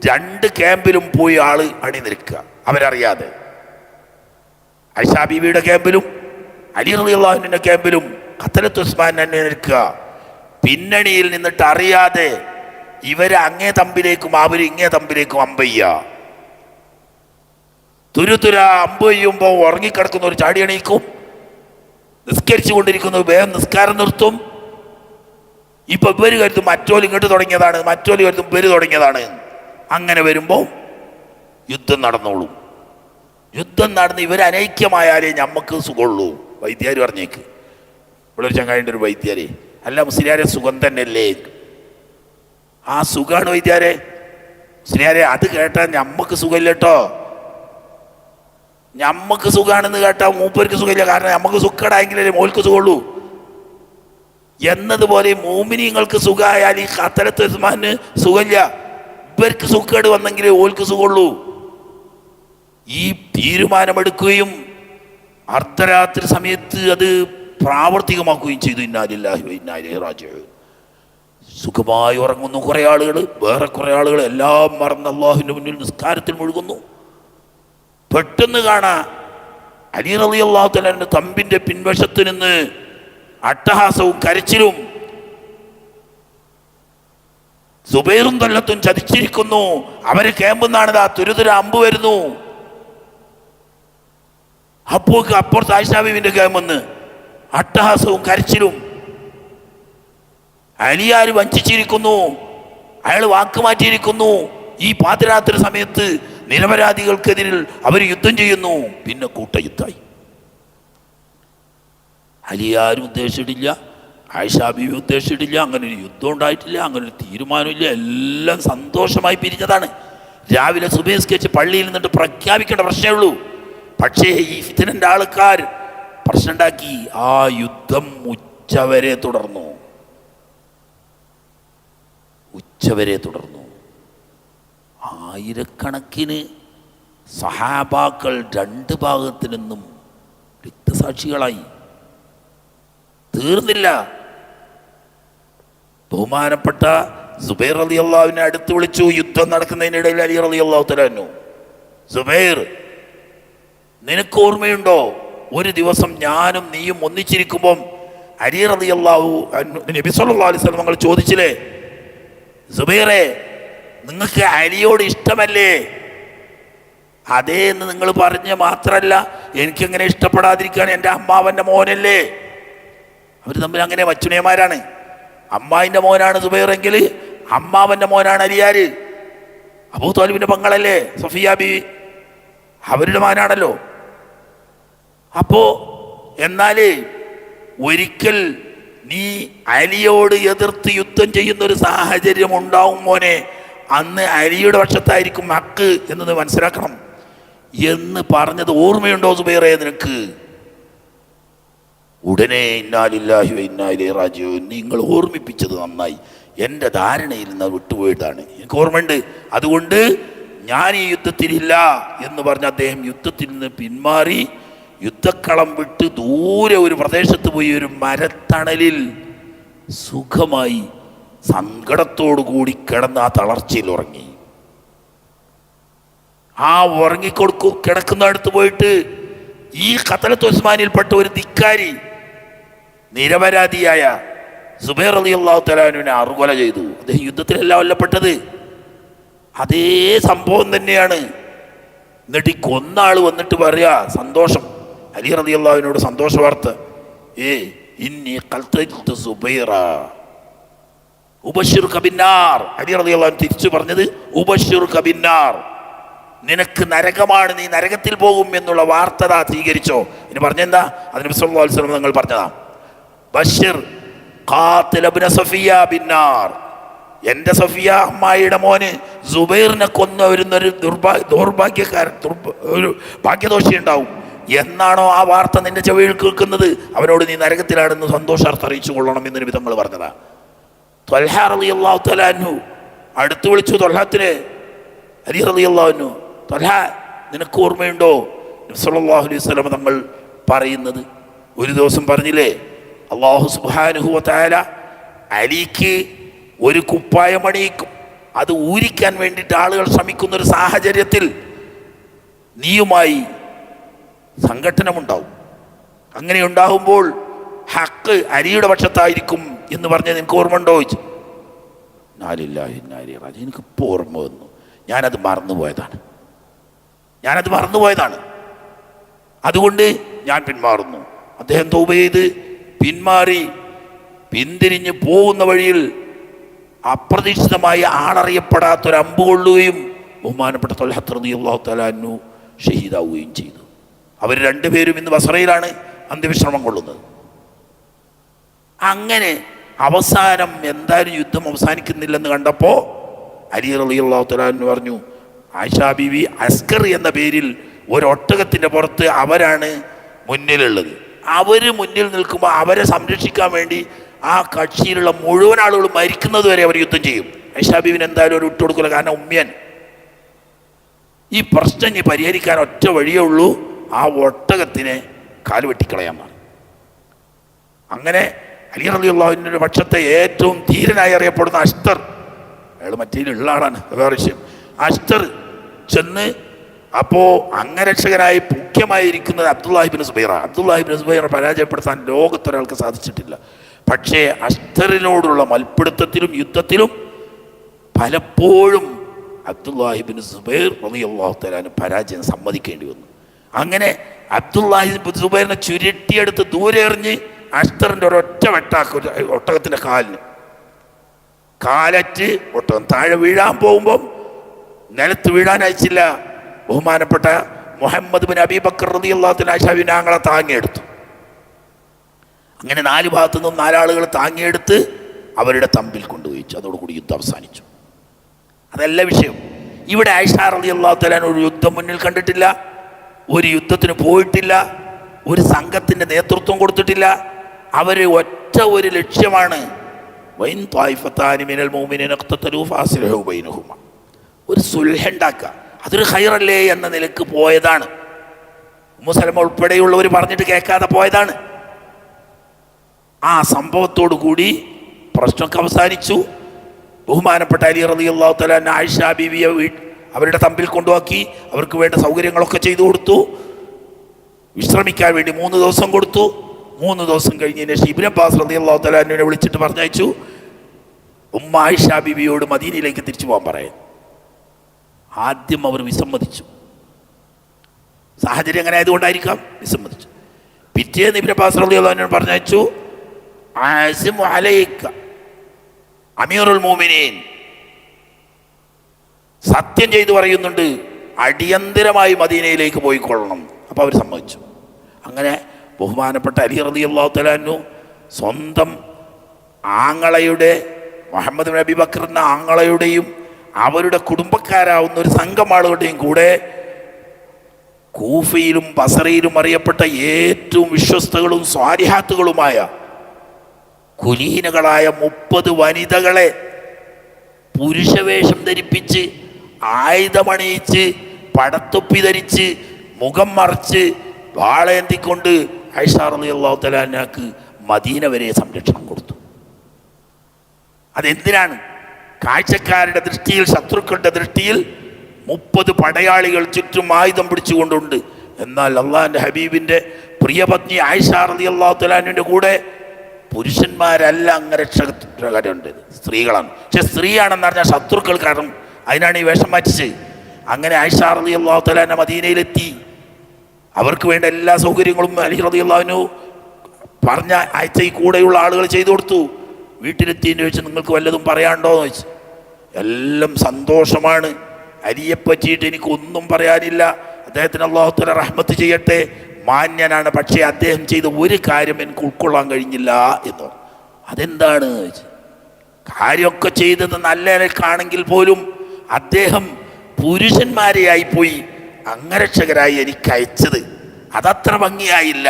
2 ക്യാമ്പിലും പോയി ആള് അണിനിരക്കുക, അവരറിയാതെ. ആയിഷാ ബീവിയുടെ ക്യാമ്പിലും അലി റളിയല്ലാഹു അൻഹുവിന്റെ ക്യാമ്പിലും ഖത്തലത്ത് ഉസ്മാൻ അണിനിരക്കുക. പിന്നണിയിൽ നിന്നിട്ട് അറിയാതെ ഇവര് അങ്ങേ തമ്പിലേക്കും അവർ ഇങ്ങേ തമ്പിലേക്കും അമ്പയ്യ. തുരുതുര അമ്പ് ചെയ്യുമ്പോൾ ഉറങ്ങിക്കിടക്കുന്നവർ ചാടി എണീക്കും, നിസ്കരിച്ചു കൊണ്ടിരിക്കുന്നവർ വേഗം നിസ്കാരം നിർത്തും. ഇപ്പൊ ഇവര് കരുതും മറ്റോല് ഇങ്ങോട്ട് തുടങ്ങിയതാണ്, മറ്റോല് കരുതും ഇവര് തുടങ്ങിയതാണ്. അങ്ങനെ വരുമ്പോൾ യുദ്ധം നടന്നോളും. യുദ്ധം നടന്ന് ഇവരനൈക്യമായാലേ ഞമ്മക്ക് സുഖമുള്ളൂ. വൈദ്യാര് പറഞ്ഞേക്ക്. ഇവിടെ ഒരു ചങ്ങായിൻ്റെ ഒരു വൈദ്യാരെ, അല്ല മുസ്ലിയാരെ സുഖം തന്നെയല്ലേ? ആ സുഖമാണ് വൈദ്യാരെ. മുസ്ലിയാരെ അത് കേട്ടാൽ ഞമ്മക്ക് സുഖമില്ല കേട്ടോ. ഞമ്മക്ക് സുഖമാണെന്ന് കേട്ടാൽ മൂപ്പർക്ക് സുഖമില്ല. കാരണം നമുക്ക് സുഖടായെങ്കിലേ മോൾക്ക് സുഖമുള്ളൂ എന്നതുപോലെ മോമിനിങ്ങൾക്ക് സുഖമായാൽ ഈ ഖത്തലത്ത് ഉസ്മാന് സുഖമില്ല. ഇവർക്ക് സുഖേട് വന്നെങ്കിലേ ഓൾക്ക് സുഖമുള്ളൂ. ഈ തീരുമാനമെടുക്കുകയും അർദ്ധരാത്രി സമയത്ത് അത് പ്രാവർത്തികമാക്കുകയും ചെയ്തു. ഇന്നാ ലില്ലാഹി വ ഇന്നാ ഇലൈഹി റാജിഊൻ. സുഖമായി ഉറങ്ങുന്നു കുറേ ആളുകൾ, വേറെ കുറേ ആളുകൾ എല്ലാം മറന്ന് അള്ളാഹുവിൻ്റെ മുന്നിൽ നിസ്കാരത്തിൽ മുഴുകുന്നു. പെട്ടെന്ന് കാണാ അലി റളിയല്ലാഹു തആല തമ്പിൻ്റെ പിൻവശത്ത് നിന്ന് അട്ടഹാസവും കരച്ചിലും. സുബൈറും തല്ലത്തും ചതിച്ചിരിക്കുന്നു. അവര് ക്യാമ്പെന്നാണിതാ തുരുതുര അമ്പ് വരുന്നു. അപ്പുറത്ത് ആയിഷാ ബീവിന്റെ ക്യാമ്പെന്ന് അട്ടഹാസവും കരച്ചിലും. അലിയാർ വഞ്ചിച്ചിരിക്കുന്നു, അയാൾ വാക്കുമാറ്റിയിരിക്കുന്നു. ഈ പാതിരാത്രി സമയത്ത് നിരപരാധികൾക്കെതിരിൽ അവർ യുദ്ധം ചെയ്യുന്നു. പിന്നെ കൂട്ടയുദ്ധായി. അലിയാരും ഉദ്ദേശിച്ചിട്ടില്ല, ആയിഷാ ബീവി ഉദ്ദേശിച്ചിട്ടില്ല, അങ്ങനെ ഒരു യുദ്ധം ഉണ്ടായിട്ടില്ല, അങ്ങനെ ഒരു തീരുമാനമില്ല. എല്ലാം സന്തോഷമായി പിരിഞ്ഞതാണ്. രാവിലെ സുബഹി നിസ്കരിച്ച് പള്ളിയിൽ നിന്നിട്ട് പ്രഖ്യാപിക്കേണ്ട പ്രശ്നമേ ഉള്ളൂ. പക്ഷേ ഈ ഫിത്നന്റെ ആൾക്കാർ പ്രശ്നം ഉണ്ടാക്കി. ആ യുദ്ധം ഉച്ചവരെ തുടർന്നു. ആയിരക്കണക്കിന് സഹാബാക്കൾ രണ്ട് ഭാഗത്തു നിന്നും രക്തസാക്ഷികളായി. തീർന്നില്ല. ബഹുമാനപ്പെട്ട സുബൈർ റളിയല്ലാഹുവിനെ അടുത്ത് വിളിച്ചു. യുദ്ധം നടക്കുന്നതിനിടയിൽ അലി റളിയല്ലാഹു തആല അൻഹു, സുബൈർ, നിനക്ക് ഓർമ്മയുണ്ടോ ഒരു ദിവസം ഞാനും നീയും ഒന്നിച്ചിരിക്കുമ്പം അലി റളിയല്ലാഹു അൻഹു നബി സല്ലല്ലാഹു അലൈഹി വസല്ലം നിങ്ങൾ ചോദിച്ചില്ലേ, സുബൈറെ നിങ്ങൾക്ക് അലിയോട് ഇഷ്ടമല്ലേ? അതേ എന്ന് നിങ്ങൾ പറഞ്ഞ മാത്രല്ല, എനിക്കെങ്ങനെ ഇഷ്ടപ്പെടാതിരിക്കാൻ, എൻ്റെ അമ്മാവൻ്റെ മോനല്ലേ. അവർ തമ്മിൽ അങ്ങനെ വച്ചുനേമാരാണ്. അമ്മായിൻ്റെ മോനാണ് സുബൈറെങ്കിൽ അമ്മാവൻ്റെ മോനാണ് അലിയാര്. അബൂ ത്വാലിബിന്റെ പെങ്ങളല്ലേ സഫിയ ബീവി, അവരുടെ മകനാണല്ലോ. അപ്പോ എന്നാല് ഒരിക്കൽ നീ അലിയോട് എതിർത്ത് യുദ്ധം ചെയ്യുന്ന ഒരു സാഹചര്യം ഉണ്ടാവും മോനെ, അന്ന് അലിയുടെ പക്ഷത്തായിരിക്കും ഹക്ക് എന്നത് മനസ്സിലാക്കണം എന്ന് പറഞ്ഞത് ഓർമ്മയുണ്ടോ സുബൈറേ നിനക്ക്? ഉടനെ ഇന്നാ ലില്ലാഹി വ ഇന്നാ ഇലൈഹി റാജിഊൻ, നിങ്ങൾ ഓർമ്മിപ്പിച്ചത് നന്നായി, എൻ്റെ ധാരണയിൽ നിന്ന് വിട്ടുപോയതാണ്, എനിക്ക് ഓർമ്മയുണ്ട്. അതുകൊണ്ട് ഞാൻ ഈ യുദ്ധത്തിലില്ല എന്ന് പറഞ്ഞ് അദ്ദേഹം യുദ്ധത്തിൽ നിന്ന് പിന്മാറി യുദ്ധക്കളം വിട്ട് ദൂരെ ഒരു പ്രദേശത്ത് പോയി ഒരു മരത്തണലിൽ സുഖമായി സങ്കടത്തോടു കൂടി കിടന്ന് ആ തളർച്ചയിൽ ഉറങ്ങി. ആ കിടക്കുന്ന അടുത്ത് പോയിട്ട് ഈ ഖത്ലത്ത് ഉസ്മാനിൽപ്പെട്ട ഒരു ധിക്കാരി, നിരപരാധിയായ സുബൈർ റളിയല്ലാഹു തആല അൻഹുവിനെ അറുകൊല ചെയ്തു. അദ്ദേഹം യുദ്ധത്തിലല്ല കൊല്ലപ്പെട്ടത്, അതേ സംഭവം തന്നെയാണ്. എന്നിട്ട് ഈ കൊന്ന ആള് വന്നിട്ട് പറയാ സന്തോഷം, അലി റളിയല്ലാഹുവിനോട് സന്തോഷ വാർത്ത, ഇന്നി ഖൽതൽതു സുബൈറ ഉബശ്ശിറുക ബിന്നാർ. അലി റളിയല്ലാഹു തിരിച്ചു പറഞ്ഞത് ഉബശ്ശിറുക ബിന്നാർ, നിനക്ക് നരകമാണ്, നീ നരകത്തിൽ പോകും എന്നുള്ള വാർത്ത സ്വീകരിച്ചോ. ഇനി പറഞ്ഞെന്താ? അതിന് നബി സല്ലല്ലാഹു അലൈഹി വസല്ലം തങ്ങൾ പറഞ്ഞതാ, ബശ്ശിർ ഖാതില ഇബ്ന സഫിയ ബിന്നാർ, എൻ്റെ സഫിയ അമ്മായിയുടെ മോന് സുബൈറിനെ കൊന്നു വരുന്നൊരു ഒരു ഭാഗ്യദോഷി ഉണ്ടാവും. എന്നാണോ ആ വാർത്ത നിന്റെ ചെവിയിൽ കേൾക്കുന്നത്, അവനോട് നീ നരകത്തിലാണെന്ന് സന്തോഷാർത്ഥം അറിയിച്ചു കൊള്ളണം എന്ന് നബി തങ്ങൾ പറഞ്ഞതാ. ത്വൽഹ റളിയല്ലാഹു തആല അൻഹു അടുത്ത് വിളിച്ചു ത്വൽഹത്തിനെ. അലി റളിയല്ലാഹു അൻഹു, ത്വൽഹ നിനക്ക് ഓർമ്മയുണ്ടോ നബി സല്ലല്ലാഹു അലൈഹി വസല്ലം തങ്ങൾ പറയുന്നത്? ഒരു ദിവസം പറഞ്ഞില്ലേ, അല്ലാഹു സുബ്ഹാനഹു വ തആല അലിക്ക് ഒരു കുപ്പായം അണിയിക്കും, അത് ഊരിക്കാൻ വേണ്ടിയിട്ട് ആളുകൾ ശ്രമിക്കുന്ന ഒരു സാഹചര്യത്തിൽ നീയുമായി സംഘട്ടനമുണ്ടാവും. അങ്ങനെ ഉണ്ടാകുമ്പോൾ ഹക്ക് അലിയുടെ പക്ഷത്തായിരിക്കും എന്ന് പറഞ്ഞത് നിനക്ക് ഓർമ്മ ഉണ്ടോ ചോദിച്ചു. എനിക്കിപ്പോൾ ഓർമ്മ വന്നു, ഞാനത് മറന്നുപോയതാണ്, അതുകൊണ്ട് ഞാൻ പിന്മാറുന്നു. അദ്ദേഹം തൗബ ചെയ്ത് പിന്മാറി പിന്തിരിഞ്ഞ് പോകുന്ന വഴിയിൽ അപ്രതീക്ഷിതമായി ആളറിയപ്പെടാത്തൊരു അമ്പ് കൊള്ളുകയും ബഹുമാനപ്പെട്ട ത്വൽഹ റളിയല്ലാഹു തആല അൻഹു ഷഹീദാവുകയും ചെയ്തു. അവർ രണ്ടുപേരും ഇന്ന് ബസറയിലാണ് അന്ത്യവിശ്രമം കൊള്ളുന്നത്. അങ്ങനെ അവസാനം എന്തായാലും യുദ്ധം അവസാനിക്കുന്നില്ലെന്ന് കണ്ടപ്പോൾ അലി റളിയല്ലാഹു തആല അൻഹു പറഞ്ഞു, ആയിഷാ ബീവി അസ്കർ എന്ന പേരിൽ ഒരൊട്ടകത്തിൻ്റെ പുറത്ത് അവരാണ് മുന്നിലുള്ളത്. അവർ മുന്നിൽ നിൽക്കുമ്പോൾ അവരെ സംരക്ഷിക്കാൻ വേണ്ടി ആ കക്ഷിയിലുള്ള മുഴുവൻ ആളുകളും മരിക്കുന്നത് വരെ അവർ യുദ്ധം ചെയ്യും. ആയിഷാ ബീവിന് എന്തായാലും ഒരു വിട്ടുകൊടുക്കില്ല, കാരണം ഉമ്മിയൻ. ഈ പ്രശ്നം ഇനി പരിഹരിക്കാൻ ഒറ്റ വഴിയേ ഉള്ളൂ, ആ ഒട്ടകത്തിനെ കാല് വെട്ടിക്കളയാമെന്നാണ്. അങ്ങനെ അലി റളിയല്ലാഹുവിൻ്റെ പക്ഷത്തെ ഏറ്റവും ധീരനായി അറിയപ്പെടുന്ന അഷ്തർ, അയാൾ മറ്റേലുള്ള ആളാണ്, വേറെ വിഷയം. അഷ്തർ ചെന്ന് അപ്പോൾ അംഗരക്ഷകനായി മുഖ്യമായിരിക്കുന്നത് അബ്ദുല്ലാഹി ഇബ്നു സുബൈറ. അബ്ദുല്ലാഹി ഇബ്നു സുബൈറിനെ പരാജയപ്പെടുത്താൻ ലോകത്തൊരാൾക്ക് സാധിച്ചിട്ടില്ല. പക്ഷേ അഷ്തറിനോടുള്ള മൽപ്പിടുത്തത്തിലും യുദ്ധത്തിലും പലപ്പോഴും അബ്ദുല്ലാഹി ഇബ്നു സുബൈർ റളിയല്ലാഹു തആല പരാജയം സമ്മതിക്കേണ്ടി വന്നു. അങ്ങനെ അബ്ദുല്ലാഹി ഇബ്നു സുബൈറിനെ ചുരുട്ടിയെടുത്ത് ദൂരെ എറിഞ്ഞ് അഷ്തറിൻ്റെ ഒരൊറ്റ വെട്ടാക്കും ഒട്ടകത്തിൻ്റെ കാലറ്റ് ഒട്ടകം താഴെ വീഴാൻ പോകുമ്പം നിലത്ത് വീഴാൻ അയച്ചില്ല. ബഹുമാനപ്പെട്ട മുഹമ്മദ് ബിൻ അബീ ബക്കർ റളിയല്ലാഹു തആല ആയിഷാവിനെ ആങ്ങളെ താങ്ങിയെടുത്തു. അങ്ങനെ 4 ഭാഗത്തു നിന്നും 4 ആളുകൾ താങ്ങിയെടുത്ത് അവരുടെ തമ്പിൽ കൊണ്ടുപോയിച്ചു. അതോടുകൂടി യുദ്ധം അവസാനിച്ചു. അതല്ല വിഷയം. ഇവിടെ ആയിഷ റളിയല്ലാഹു തആല ഒരു യുദ്ധം മുന്നിൽ കണ്ടിട്ടില്ല, ഒരു യുദ്ധത്തിന് പോയിട്ടില്ല, ഒരു സംഘത്തിൻ്റെ നേതൃത്വം കൊടുത്തിട്ടില്ല. അവർ ഒറ്റ ഒരു ലക്ഷ്യമാണ്, വൈൻ ത്വായിഫത്താനി മിനൽ മുഅ്മിനീന ഇഖ്തതലൂ ഫഅസ്ലിഹൂ ബൈനഹുമാ, ഒരു സുൽഹ് ഉണ്ടാക്കുക. അതൊരു ഖൈറല്ലേ എന്ന നിലക്ക് പോയതാണ്. ഉമ്മു സലമ ഉൾപ്പെടെയുള്ളവർ പറഞ്ഞിട്ട് കേൾക്കാതെ പോയതാണ്. ആ സംഭവത്തോടു കൂടി പ്രശ്നമൊക്കെ അവസാനിച്ചു. ബഹുമാനപ്പെട്ട അലി റളിയല്ലാഹു തആല ആയിഷ ബീവിയെ അവരുടെ തമ്പിൽ കൊണ്ടുപോക്കി അവർക്ക് വേണ്ട സൗകര്യങ്ങളൊക്കെ ചെയ്തു കൊടുത്തു. വിശ്രമിക്കാൻ വേണ്ടി 3 ദിവസം കൊടുത്തു. 3 ദിവസം കഴിഞ്ഞതിന് ശേഷം ഇബ്നു അബ്ബാസ് റളിയല്ലാഹു തആല അൻഹുവിനെ വിളിച്ചിട്ട് പറഞ്ഞയച്ചു, ഉമ്മ ആയിഷ ബീവിയോട് മദീനയിലേക്ക് തിരിച്ചു പോകാൻ പറയാൻ. ആദ്യം അവർ വിസമ്മതിച്ചു. സാഹചര്യം അങ്ങനെ ആയതുകൊണ്ടായിരിക്കാം വിസമ്മതിച്ചു. പിറ്റേന്ന് ഇബ്നു അബ്ബാസ് റളിയല്ലാഹു അൻഹു പറഞ്ഞയച്ചു, ആസിമു അലൈക അമീറുൽ മുഅ്മിനീൻ, സത്യം ചെയ്തു പറയുന്നുണ്ട്, അടിയന്തരമായി മദീനയിലേക്ക് പോയിക്കൊള്ളണം. അപ്പോൾ അവർ സമ്മതിച്ചു. അങ്ങനെ ബഹുമാനപ്പെട്ട അലി റളിയല്ലാഹു തആല അൻഹു സ്വന്തം ആങ്ങളയുടെ മുഹമ്മദ് ബിൻ അബീ ബക്കറിൻ്റെ ആങ്ങളയുടെയും അവരുടെ കുടുംബക്കാരാവുന്ന ഒരു സംഘം ആളുകളുടെയും കൂടെ കൂഫയിലും ബസറയിലും അറിയപ്പെട്ട ഏറ്റവും വിശ്വസ്തകളും സ്വാലിഹാത്തുകളുമായ കുലീനകളായ 30 വനിതകളെ പുരുഷവേഷം ധരിപ്പിച്ച് ആയുധമണിയിച്ച് പടത്തൊപ്പി ധരിച്ച് മുഖം മറച്ച് വാളേന്തിക്കൊണ്ട് ആയിഷ റളിയല്ലാഹു തആല അൻഹക്ക് മദീന വരെ സംരക്ഷണം കൊടുത്തു. അതെന്തിനാണ്? കാഴ്ചക്കാരുടെ ദൃഷ്ടിയിൽ, ശത്രുക്കളുടെ ദൃഷ്ടിയിൽ 30 പടയാളികൾ ചുറ്റും ആയുധം പിടിച്ചുകൊണ്ടുണ്ട്. എന്നാൽ അള്ളാഹിൻ്റെ ഹബീബിൻ്റെ പ്രിയപത്നി ആയിഷ റളിയല്ലാഹു തആല അൻഹയുടെ കൂടെ പുരുഷന്മാരല്ല അംഗരക്ഷകരുണ്ട്, സ്ത്രീകളാണ്. പക്ഷെ സ്ത്രീയാണെന്ന് പറഞ്ഞാൽ ശത്രുക്കൾ കാരണം അതിനാണ് ഈ വേഷം മാറ്റിച്ച്. അങ്ങനെ ആയിഷ റളിയല്ലാഹു തആല അൻഹ മദീനയിലെത്തി. അവർക്ക് വേണ്ട എല്ലാ സൗകര്യങ്ങളും അലി റളിയല്ലാഹു അൻഹു പറഞ്ഞ ആഴ്ച ഈ കൂടെയുള്ള ആളുകൾ ചെയ്തു കൊടുത്തു. വീട്ടിലെത്തിയെന്ന് ചോദിച്ചു, നിങ്ങൾക്ക് വല്ലതും പറയാനുണ്ടോ എന്ന് ചോദിച്ചു. എല്ലാം സന്തോഷമാണ്, അലിയെ പറ്റിയിട്ട് എനിക്കൊന്നും പറയാനില്ല, അദ്ദേഹത്തിന് അല്ലാഹു തആല റഹ്മത്ത് ചെയ്യട്ടെ, മാന്യനാണ്, പക്ഷേ അദ്ദേഹം ചെയ്ത ഒരു കാര്യം എനിക്ക് ഉൾക്കൊള്ളാൻ കഴിഞ്ഞില്ല എന്ന്. അതെന്താണ് ചോദിച്ചു. കാര്യമൊക്കെ ചെയ്തത് നല്ല നിലക്കാണെങ്കിൽ പോലും അദ്ദേഹം പുരുഷന്മാരെയായിപ്പോയി അംഗരക്ഷകരായി എനിക്ക് അയച്ചത്, അതത്ര ഭംഗിയായില്ല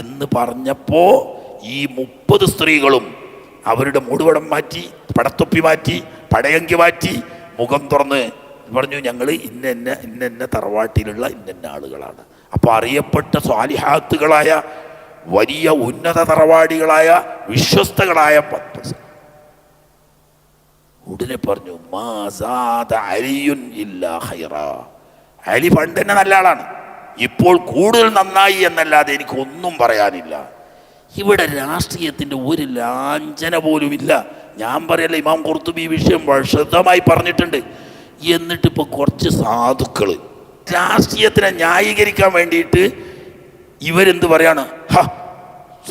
എന്ന് പറഞ്ഞപ്പോൾ ഈ 30 സ്ത്രീകളും അവരുടെ മൂടുപടം മാറ്റി, പടത്തൊപ്പി മാറ്റി, പടയങ്കി മാറ്റി, മുഖം തുറന്ന് പറഞ്ഞു, ഞങ്ങൾ ഇന്ന തറവാട്ടിലുള്ള ഇന്ന ആളുകളാണ്. അപ്പോൾ അറിയപ്പെട്ട സ്വാലിഹാത്തുകളായ വലിയ ഉന്നത തറവാടികളായ വിശ്വസ്തകളായ 10. ഉടനെ പറഞ്ഞു, മാ സാദ അലിയുൻ ഇല്ലാ ഖൈറാ, അലി പണ്ട് തന്നെ നല്ല ആളാണ്, ഇപ്പോൾ കൂടുതൽ നന്നായി എന്നല്ലാതെ എനിക്ക് ഒന്നും പറയാനില്ല. ഇവിടെ രാഷ്ട്രീയത്തിൻ്റെ ഒരു ലാഞ്ചന പോലും ഇല്ല. ഞാൻ പറയല്ല, ഇമാം ഖുർത്തുബി ഈ വിഷയം വിശദമായി പറഞ്ഞിട്ടുണ്ട്. എന്നിട്ടിപ്പോൾ കുറച്ച് സാധുക്കൾ രാഷ്ട്രീയത്തിനെ ന്യായീകരിക്കാൻ വേണ്ടിയിട്ട് ഇവരെന്ത് പറയാണ്,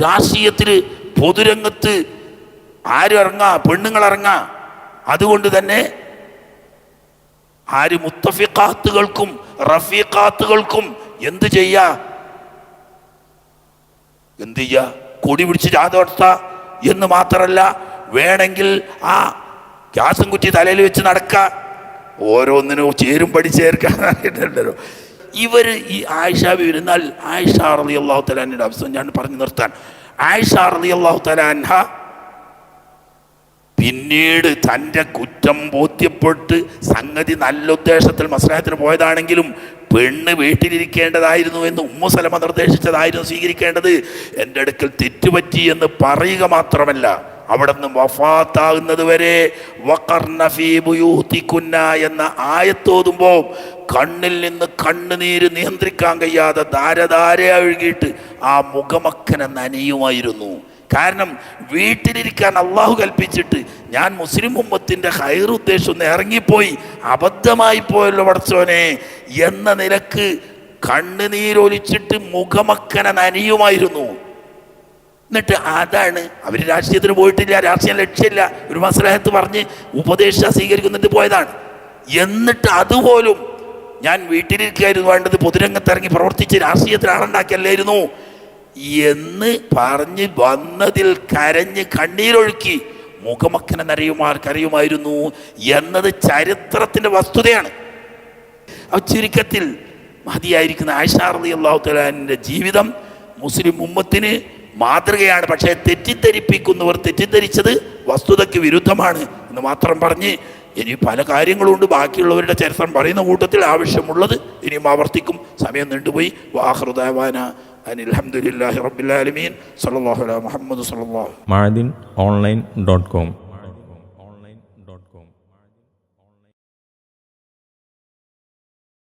രാഷ്ട്രീയത്തിൽ പൊതുരംഗത്ത് ആരും ഇറങ്ങാ, പെണ്ണുങ്ങൾ ഇറങ്ങാ, അതുകൊണ്ട് തന്നെ ആര് മുത്തഫിഖാത്തുകൾക്കും റഫീഖാത്തുകൾക്കും എന്ത് ചെയ്യാ കൊടി പിടിച്ച് ജാഥ എന്ന് മാത്രമല്ല, വേണമെങ്കിൽ ആ ഗ്യാസും കുറ്റി തലയിൽ വെച്ച് നടക്ക, ഓരോന്നിനും ചേരും പടി ചേർക്കാനായിട്ടുണ്ടല്ലോ ഇവർ. ഈ ആയിഷ ബീവി, എന്നാൽ ആയിഷ റളിയല്ലാഹു തആല അൻഹയുടെ അവസ്ഥ ഞാൻ പറഞ്ഞു നിർത്താൻ. ആയിഷ റളിയല്ലാഹു തആല അൻഹ പിന്നീട് തൻ്റെ കുറ്റം ബോധ്യപ്പെട്ട് സംഗതി നല്ല ഉദ്ദേശത്തിൽ മസ്ലഹത്തിന് പോയതാണെങ്കിലും പെണ്ണ് വീട്ടിലിരിക്കേണ്ടതായിരുന്നു എന്ന് ഉമ്മു സലമ നിർദ്ദേശിച്ചതായിരുന്നു സ്വീകരിക്കേണ്ടത്. എൻ്റെ അടുക്കൽ തെറ്റുപറ്റി എന്ന് പറയുക മാത്രമല്ല, അവിടെ നിന്ന് വഫാത്താകുന്നത് വരെ വഖർന ഫീ ബുയൂതികുന്ന എന്ന ആയത്തോതുമ്പോൾ കണ്ണിൽ നിന്ന് കണ്ണുനീര് നിയന്ത്രിക്കാൻ കഴിയാതെ ധാരധാര ഒഴുകിയിട്ട് ആ മുഖമക്കനെ നനയുമായിരുന്നു. കാരണം വീട്ടിലിരിക്കാൻ അള്ളാഹു കൽപ്പിച്ചിട്ട് ഞാൻ മുസ്ലിം ഉമ്മത്തിൻ്റെ ഹൈർ ഉദ്ദേശം ഇറങ്ങിപ്പോയി, അബദ്ധമായി പോയല്ലോ പടച്ചോനെ എന്ന നിലക്ക് കണ്ണുനീരൊലിച്ചിട്ട് മുഖമക്കനെ നനയുമായിരുന്നു. എന്നിട്ട് അതാണ് അവർ രാഷ്ട്രീയത്തിന് പോയിട്ടില്ല, രാഷ്ട്രീയം ലക്ഷ്യമില്ല, ഒരു മസ്ലഹത്ത് പറഞ്ഞ് ഉപദേശം സ്വീകരിക്കുന്നിട്ട് പോയതാണ്. എന്നിട്ട് അതുപോലും ഞാൻ വീട്ടിലിരിക്കായിരുന്നു വേണ്ടത്, പൊതുരംഗത്ത് ഇറങ്ങി പ്രവർത്തിച്ച് രാഷ്ട്രീയത്തിൽ ആളുണ്ടാക്കിയല്ലായിരുന്നു എന്ന് പറഞ്ഞ് വന്നതിൽ കരഞ്ഞ് കണ്ണീരൊഴുക്കി മുഖമക്കനെ കരയുമായിരുന്നു എന്നത് ചരിത്രത്തിൻ്റെ വസ്തുതയാണ്. ചുരുക്കത്തിൽ മഹദിയായിരിക്കുന്ന ആയിഷ റളിയല്ലാഹു തആല അൻഹയുടെ ജീവിതം മുസ്ലിം ഉമ്മത്തിന് മാതൃകയാണ്. പക്ഷേ തെറ്റിദ്ധരിപ്പിക്കുന്നവർ തെറ്റിദ്ധരിച്ചത് വസ്തുതയ്ക്ക് വിരുദ്ധമാണ് എന്ന് മാത്രം പറഞ്ഞ് ഇനി പല കാര്യങ്ങളുണ്ട്, ബാക്കിയുള്ളവരുടെ ചരിത്രം പറയുന്ന കൂട്ടത്തിൽ ആവശ്യമുള്ളത് ഇനിയും ആവർത്തിക്കും. സമയം നീണ്ടുപോയി. വആഖിറു ദഅവാന അനിൽ ഹംദുലില്ലാഹി റബ്ബിൽ ആലമീൻ. സല്ലല്ലാഹു അലാ മുഹമ്മദ് സല്ലല്ലാഹു. ma'adinonline.com